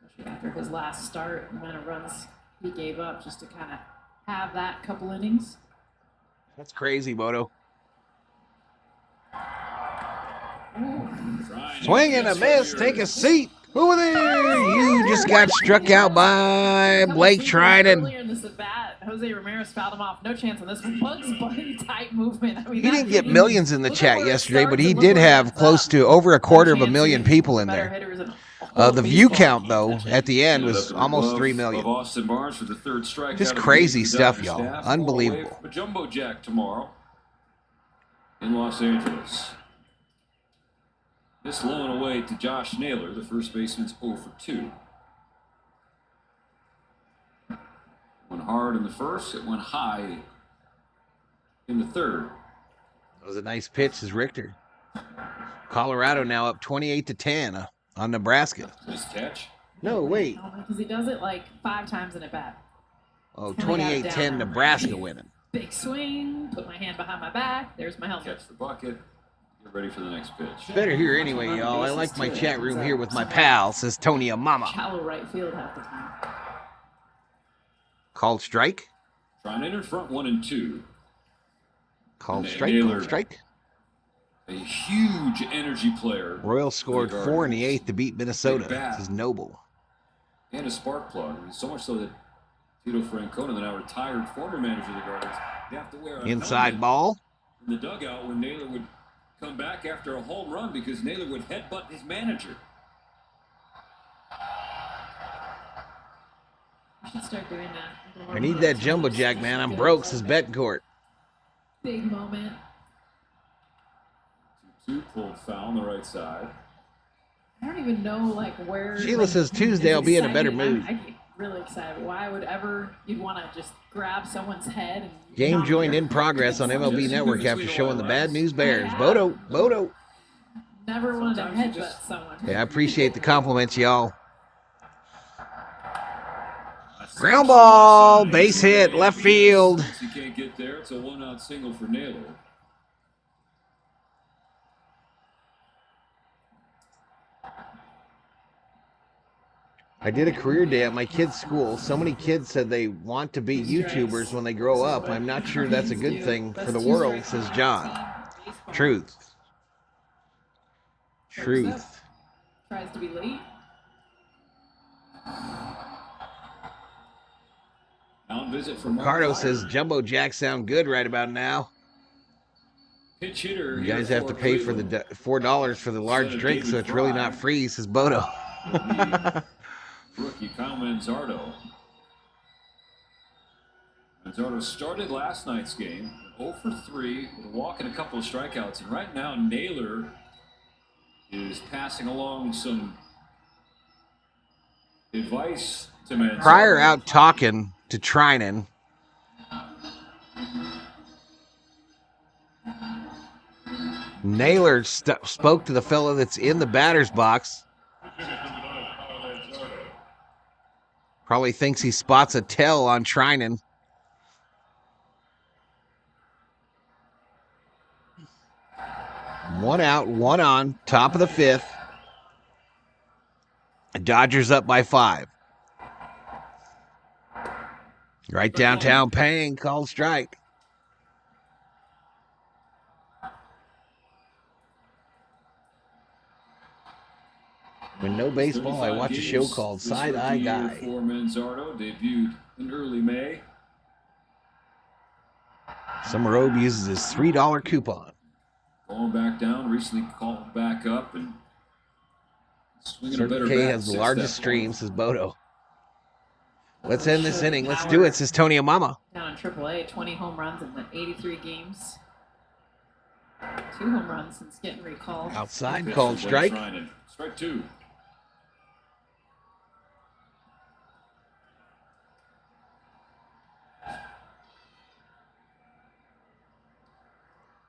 Especially after his last start, the amount of runs he gave up just to kind of have that couple innings. That's crazy, Moto. Swing and a miss. Take a seat. Over there. You just got struck out by Blake Trinan. Earlier in this at bat, Jose Ramirez fouled him off. No chance on this one. Bugs Bunny type movement. I mean, he didn't get millions in the chat yesterday, but he did have close to over 250,000 people in there. The view count, though, at the end was almost 3 million. Just crazy stuff, y'all. Unbelievable. A jumbo jack tomorrow in Los Angeles. This low and away to Josh Naylor, the first baseman's 0 for 2. Went hard in the first, it went high in the third. That was a nice pitch, as Richter. Colorado now up 28-10 on Nebraska. Nice catch. No, wait. Because he does it like 5 times in at bat. Oh, 28-10 Nebraska winning. Big swing, put my hand behind my back, there's my helmet. Catch the bucket. Get ready for the next pitch. Better here anyway, y'all. I like my chat room here with my pal, says Tony Amama. Shallow right field half the time. Called strike. Trying in front 1-2. Called strike. Called strike. A huge energy player. Royals scored 4 in the 8th to beat Minnesota. This is Noble. And a spark plug. I mean, so much so that Tito Francona, the now retired former manager of the Guardians, they have to wear a inside ball in the dugout when Naylor would come back after a home run because Naylor would headbutt his manager. I should start doing that. I need that jumbo jack, man. I'm broke, says Betancourt. Big moment. 2 pulled foul on the right side. I don't even know like where. Sheila says Tuesday I'll be in a better mood. I get really excited. Why would ever you'd want to just grab someone's head and game joined in progress on MLB Network after showing the Bad News Bears. Bodo. Never wanted to headbutt someone. Yeah, I appreciate the compliments, y'all. Ground ball, base hit, left field. Since he can't get there, it's a 1-out single for Naylor. I did a career day at my kids' school. So many kids said they want to be YouTubers when they grow up. I'm not sure that's a good thing for the world, says John. Truth. Tries to be late. Visit from Ricardo says Jumbo Jacks sound good right about now. Pitch hitter. You guys have to pay for the $4 for the large drink, so it's really not free, says Bodo. Rookie Kyle Manzardo. Manzardo started last night's game, 0 for 3 with a walk and a couple of strikeouts, and right now Naylor is passing along some advice to Manzardo. Pryor out talking to Trinan. Naylor spoke to the fellow that's in the batter's box. Probably thinks he spots a tell on Trinan. One out, one on, top of the 5th. Dodgers up by 5. Right downtown, Payne called strike. When no baseball, I watch a show called Side Eye Guy. For Manzardo, debuted in early May. Summer Robe uses his $3 coupon. Going back down, recently called back up and swinging a better K bat. has the largest stream, says Bodo. Let's end this inning. Let's do it, says Tony Amama. Down in AAA, 20 home runs in the 83 games. 2 home runs since getting recalled. Outside, called strike. Strike 2.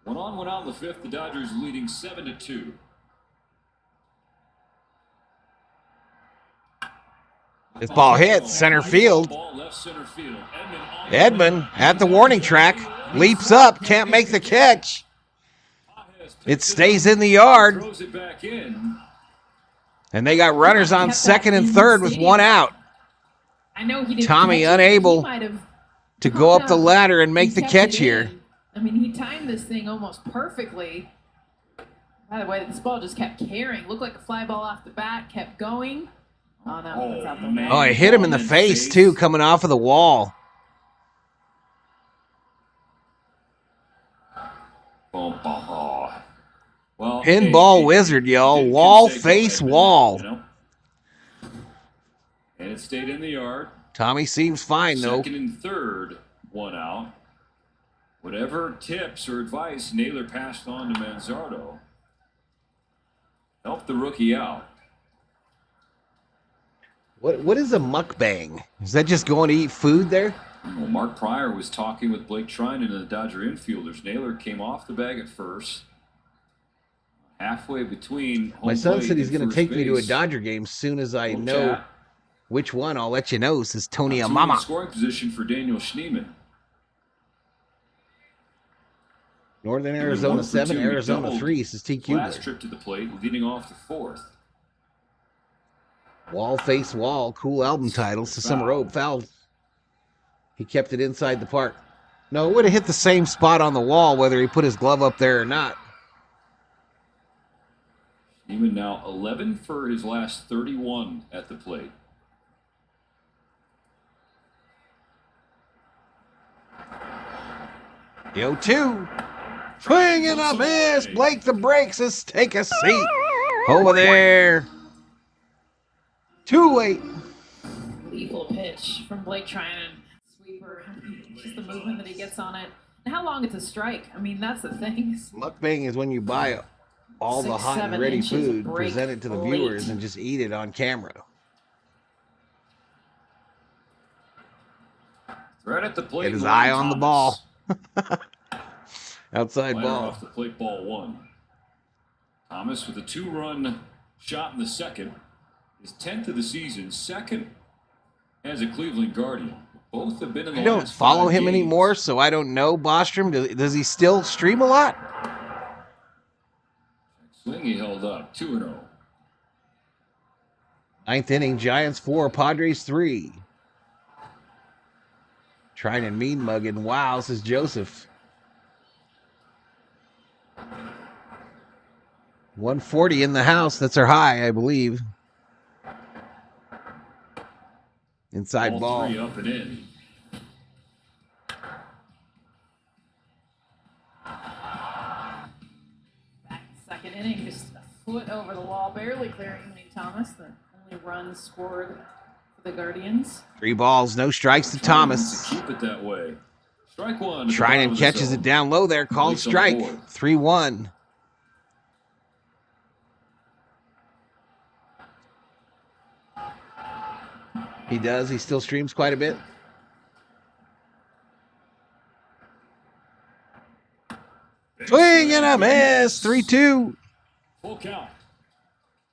One on, one out in the 5th. The Dodgers leading 7-2. This ball hits center field. Edman at the warning track. Leaps up, can't make the catch. It stays in the yard. And they got runners on second and third with 1 out. I know he didn't Tommy catch it, unable he might have to go up the ladder and make the kept catch it here. in. I mean, he timed this thing almost perfectly. By the way, this ball just kept carrying. Looked like a fly ball off the bat, kept going. Oh, no, it's out the way. Oh, it hit him in the face, too, coming off of the wall. Well, Pinball wizard, y'all. Wall face wall. And it stayed in the yard. Tommy seems fine, though. Second and third, 1 out. Whatever tips or advice Naylor passed on to Manzardo helped the rookie out. What is a mukbang? Is that just going to eat food there? Well, Mark Pryor was talking with Blake Trinan and the Dodger infielders. Naylor came off the bag at first. Halfway between home My son plate said he's and going to first take me to a base. Dodger game as soon as I Little know chat. which one. I'll let you know, says Tony Two in Amama. scoring position for Daniel Schneemann. Northern Arizona 1 for 7, 2. Arizona Doubled 3, says T. Last Kubler. trip to the plate, leading off the 4th. Wall face wall, cool album title, says Summer Robe. Fouled. He kept it inside the park. No, it would have hit the same spot on the wall whether he put his glove up there or not. Schneemann now 11 for his last 31 at the plate. Yo, 2. Swing and a miss. Blake the brakes. Let's take a seat over there. 2-8. Lethal pitch from Blake Trinan. Sweeper. Just the movement that he gets on it. And how long it's a strike. I mean, that's the thing. Mukbang is when you buy all the 6, hot and 7 ready inches of food, break present it to the late. viewers, and just eat it on camera. Right at the plate. Get his Lane eye on the Thomas. ball. Outside Liner ball. off the plate, ball 1. Thomas with a 2-run shot in the second. His 10th of the season, second as a Cleveland Guardian. Both have been in the I don't last follow 5 him games. anymore, so I don't know. Bostrom, does he still stream a lot? Swing he held up, 2-0. 9th inning, Giants 4, Padres 3. Trying and mean mugging. Wow, says Joseph. 140 in the house. That's our high, I believe. Inside ball. 3 up and in. Back second inning, just a foot over the wall, barely clearing Thomas. The only run scored for the Guardians. 3 balls, no strikes to Thomas. Keep it that way. Strike one. Trinan catches it down low there. Called strike. 3-1. He does. He still streams quite a bit. Swing and a miss. 3-2. Full count.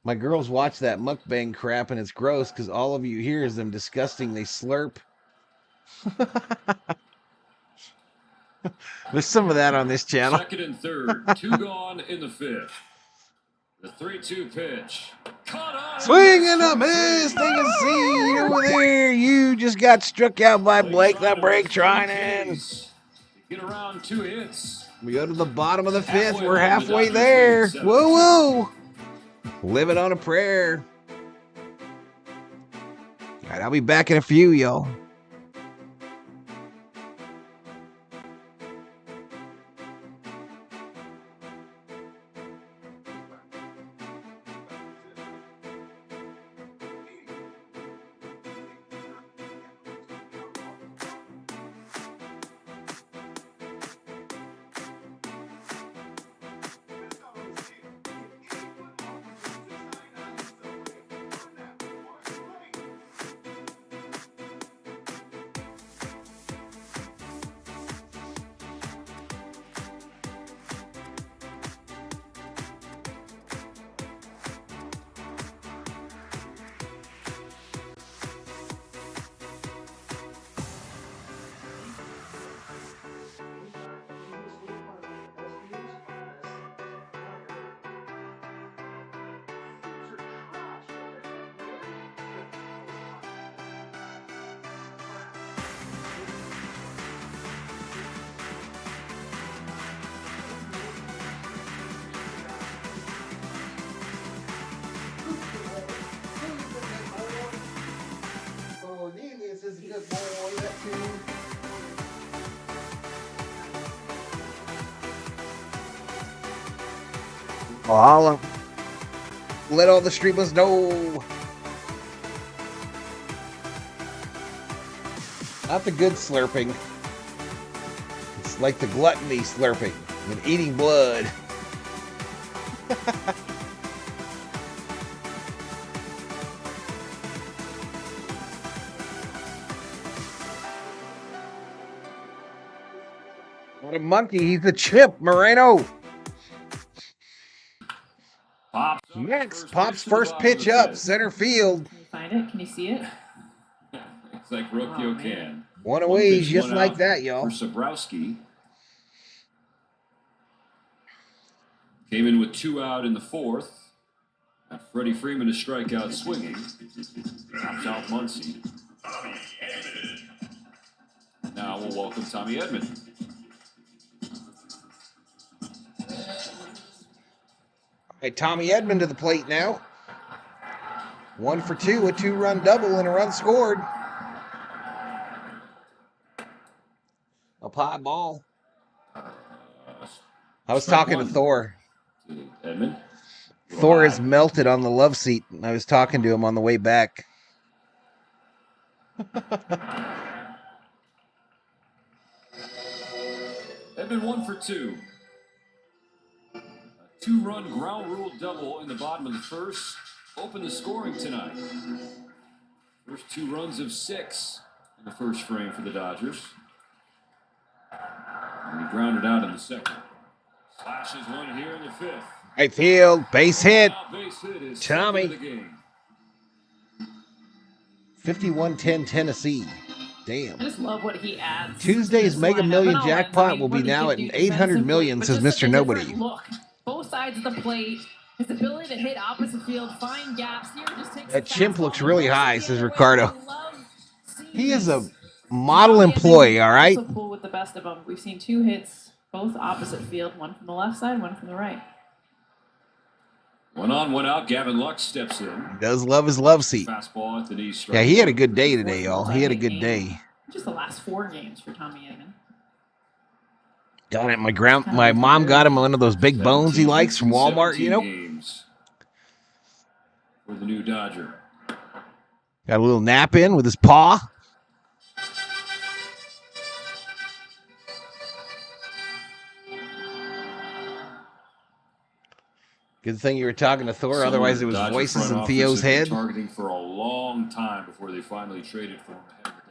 My girls watch that mukbang crap, and it's gross because all of you hear is them disgusting. They slurp. There's some of that on this channel. Second and third. 2 gone in the 5th. The 3-2 pitch. Swing and a miss. They can see over there. You just got struck out by Blake. That break, Trinan. Get around 2 hits. We go to the bottom of the 5th. We're halfway there. Whoa, whoa. Living on a prayer. All right, I'll be back in a few, y'all. Valhalla. Let all the streamers know. Not the good slurping. It's like the gluttony slurping and eating blood. Not a monkey, he's a chimp, Moreno. Next, Pop's first pitch up, center field. Can you find it? Can you see it? It's like Rocchio can. One away, just like that, y'all. For Sobrowski. Came in with 2 out in the 4th. And Freddie Freeman to strike out swinging. Pops out Muncy. Now we'll welcome Tommy Edman. Hey, Tommy Edman to the plate now. 1 for 2, a 2-run double and a run scored. A pie ball. I was talking to Thor. Edman. Thor is melted on the love seat. I was talking to him on the way back. Edman 1 for 2. 2-run ground rule double in the bottom of the 1st. Open the scoring tonight. First 2 runs of 6 in the 1st frame for the Dodgers. And he grounded out in the 2nd. Slashes one here in the 5th. Right field, base hit. Base hit is Tommy. the game. 51-10 Tennessee. Damn. I just love what he adds. Tuesday's Mega Million jackpot will be now at 800 million, says Mr. Nobody. Look, both sides of the plate. His ability to hit opposite field, find gaps here, just takes That chimp looks really high, says Ricardo. He is a model employee, all right? Also pull with the best of them. We've seen 2 hits, both opposite field, one from the left side, one from the right. One on, one out. Gavin Lux steps in. He does love his love seat. Fastball at the knee. Yeah, he had a good day today, y'all. He had a good day. Just the last 4 games for Tommy Edman. Got it. My mom got him one of those big bones he likes from Walmart, you know. Games for the new Dodger. Got a little nap in with his paw. Good thing you were talking to Thor, otherwise it was Dodger voices front in Theo's office has been head. Targeting for a long time before they finally traded for him ahead of the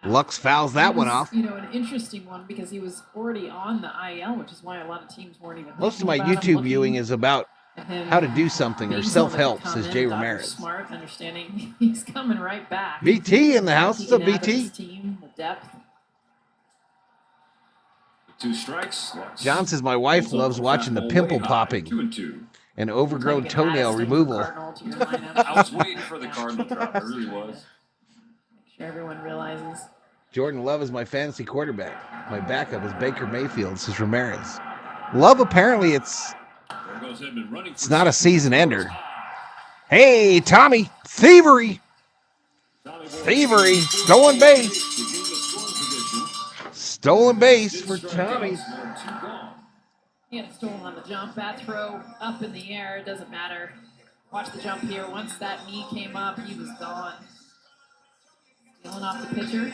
deadline. Lux fouls that one off. You know, an interesting one because he was already on the IL, which is why a lot of teams weren't even. Most of my YouTube viewing is about how to do something or self-help, says Jay Ramirez. Smart, understanding he's coming right back. BT in the house. What's up, BT? Team, the depth. 2 strikes. John says my wife loves watching the pimple popping 2-2. and overgrown toenail removal. I was waiting for the Cardinal drop. I really was. Make sure everyone realizes. Jordan Love is my fantasy quarterback. My backup is Baker Mayfield, says Ramirez. Love, apparently it's not a season ender. Hey, Tommy, thievery. Thievery, stolen base. Stolen base for Tommy. He had a stolen on the jump. Bat throw up in the air. It doesn't matter. Watch the jump here. Once that knee came up, he was gone. Stealing off the pitcher.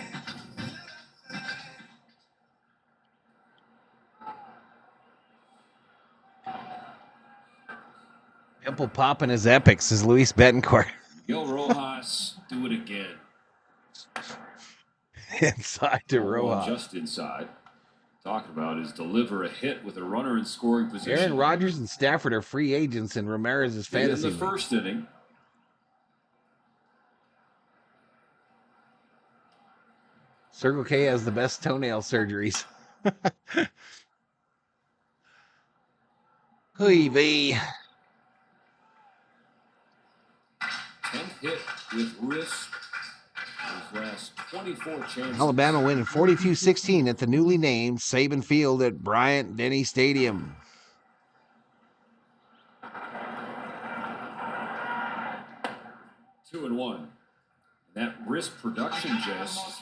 Pimple popping is epic, says Luis Betancourt. Yo, Rojas, do it again. Inside to Rojas. Just inside. Talking about is deliver a hit with a runner in scoring position. Aaron Rodgers and Stafford are free agents in Ramirez's fantasy in the first inning. Circle K has the best toenail surgeries. Hui-vee. 10th hit with wrist. His last 24 chances. Alabama winning 42-16 at the newly named Saban Field at Bryant-Denny Stadium. Two and one. That wrist production, Jess.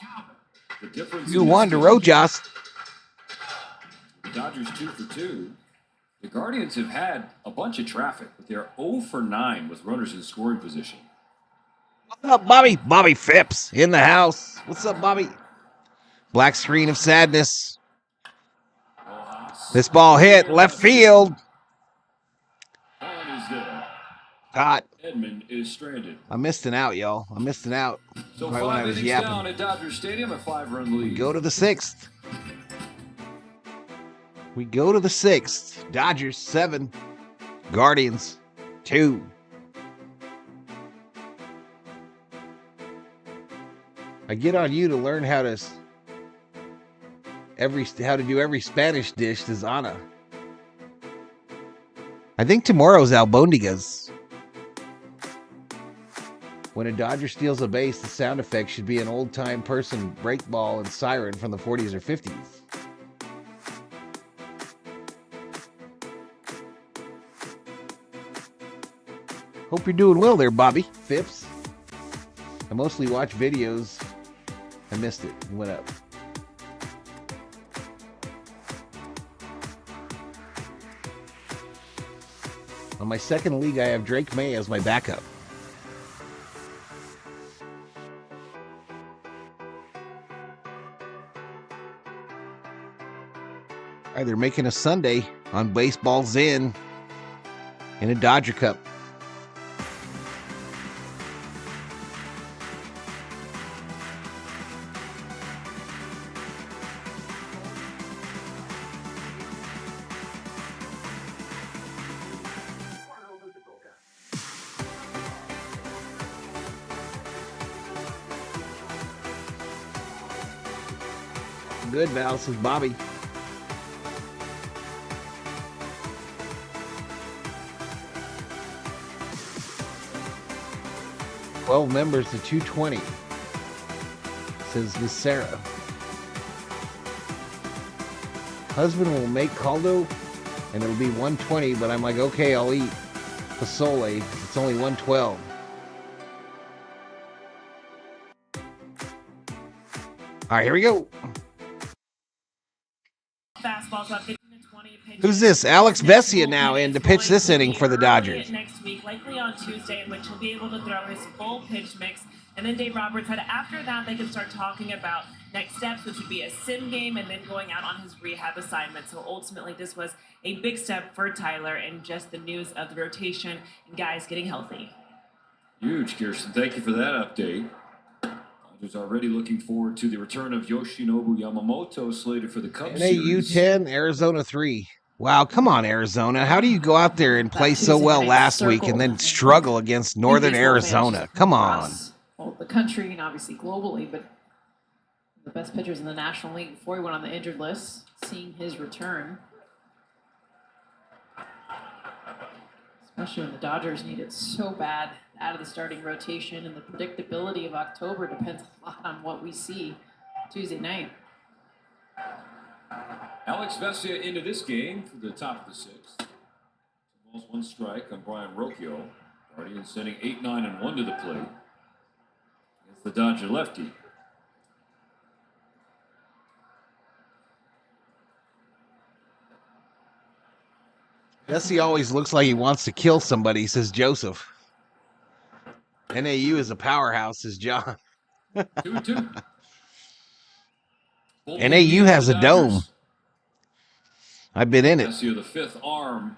The difference. You won to Rojas. The Dodgers 2 for 2. The Guardians have had a bunch of traffic, but they're 0 for 9 with runners in scoring position. What's up, Bobby? Bobby Phipps in the house. What's up, Bobby? Black screen of sadness. This ball hit left field. Hot. Edmund is stranded. I missed an out, y'all. I missed an out. So right when I was yapping. Down at Dodger Stadium, a 5-run lead. We go to the 6th. We go to the 6th. Dodgers 7. Guardians 2. I get on you to learn how to do every Spanish dish, says Ana. I think tomorrow's albondigas. When a Dodger steals a base, the sound effect should be an old-time person break ball and siren from the 40s or 50s. Hope you're doing well there, Bobby Phipps. I mostly watch videos. I missed it. It went up. On my second league, I have Drake May as my backup. All right, they're making a Sunday on Baseball's in a Dodger Cup. Good, Val, says Bobby. "12 members to 220, says Miss Sarah. Husband will make caldo And it'll be 120, but I'm like, okay, I'll eat pozole. It's only 112. All right, here we go. Fastballs up 15 to 20 pitches. Who's this? Alex Vesia now in to pitch this inning for the Dodgers. Next week, likely on Tuesday, in which he'll be able to throw his full pitch mix. And then Dave Roberts said after that, they can start talking about next steps, which would be a sim game and then going out on his rehab assignment. So ultimately, this was a big step for Tyler and just the news of the rotation and guys getting healthy. Huge, Kirsten. Thank you for that update. Dodgers already looking forward to the return of Yoshinobu Yamamoto, slated for the Cubs NAU series. 10, Arizona 3. Wow, come on, Arizona. How do you go out there and play so well last week and then struggle against Northern Arizona? Come on. Well, the country and obviously globally, but the best pitchers in the National League before he went on the injured list, seeing his return. Especially when the Dodgers need it so bad out of the starting rotation, and the predictability of October depends a lot on what we see Tuesday night. Alex Vesia into this game for the top of the sixth. 2 balls, 1 strike on Brian Rocchio. Guardians sending 8, 9, and 1 to the plate against the Dodger lefty. Vesia always looks like he wants to kill somebody, says Joseph. NAU is a powerhouse, says John. 2-2. NAU has a dome. I've been in it. Vesia, the 5th arm.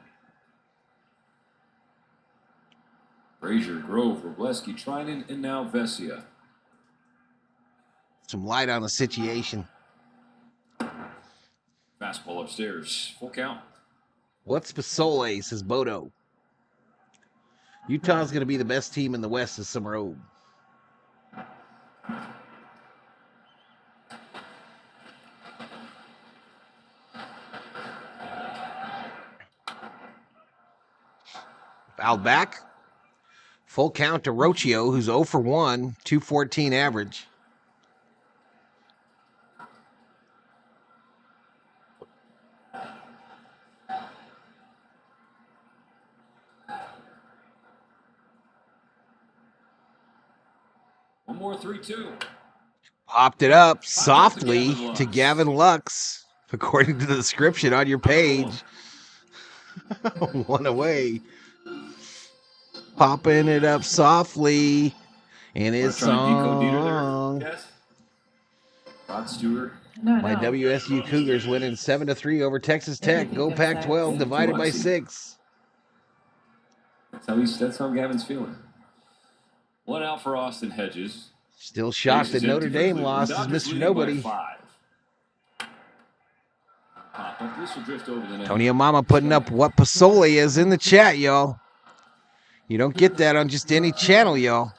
Frazier, Grove, Robleski, Trinan, and now Vesia. Some light on the situation. Fastball upstairs. Full count. What's pozole, says Bodo. Utah's going to be the best team in the West this summer. Oh. Fouled back. Full count to Rocchio, who's 0 for 1, 214 average. One more 3-2. Popped it up softly to Gavin Lux, according to the description on your page. 1 away. Popping it up softly in his song. Yes. Rod Stewart. My WSU Cougars winning 7-3 over Texas Tech. Go Pac-12 divided by 6. That's how Gavin's feeling. 1 out for Austin Hedges. Still shocked that Notre Dame lost as Mr. Nobody. Tony Mama putting up what pozole is in the chat, y'all. You don't get that on just any channel, y'all.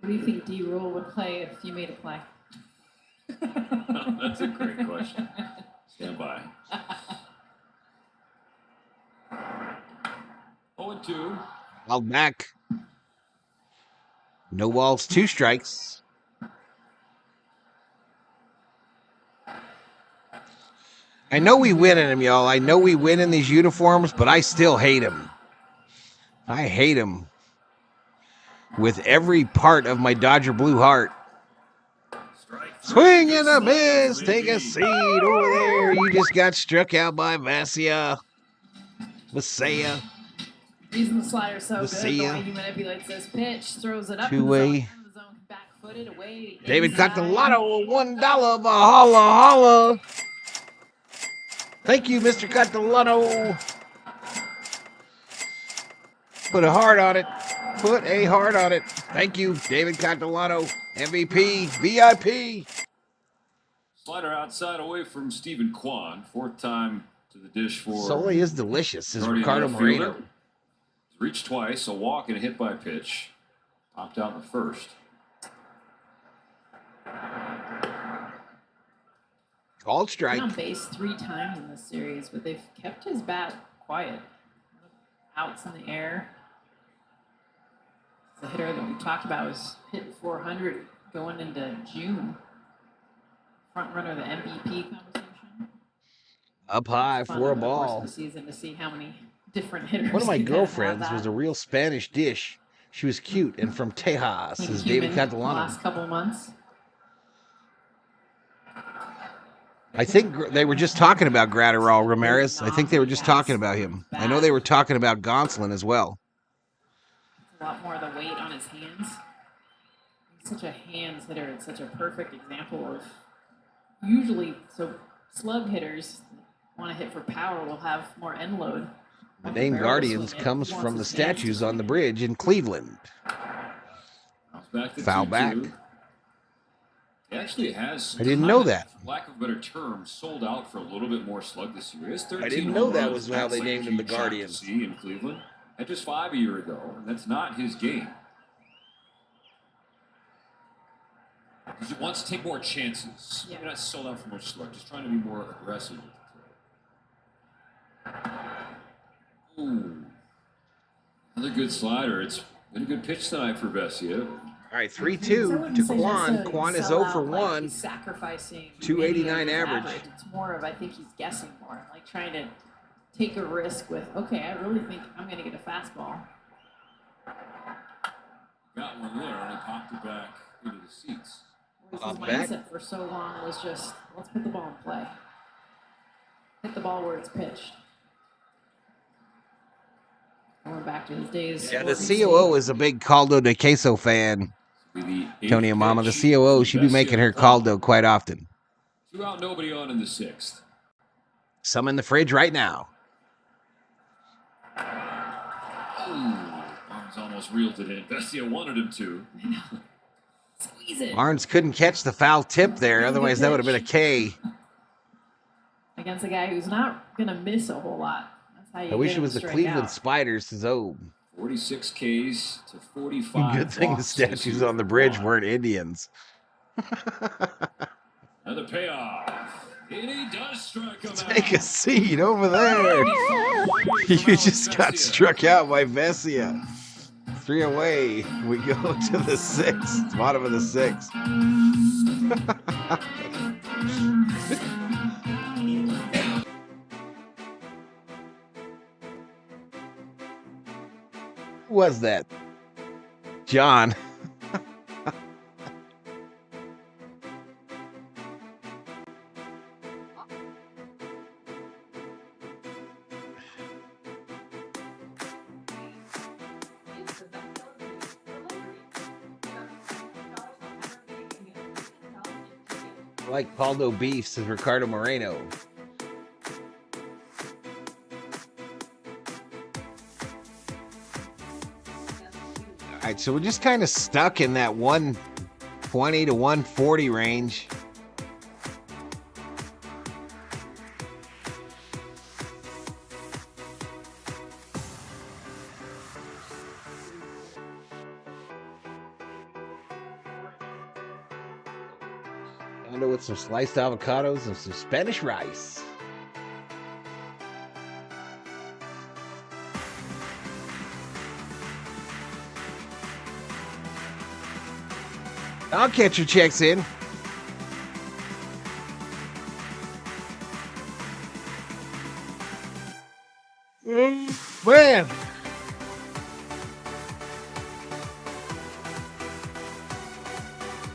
What do you think D-Rule would play if you made a play? That's a great question. Stand by. 0-2. Fouled back. No balls, 2 strikes. I know we win in them, y'all. I know we win in these uniforms, but I still hate them. I hate them with every part of my Dodger blue heart. Swing and a miss. Take a seat over there. You just got struck out by Vesia. Vesia. Reason the slider's so good, the way he manipulates this pitch, throws it up in the zone, back-footed away. David got the lotto, $1 Valhalla, holla. Thank you, Mr. Catalano. Put a heart on it. Put a heart on it. Thank you, David Catalano. MVP, VIP. Slider outside away from Stephen Kwan. 4th time to the dish for... Soli is delicious, says Ricardo Moreno. Reached twice, a walk and a hit by pitch. Popped out in the first. Called strike. He's on base 3 times in this series, but they've kept his bat quiet. Outs in the air. The hitter that we talked about was hitting 400 going into June. Front runner of the MVP conversation. Up high Fun for a over the course of ball. the season to see how many different hitters. One of my can kind have girlfriends that. was a real Spanish dish. She was cute and from Tejas, Like says Cuban David the Catalano. last couple months. I think they were just talking about Graterol Ramirez. I think they were just talking about him. I know they were talking about Gonsolin as well. A lot more of the weight on his hands. He's such a hands hitter. It's such a perfect example of usually, so slug hitters want to hit for power will have more end load. The name Guardians comes from the statues on the bridge in Cleveland. Foul back. He actually has. I didn't know that. For lack of a better term, sold out for a little bit more slug this year. He has 13 I didn't know that home was runs. how they That's named a him the huge shock to Guardians. see in Cleveland. Had just 5 a year ago, and that's not his game. Because he wants to take more chances. Yeah. You're not sold out for more slug, just trying to be more aggressive. Ooh. Another good slider. It's been a good pitch tonight for Vesia. All right, 3-2 to Quan. Quan is 0 for 1. Sacrificing 289 average. It's more of, I think he's guessing more, like trying to take a risk with, okay, I really think I'm going to get a fastball. Got one there, and he popped it back into the seats. His mindset for so long was just, let's put the ball in play. Hit the ball where it's pitched. Going back to his days. Yeah, the COO is a big Caldo de Queso fan. Tony Amama, the COO, should be making her Caldo quite often. 2 out, nobody on in the 6th. Some in the fridge right now. Barnes almost reeled it in. Vesia wanted him to. Squeeze it. Barnes couldn't catch the foul tip there, otherwise that would have been a K. Against a guy who's not going to miss a whole lot. That's how you I wish get it was him the to Cleveland strike out. Spiders, says Obe. 46 Ks to 45. Good thing the walks statues this year. on the bridge weren't Indians. Another payoff. And he does strike him Take out. a seat over there. You just got struck out by Vesia. 3 away. We go to the 6th. Bottom of the 6th. Who was that? John. Like Caldo beef, says Ricardo Moreno. All right, so we're just kind of stuck in that 120 to 140 range. With some sliced avocados and some Spanish rice. Dog catcher checks in. Man.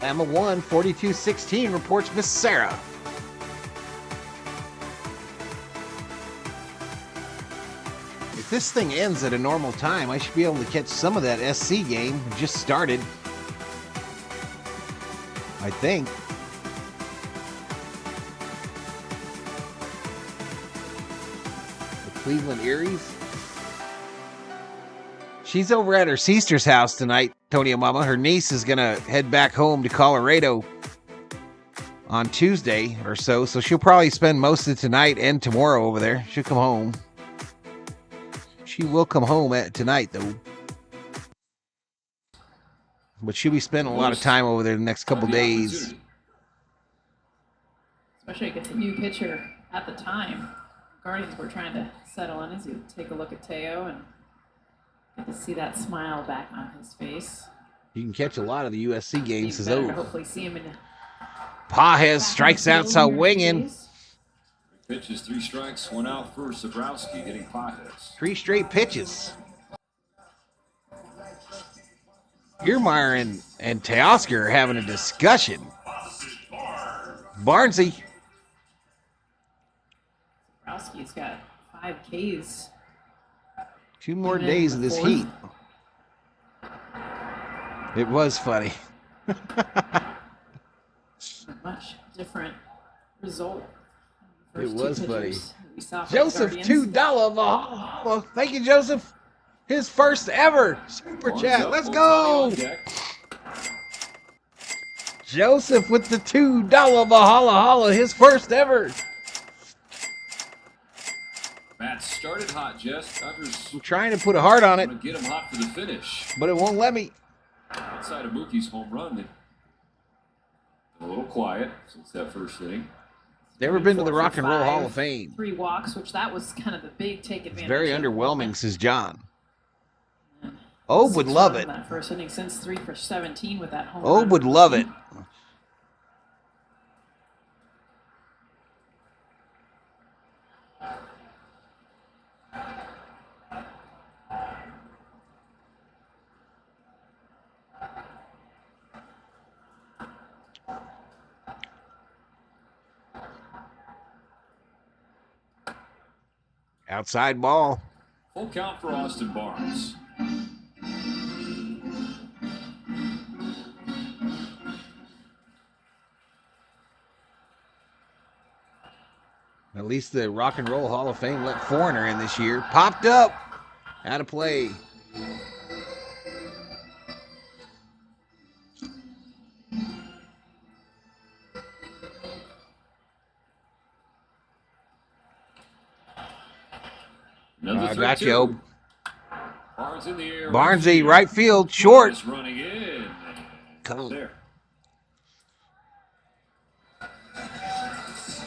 Emma 1, 42-16 reports Miss Sarah. If this thing ends at a normal time, I should be able to catch some of that SC game. It just started. I think. The Cleveland Eries. She's over at her sister's house tonight, Tony and Mama. Her niece is going to head back home to Colorado on Tuesday or so. So she'll probably spend most of tonight and tomorrow over there. She'll come home. She will come home tonight, though. But she'll be spending a lot of time over there the next couple days. Especially against a new pitcher at the time. Guardians were trying to settle in as you take a look at Teo and get to see that smile back on his face. You can catch a lot of the USC games. Says Hopefully see him in Pajes strikes out swinging. Pitches, 3 strikes, 1 out for Zabrowski, hitting Pajes. 3 straight pitches. Kiermaier and Teoscar are having a discussion. Barnesy. Zabrowski's got 5 Ks. 2 more days of this heat. It was funny. A much different result. It was funny. Joseph $2 Valhalla. Thank you, Joseph. His first ever super chat. Let's go. Joseph with the $2 Valhalla. His first ever. Matt started hot, Jess. I'm trying to put a heart on it. Get him hot for the finish. But it won't let me. Outside of Mookie's home run, they've been a little quiet since that first inning. Never been to the Rock and Roll Hall of Fame. 3 walks, which that was kind of the big take advantage. It's very underwhelming, says John. Obe would love it. That first inning since 3 for 17 with that home Obe run. would love it. Outside ball. Full count for Austin Barnes. At least the Rock and Roll Hall of Fame let Foreigner in this year. Popped up. Out of play. I got you, Obe. Barnes in the air. Barnesy, right field, short. Running in. Come there.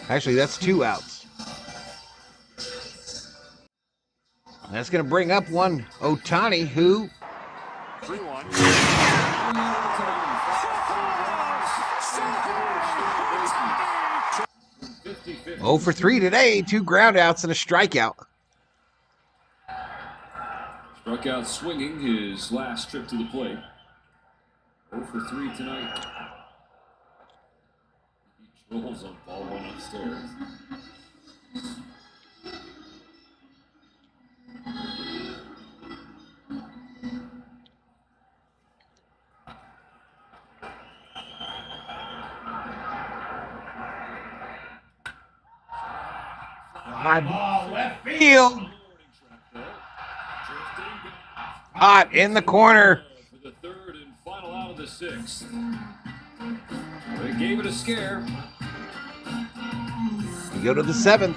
Actually, that's 2 outs. That's going to bring up one Ohtani, who 3-1. 0 for 3 today. 2 groundouts and a strikeout. Struck out swinging his last trip to the plate. 0 for 3 tonight. He trolls on ball 1 upstairs. High ball, left field. Hot in the corner. For the 3rd and final out of the 6th. They gave it a scare. We go to the 7th.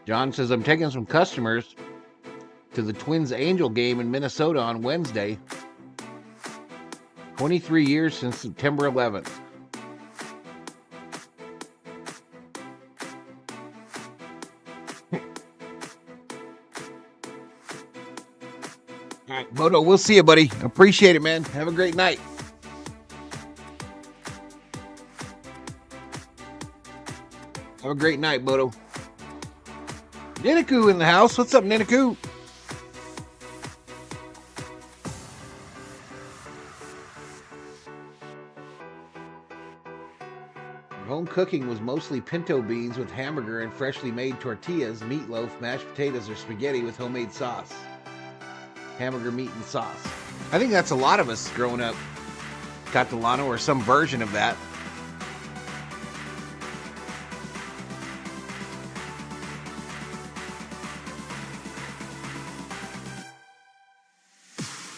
John says, I'm taking some customers to the Twins-Angel game in Minnesota on Wednesday. 23 years since September 11th. All right, Moto, we'll see you, buddy. Appreciate it, man. Have a great night. Have a great night, Moto. Ninaku in the house. What's up, Ninaku? Home cooking was mostly pinto beans with hamburger and freshly made tortillas, meatloaf, mashed potatoes, or spaghetti with homemade sauce. Hamburger, meat, and sauce. I think that's a lot of us growing up. Catalano or some version of that.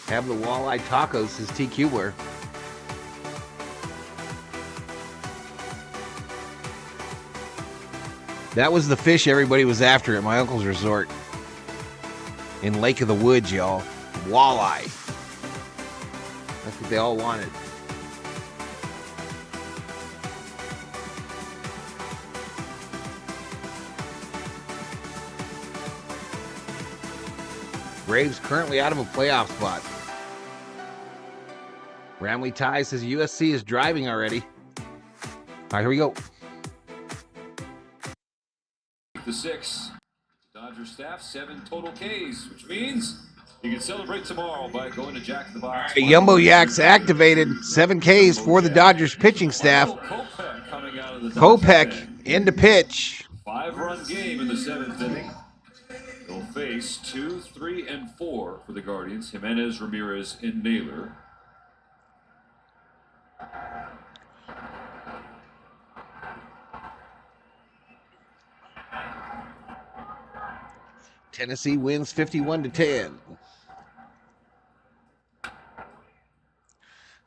Have the walleye tacos, says TQ ware. That was the fish everybody was after at my uncle's resort. In Lake of the Woods, y'all. Walleye. they all wanted. Braves currently out of a playoff spot. Ramley Ty says USC is driving already. All right, here we go. The 6. Dodger staff 7 total Ks, which means you can celebrate tomorrow by going to Jack in the Box. Yumbo Yaks activated 7 Ks for the Dodgers pitching staff. Kopech in to pitch. 5-run game in the 7th inning. They'll face 2, 3, and 4 for the Guardians. Jimenez, Ramirez, and Naylor. Tennessee wins 51-10.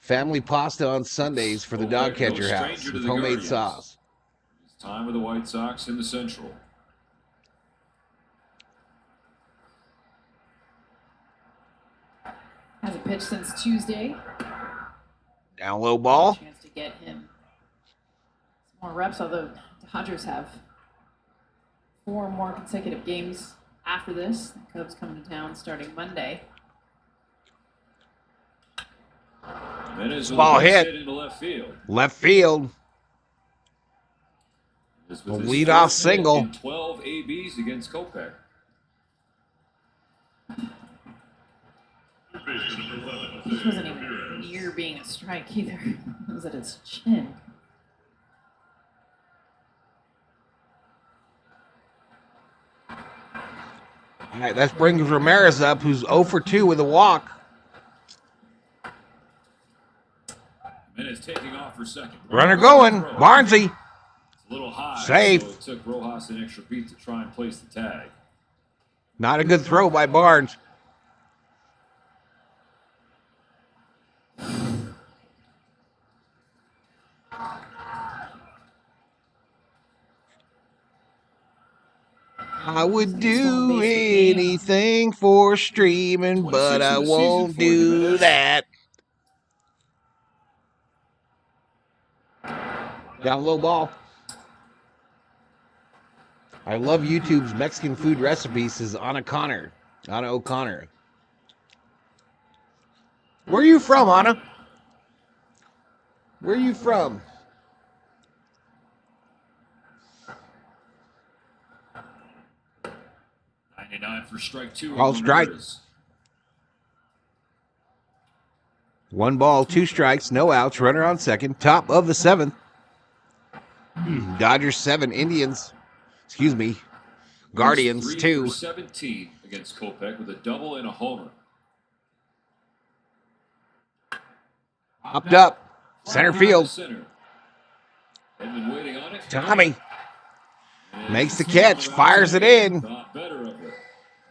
Family pasta on Sundays for the dog catcher house with homemade sauce. It's time with the White Sox in the Central. Hasn't pitched since Tuesday. Down low ball. Chance to get him some more reps, although the Dodgers have 4 more consecutive games after this. The Cubs coming to town starting Monday. Ball hit. Into left field. Left field. A leadoff single. 12 ABs against Kopech. This wasn't even near being a strike either. It was at his chin. All right, that brings Ramirez up, who's 0 for 2 with a walk. Jimenez taking off for second. Runner going. Barnesy. It's a little high. Safe. So it took Rojas an extra beat to try and place the tag. Not a good throw by Barnes. I would do anything for streaming, but I won't do that. Down low ball. I love YouTube's Mexican food recipes, says Anna O'Connor. Where are you from, Anna? Where are you from? For strike 2. All strike. 1 ball, 2 strikes, no outs, runner on second, top of the 7th. Dodgers 7, Guardians 2. 17 against Kopech with a double and a homer. Popped up, center field. Been waiting on it. Tommy makes the catch, fires it in. Thought better of it.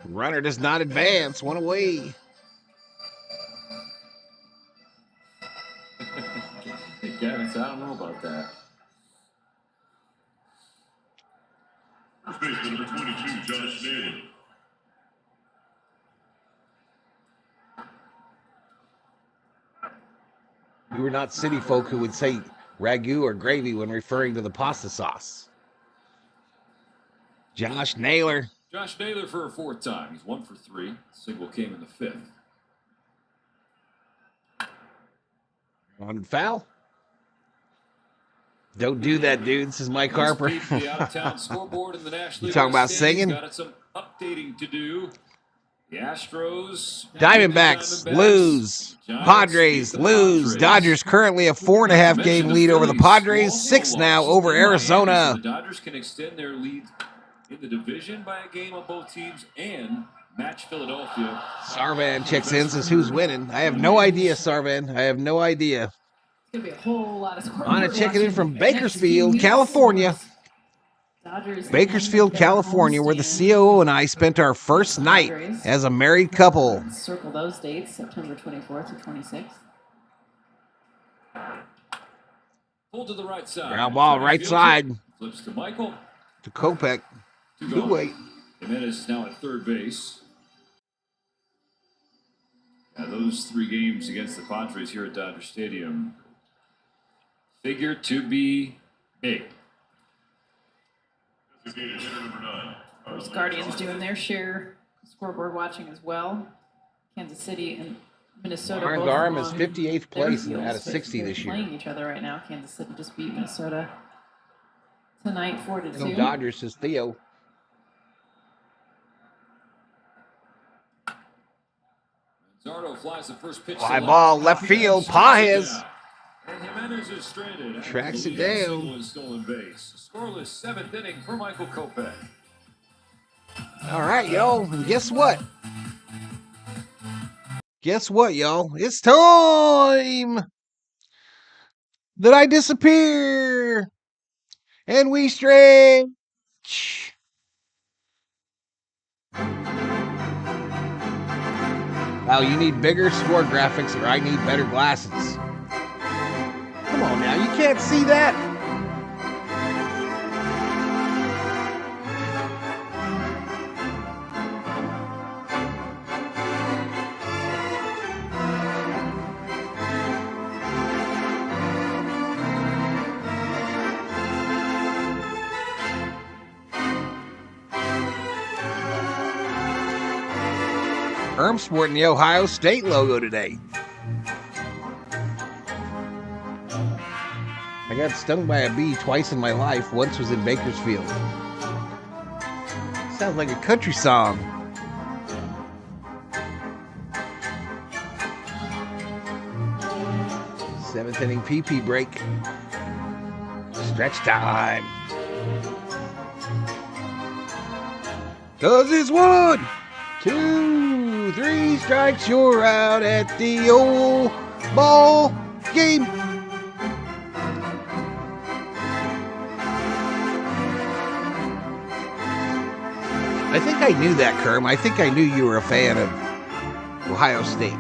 Runner does not advance, 1 away. Gavin, I don't know about that. First baseman number 22, Josh Naylor. We were not city folk who would say ragu or gravy when referring to the pasta sauce. Josh Naylor. Josh Naylor for a 4th time. He's 1 for 3. Single came in the 5th. On foul. Don't do that, dude. This is Mike Harper. The out-of-town scoreboard in the National League. You talking about singing? Got some updating to do. The Astros. Diamondbacks lose. Padres lose. Dodgers currently a 4.5 game lead over the Padres. 6 now over Arizona. The Dodgers can extend their lead in the division by a game on both teams and match Philadelphia. Sarvan checks in, says who's winning. I have no idea, Sarvan. I have no idea. It's going to be a whole lot of scoreboard. Anna checking in from Bakersfield, California. Bakersfield, California, where the COO and I spent our first night as a married couple. Circle those dates, September 24th to 26th. Pull to the right side. Ground ball, right side. Flips to Michael. To Kopech. Two-way. Jimenez is now at third base. Now, those 3 games against the Padres here at Dodger Stadium figure to be big. Those Guardians doing their share. Scoreboard watching as well. Kansas City and Minnesota. Garm is 58th place out of 60 this year. Playing each other right now. Kansas City just beat Minnesota tonight 4-2. No Dodgers, says Theo. Zardo flies the first pitch. Fly ball, left field, Paez. And Jimenez is stranded. Tracks it down. Was stolen base. Scoreless 7th inning for Michael Kopech. All right, y'all. And guess what? Guess what, y'all? It's time that I disappear and we stretch. Wow, you need bigger score graphics or I need better glasses. Come on now, you can't see that. I'm sporting the Ohio State logo today. I got stung by a bee twice in my life. Once was in Bakersfield. Sounds like a country song. Seventh inning PP break. Stretch time. 'Cause it's 1, 2, 3 strikes, you're out at the old ball game. I think I knew that, Kerm. I think I knew you were a fan of Ohio State.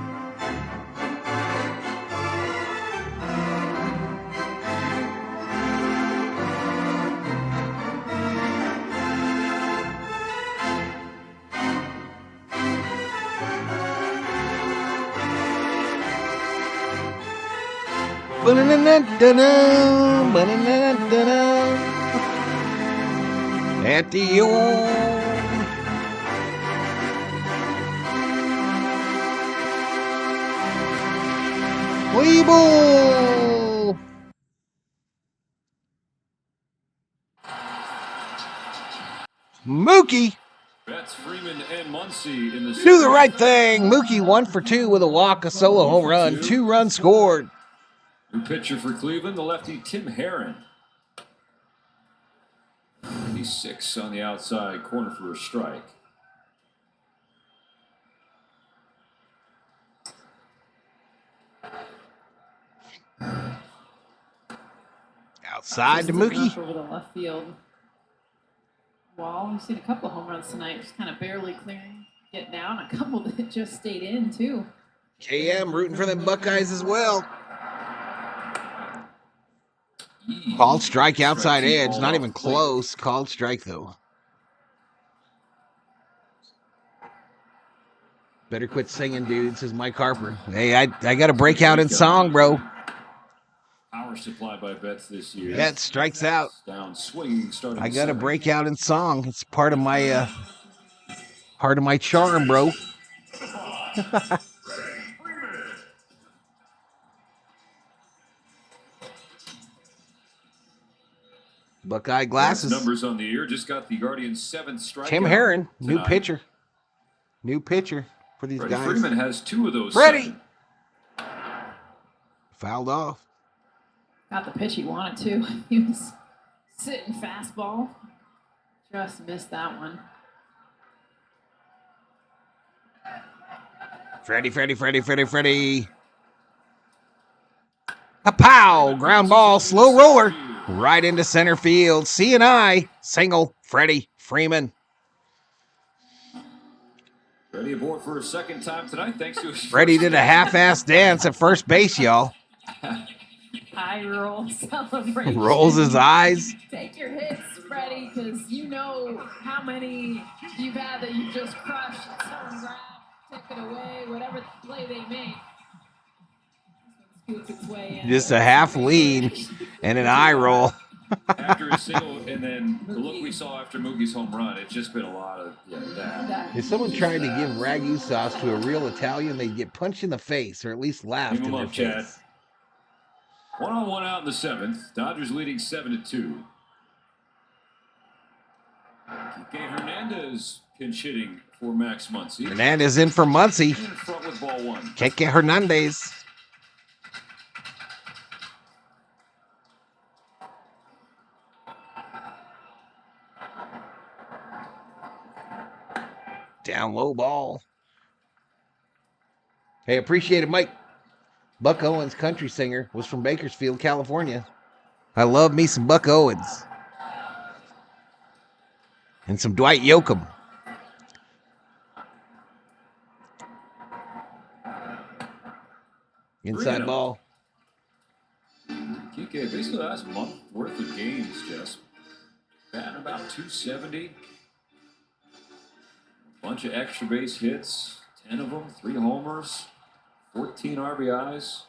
At the old Weeble. Mookie Betts, Freeman, and Muncy in the do the right thing. Mookie 1 for 2 with a walk, a solo home run, 2 runs scored. New pitcher for Cleveland, the lefty Tim Herron. He's 6 on the outside corner for a strike. Outside to Mookie. Over the left field wall. We've seen a couple of home runs tonight, just kind of barely clearing, getting down. A couple that just stayed in too. KM rooting for them Buckeyes as well. Called strike outside edge. Not even close. Called strike, though. Better quit singing, dude, says Mike Harper. Hey, I got to break out in song, bro. Power supplied by Betts this year. That strikes out. Down swinging, starting I got to break out in song. It's part of my charm, bro. Buckeye glasses. Numbers on the year. Just got the Guardians' 7th strikeout. Tim Herron, new tonight. pitcher. New pitcher for these Freddie guys. Freeman has 2 of those. Freddy! Fouled off. Got the pitch he wanted to. He was sitting fastball. Just missed that one. Freddy. Kapow! Ground ball, slow roller. Right into center field. C&I. Single. Freddie Freeman. Freddie aboard for a second time tonight. Thanks to his Freddie did a half-ass dance at first base, y'all. Eye roll celebration. Rolls his eyes. Take your hits, Freddie, because you know how many you've had that you just crushed and grab. tip it away, whatever play they make. Scoots its way in. Just a half lean and an eye roll. After a single, and then the look we saw after Mookie's home run, it's just been a lot of that. If someone tried to give ragu sauce to a real Italian, they'd get punched in the face or at least laughed in their face. 1-on-1 out in the 7th. Dodgers leading 7-2. Kike Hernandez pinch hitting for Max Muncy. Hernandez in for Muncy. In front with ball 1. Kike Hernandez. Down low ball. Hey, appreciate it, Mike. Buck Owens, country singer, was from Bakersfield, California. I love me some Buck Owens. And some Dwight Yoakam. Inside ball. Kike, basically the last month worth of games, just batting about 270. Bunch of extra base hits, 10 of them, 3 homers, 14 RBIs.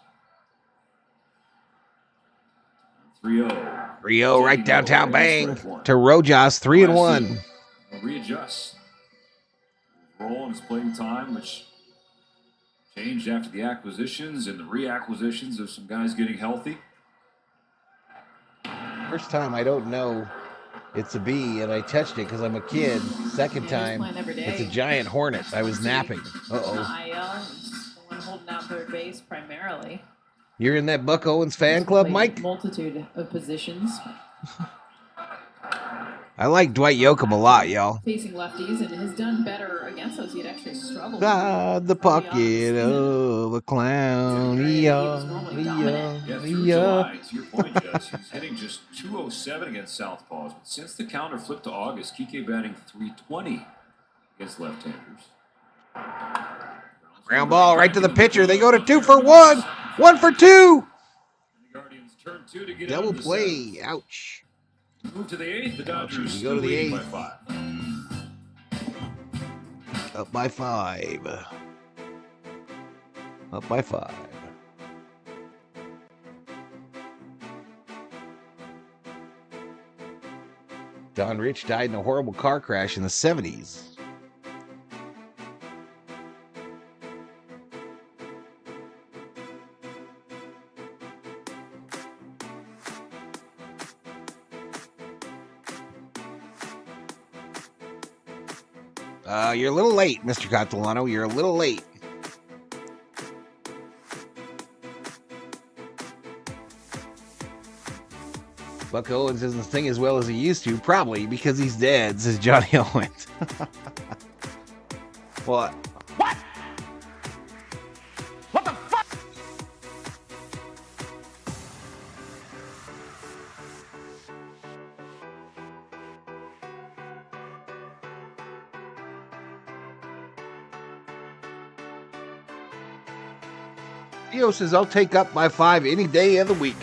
3-0. 3-0 right downtown bang to Rojas, 3-1. Readjust. Roll in his playing time, which changed after the acquisitions and the reacquisitions of some guys getting healthy. First time I don't know it's a bee, and I touched it because I'm a kid. Second time, it's a giant hornet. I was napping. Uh-oh. The one holding out third base primarily. You're in that Buck Owens fan club, Mike? Multitude of positions. I like Dwight Yoakam a lot, y'all. Facing lefties, and has done better against those. He had actually struggled. The pocket of a clown. Yeah, through July, to your point, Jess, he's hitting just 207 against southpaws. But since the counter flipped to August, Kike batting 320 against left-handers. Ground ball right to the pitcher. They go to 2 for 1. 1 for 2. The Guardians turn 2 to get double out of the play. 7th. Ouch. Move to the 8th. The Dodgers We go to the leading 8th. by 5. Up by 5. Up by 5. Don Rich died in a horrible car crash in the 70s. You're a little late, Mr. Catalano. You're a little late. Buck Owens doesn't sing as well as he used to, probably because he's dead, says Johnny Owens. What? What? What the fuck? Theo says, I'll take up my 5 any day of the week.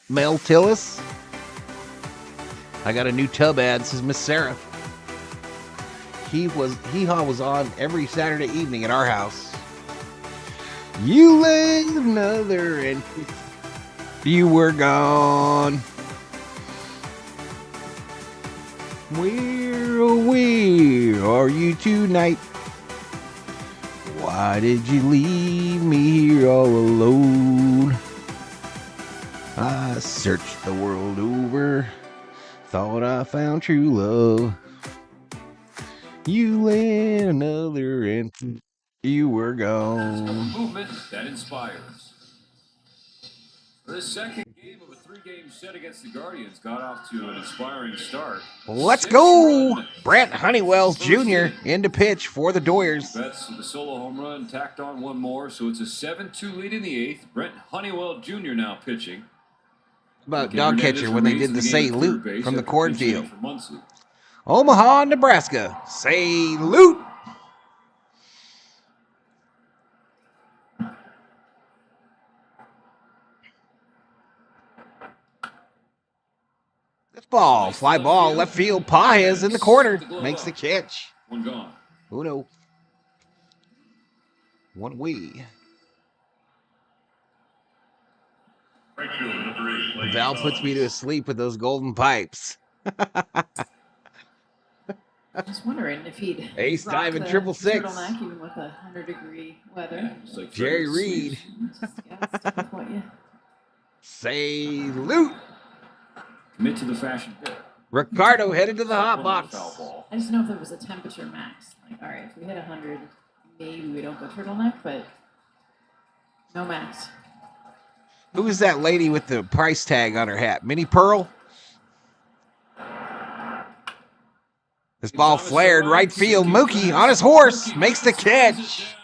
Mel Tillis. I got a new tub ad, says Miss Sarah. Hee-Haw was on every Saturday evening at our house. You laid another and you were gone. Where are you tonight? Why did you leave me here all alone? I searched the world over, thought I found true love. You laid another and you were gone. Movement that inspires. The second game of a 3-game set against the Guardians got off to an inspiring start. Let's go! Brent Honeywell Jr. in to pitch for the Doyers. Betts with a solo home run, tacked on one more, so it's a 7-2 lead in the 8th. Brent Honeywell Jr. now pitching. About dog catcher when they did the St. Luke from the cornfield. Omaha, Nebraska. St. Luke. ball. Fly ball, left field. Paez in the corner. Makes the catch. One gone. Uno. One away. Right field, number 8. Val puts me to sleep with those golden pipes. I was wondering if he'd Ace rock time and the triple six. turtleneck even with 100-degree weather. Yeah, just like Jerry Freddy Reed. Just gotta stick with what you. Salute. Commit to the fashion bit. Ricardo headed to the hot box. Foul ball. I just know if there was a temperature max. Like, all right, if we hit 100, maybe we don't go turtleneck, but no max. Who is that lady with the price tag on her hat? Minnie Pearl? This ball flared right field. Mookie on his horse makes the catch.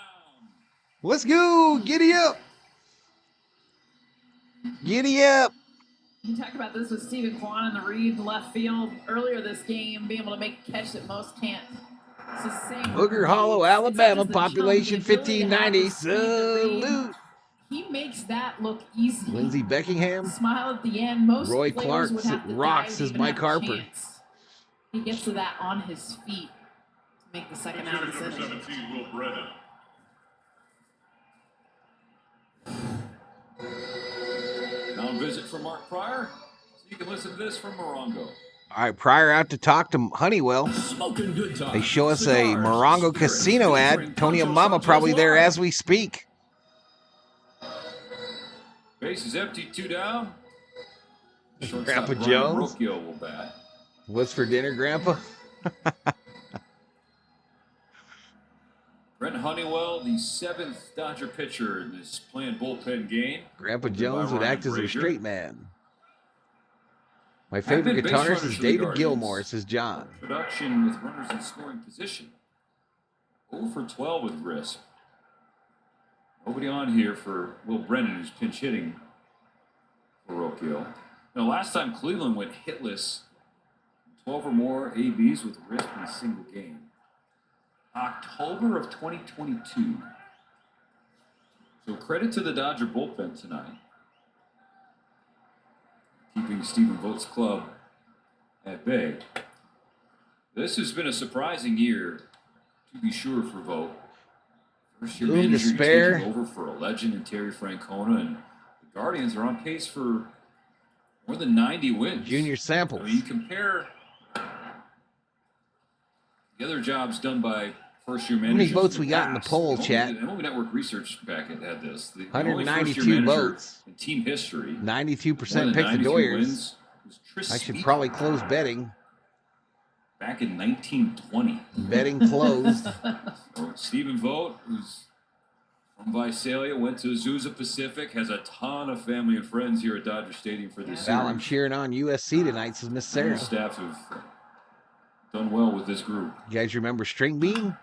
Let's go. Giddy up. Giddy up. You talked about this with Stephen Kwan in the Reed left field earlier this game, being able to make a catch that most can't. It's the same. Booger Hollow, Alabama, population 1590. Salute. He makes that look easy. Lindsey Beckingham. Smile at the end. Most Roy players Clark would have to rocks die his to even Mike have a Harper. chance. He gets to that on his feet to make the second out of the Number inning. 17, Will Brennan. Now visit from Mark Pryor, so you can listen to this from Morongo. All right, Pryor out to talk to Honeywell. Smoking good time. They show us a Cigars, Morongo spirits, casino featuring ad. Tony Pancho Mama Sanchez probably there live. as we speak. Base is empty, 2 down. Shortstop Grandpa Brian Jones. Rocchio will bat. What's for dinner, Grandpa? Brent Honeywell, the 7th Dodger pitcher in this planned bullpen game. Grandpa Played by Jones would Ryan act as a Brazier. straight man. My Have favorite been base guitarist runners is for the David Guardians. Gilmour, says John. Production with runners in scoring position. 0 for 12 with Grisp. Nobody on here for Will Brennan, who's pinch hitting for Rocchio. Now, last time Cleveland went hitless, 12 or more ABs with Grisp in a single game. October of 2022. So credit to the Dodger bullpen tonight. Keeping Stephen Vogt's club at bay. This has been a surprising year, to be sure, for Vogt. First year Room to manager spare. taking over for a legend in Terry Francona, and the Guardians are on pace for more than 90 wins. Junior I Samples. mean, you compare the other jobs done by first-year many managers. votes in we got in the past. poll, MLB chat? MLB Network Research packet had this. The only 192 first-year manager votes. in team history. 92% picked the 92 Doyers. wins was Tris I should Speake probably close betting. back in 1920. Betting closed. So Stephen Vogt, who's from Visalia, went to Azusa Pacific, has a ton of family and friends here at Dodger Stadium for this Val, series. I'm cheering on USC tonight, says Miss The Sarah. staff have done well with this group. You guys remember String Bean?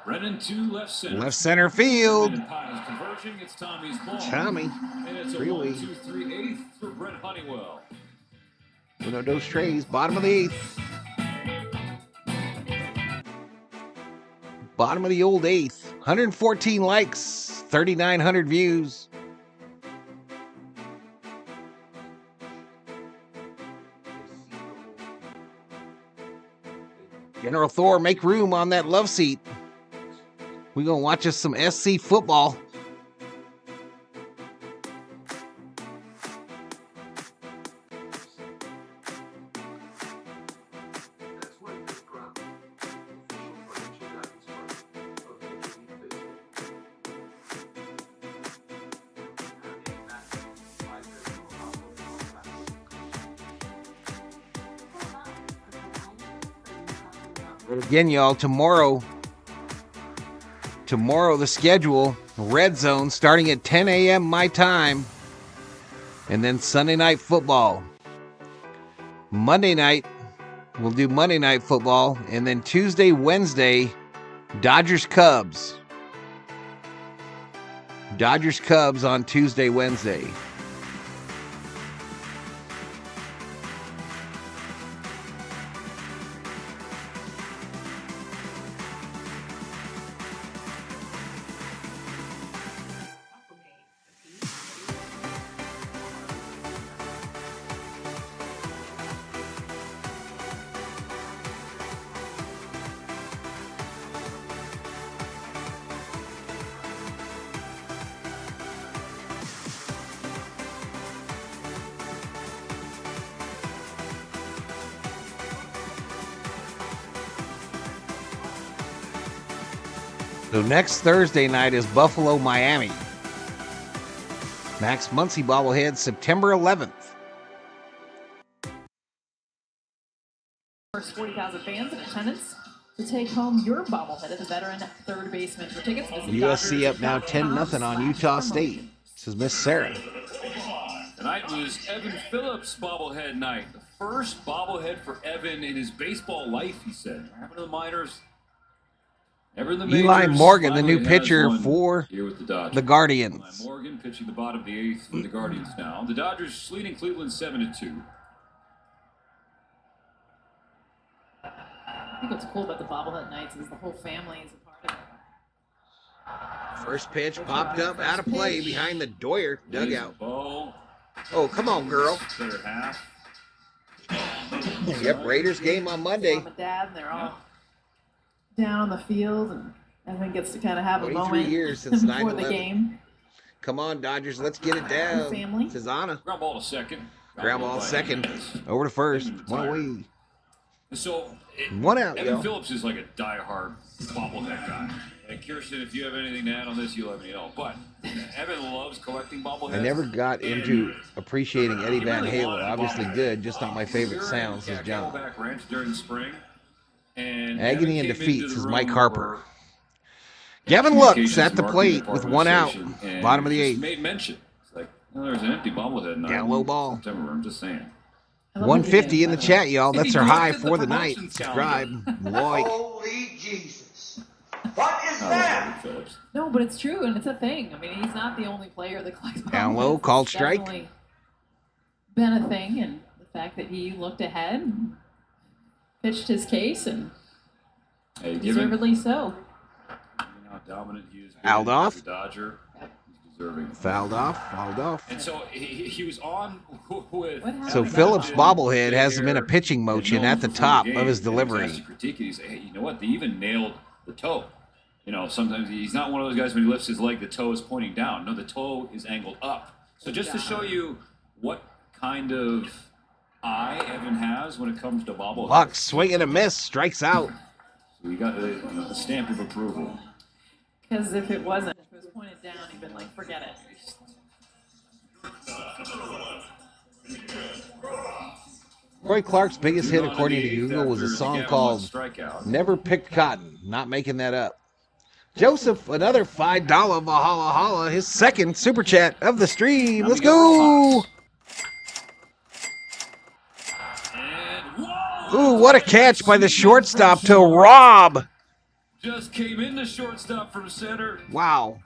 Brennan to left center. Left center field. And Piles converging. It's Tommy's ball. Tommy. And it's a Really? 1-2-3-8 for Brent Honeywell. Uno, dos, tres. Bottom of the eighth. Bottom of the old eighth. 114 likes. 3,900 views. General Thor, make room on that love seat. We're going to watch us some SC football. But again, y'all, tomorrow, the schedule, Red Zone, starting at 10 a.m. my time, and then Sunday Night Football. Monday night, we'll do Monday Night Football, and then Tuesday, Wednesday, Dodgers-Cubs. Dodgers-Cubs on Tuesday, Wednesday. So next Thursday night is Buffalo, Miami. Max Muncy bobblehead, September 11th. First 40,000 fans in attendance to take home your bobblehead at the veteran third baseman. For tickets, visit USC up now 10-0 on Utah State. This is Miss Sarah. Tonight was Evan Phillips' bobblehead night. The first bobblehead for Evan in his baseball life, he said. Happened to the minors. Ever in the Eli majors, Morgan, the new finally has pitcher one for here with the Dodgers. the Guardians. Eli Morgan pitching the bottom of the eighth for the Guardians now. The Dodgers leading Cleveland 7-2. I think what's cool about the bobblehead nights is the whole family is a part of it. First pitch popped up out of play behind the Doyer dugout. Ball. Oh, come on, girl. Better half. Yep, Raiders game on Monday. Mom and Dad, and they're all down on the field, and everyone gets to kind of have a 23 moment years since before the 9/11. game. Come on, Dodgers, let's get it down. Family. This is Anna. Ground ball to second. Ground ball second. Over to first. One away. So, One out, Evan yo. Phillips is like a diehard bobblehead guy. And Kirsten, if you have anything to add on this, you let me know. But Evan loves collecting bobbleheads. I never got into appreciating Eddie He Van really Halen. wanted a Obviously bobblehead. good, just not my favorite We were sounds, in says John. Camelback Ranch during spring. And Agony Evan and came defeat, into the says room Mike Harper. for Gavin Looks communications at the marketing plate with one out. department station, and Bottom of the just eighth. made mention. It's like, well, there's an empty bobblehead night. Down low ball. September, I'm just saying. 150 in the chat, y'all. That's our high lifted the for the night. promotion Subscribe. Like. Holy Jesus. What is I love that? Evan Phillips. No, but it's true, and it's a thing. I mean, he's not the only player that collects bobbleheads. Down low, called It's strike. definitely been a thing, and the fact that he looked ahead and pitched his case, and Hey, given deservedly so. how dominant he is. Fouled off. As a Dodger. He's deserving. Fouled off. And so he was on with. So Phillips' bobblehead has him in a pitching motion at the top of his delivery. Critique it. He said, hey, you know what? They even nailed the toe. You know, sometimes he's not one of those guys when he lifts his leg, the toe is pointing down. No, the toe is angled up. So just to show you what kind of eye Evan has when it comes to bobbleheads. Luck, swing and a miss, strikes out. So we got the stamp of approval. Because if it wasn't, if it was pointed down, he'd been like, forget it. Roy Clark's biggest hit, according to Google, was a song called Never Picked Cotton. Not making that up. Joseph, another $5 Valhalla Holla, his second super chat of the stream. Let's go! Ooh, what a catch by the shortstop to Rob. Just came in the shortstop from center. Wow.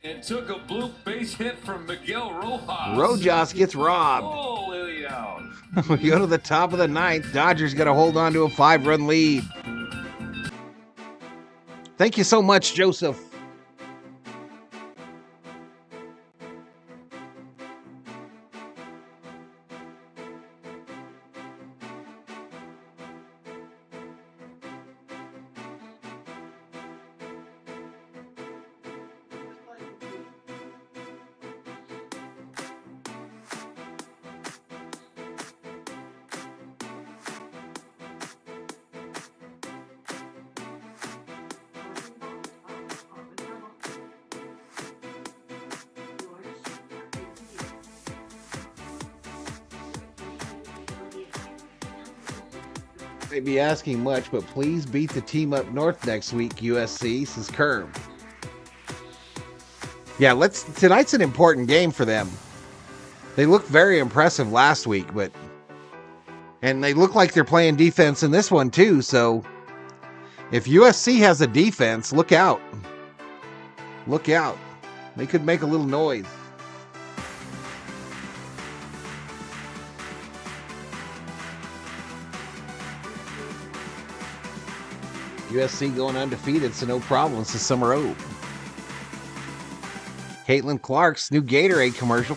And took a blue base hit from Miguel Rojas. Rojas gets robbed. Oh, Lily out. We go to the top of the ninth. Dodgers got to hold on to a 5-run lead. Thank you so much, Joseph. May be asking much, but please beat the team up north next week, USC, says Kerb. Yeah, tonight's an important game for them. They looked very impressive last week, and they look like they're playing defense in this one too, so if USC has a defense, look out. Look out. They could make a little noise. USC going undefeated, so no problem. It's a summer ope. Caitlin Clark's new Gatorade commercial.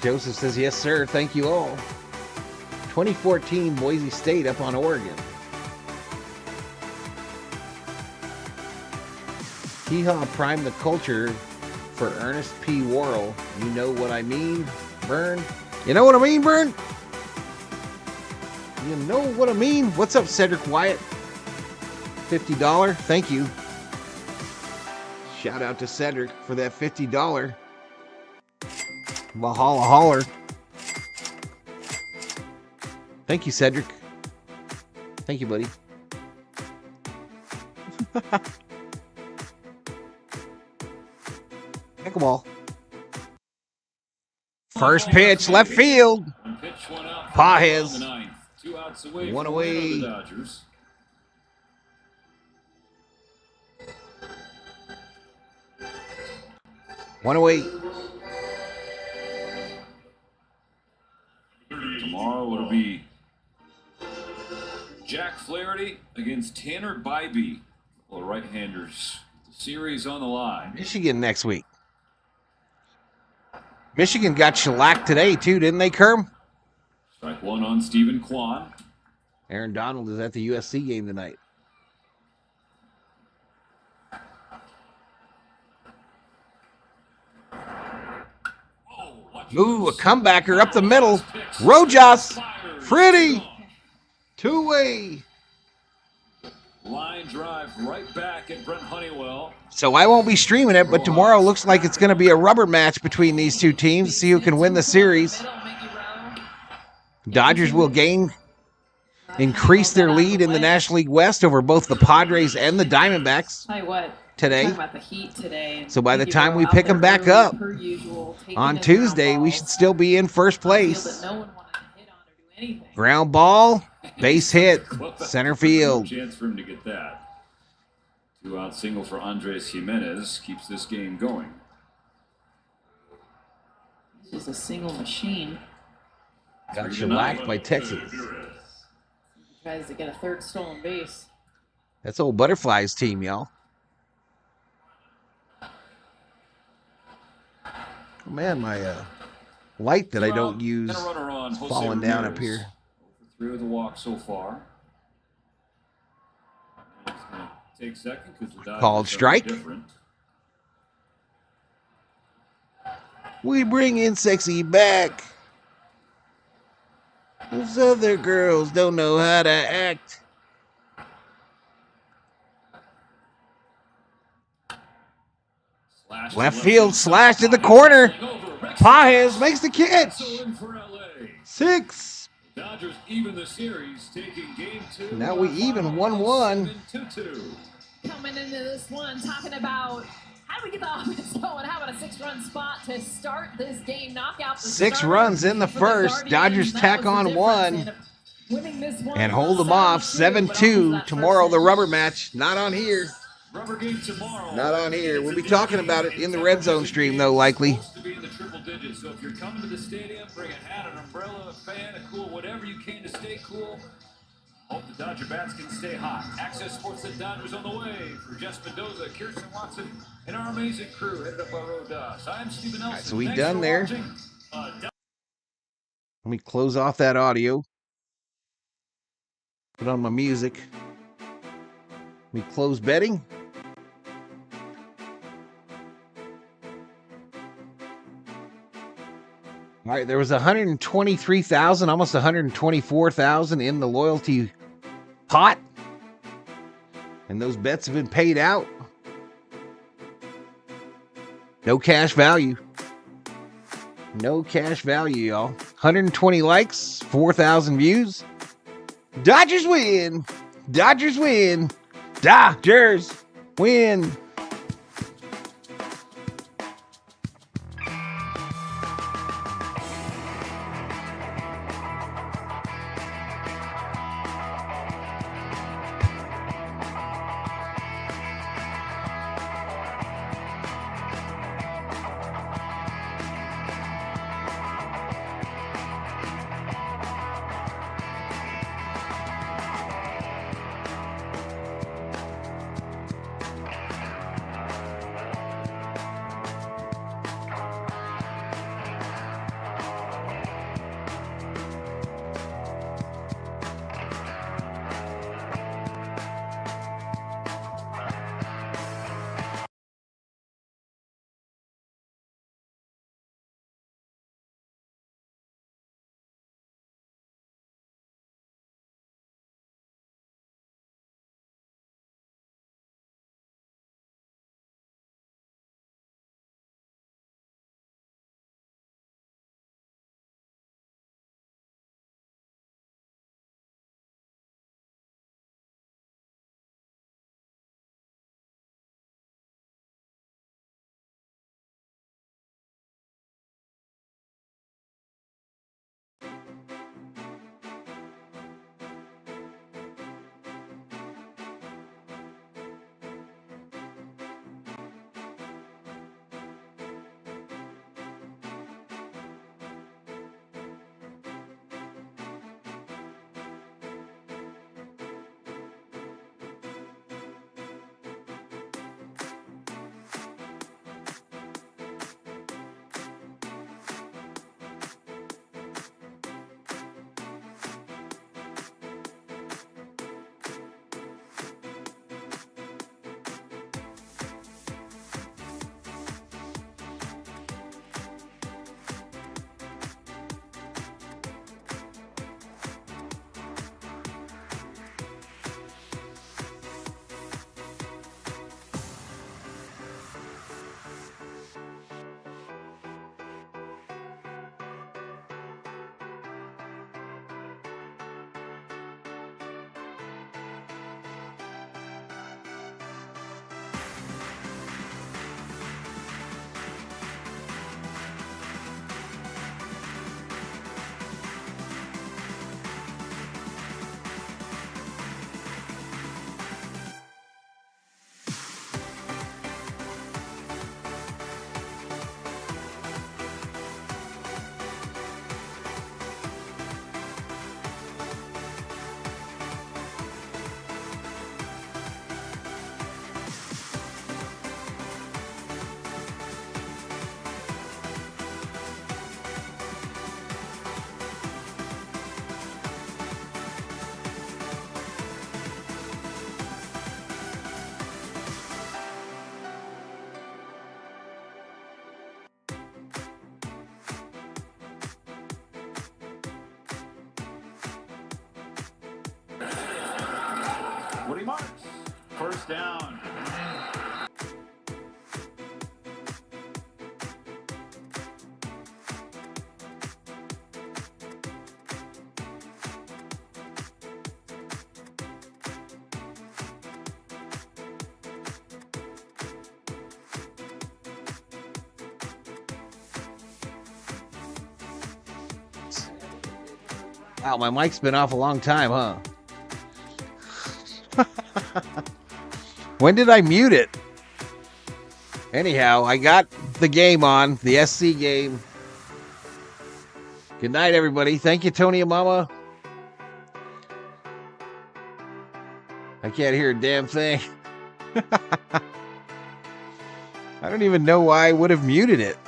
Joseph says, yes, sir. Thank you all. 2014 Boise State up on Oregon. Hee-haw prime the culture for Ernest P. Worrell. You know what I mean, Burn? You know what I mean, Burn? You know what I mean? What's up, Cedric Wyatt? $50. Thank you. Shout out to Cedric for that $50. Valhalla holler. Thank you, Cedric. Thank you, buddy. Pickleball. First pitch, left field. Pajes. 2 outs away. One from away. The Dodgers. One away. Tomorrow it'll be Jack Flaherty against Tanner Bybee. Well, right-handers. The series on the line. Michigan next week. Michigan got shellacked today, too, didn't they, Kerm? Strike one on Stephen Kwan. Aaron Donald is at the USC game tonight. Ooh, a comebacker up the middle. Rojas. Freddy. Two-way. Line drive right back at Brent Honeywell. So I won't be streaming it, but tomorrow looks like it's going to be a rubber match between these two teams. See who can win the series. Dodgers will increase their lead in the National League West over both the Padres and the Diamondbacks Tell you what, today. talking about the Heat today. So by the time we pick them back up on Tuesday, we should still be in first place. Ground ball, base hit, center field. Chance for him to get that. 2-out single for Andres Jimenez keeps this game going. This is a single machine. Got shellacked by Texas. Tries to get a third stolen base. That's old Butterflies team, y'all. Oh, man, my light that I don't use is falling down up here. 3 with the walk so far. It's going to take second because the Dodgers Called strike. Different. We bring in sexy back. Those other girls don't know how to act. Left field slash to the corner. Pajes makes the catch. 6. Dodgers even the series, taking game 2. Now we even 1-1. Coming into this one, talking about how do we get the offense going? How about a 6-run spot to start this game? Knock out the 6 runs in the first. Dodgers tack on 1 and hold them off 7-2. Tomorrow the rubber match. Not on here. Rubber game tomorrow. Not on here. We'll be talking about it in the Red Zone stream, though, likely. To be in the triple digits. So if you're coming to the stadium, bring a hat, an umbrella, a fan, a cool, whatever you can to stay cool. Hope the Dodger bats can stay hot. Access Sports at Dodgers on the way. For Jess Mendoza, Kirsten Watson, and our amazing crew headed up by Rodas. I'm Stephen Nelson. All right, so we Thanks done for there. watching. Let me close off that audio. Put on my music. Let me close betting. All right, there was 123,000, almost 124,000 in the loyalty pot. And those bets have been paid out. No cash value. No cash value, y'all. 120 likes, 4,000 views. Dodgers win. Dodgers win. Dodgers win. First down. Wow, my mic's been off a long time, huh? When did I mute it? Anyhow, I got the game on, the SC game. Good night, everybody. Thank you, Tony and Mama. I can't hear a damn thing. I don't even know why I would have muted it.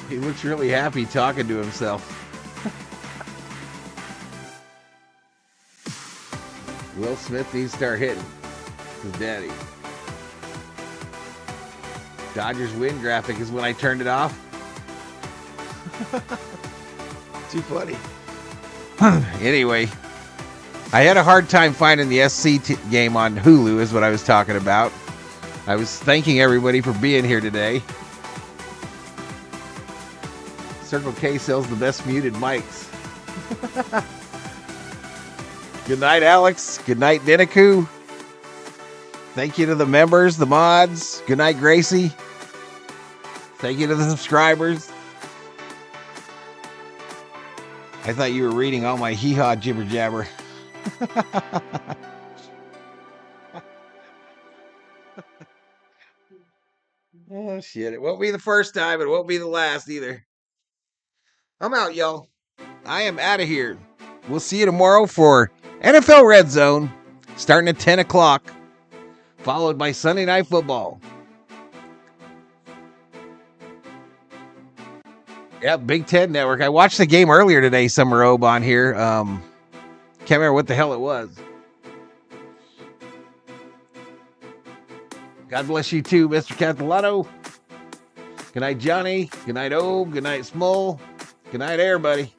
He looks really happy talking to himself. Will Smith needs to start hitting his daddy. Dodgers win graphic is when I turned it off. Too funny. Anyway, I had a hard time finding the SC game on Hulu is what I was talking about. I was thanking everybody for being here today. Circle K sells the best muted mics. Good night, Alex. Good night, Deniku. Thank you to the members, the mods. Good night, Gracie. Thank you to the subscribers. I thought you were reading all my hee-haw jibber-jabber. Oh, shit. It won't be the first time. It won't be the last either. I'm out, y'all. I am out of here. We'll see you tomorrow for NFL Red Zone, starting at 10 o'clock, followed by Sunday Night Football. Yep, Big Ten Network. I watched the game earlier today, Summer Obe on here. Can't remember what the hell it was. God bless you too, Mr. Catalano. Good night, Johnny. Good night, Obe. Good night, Small. Good night, everybody.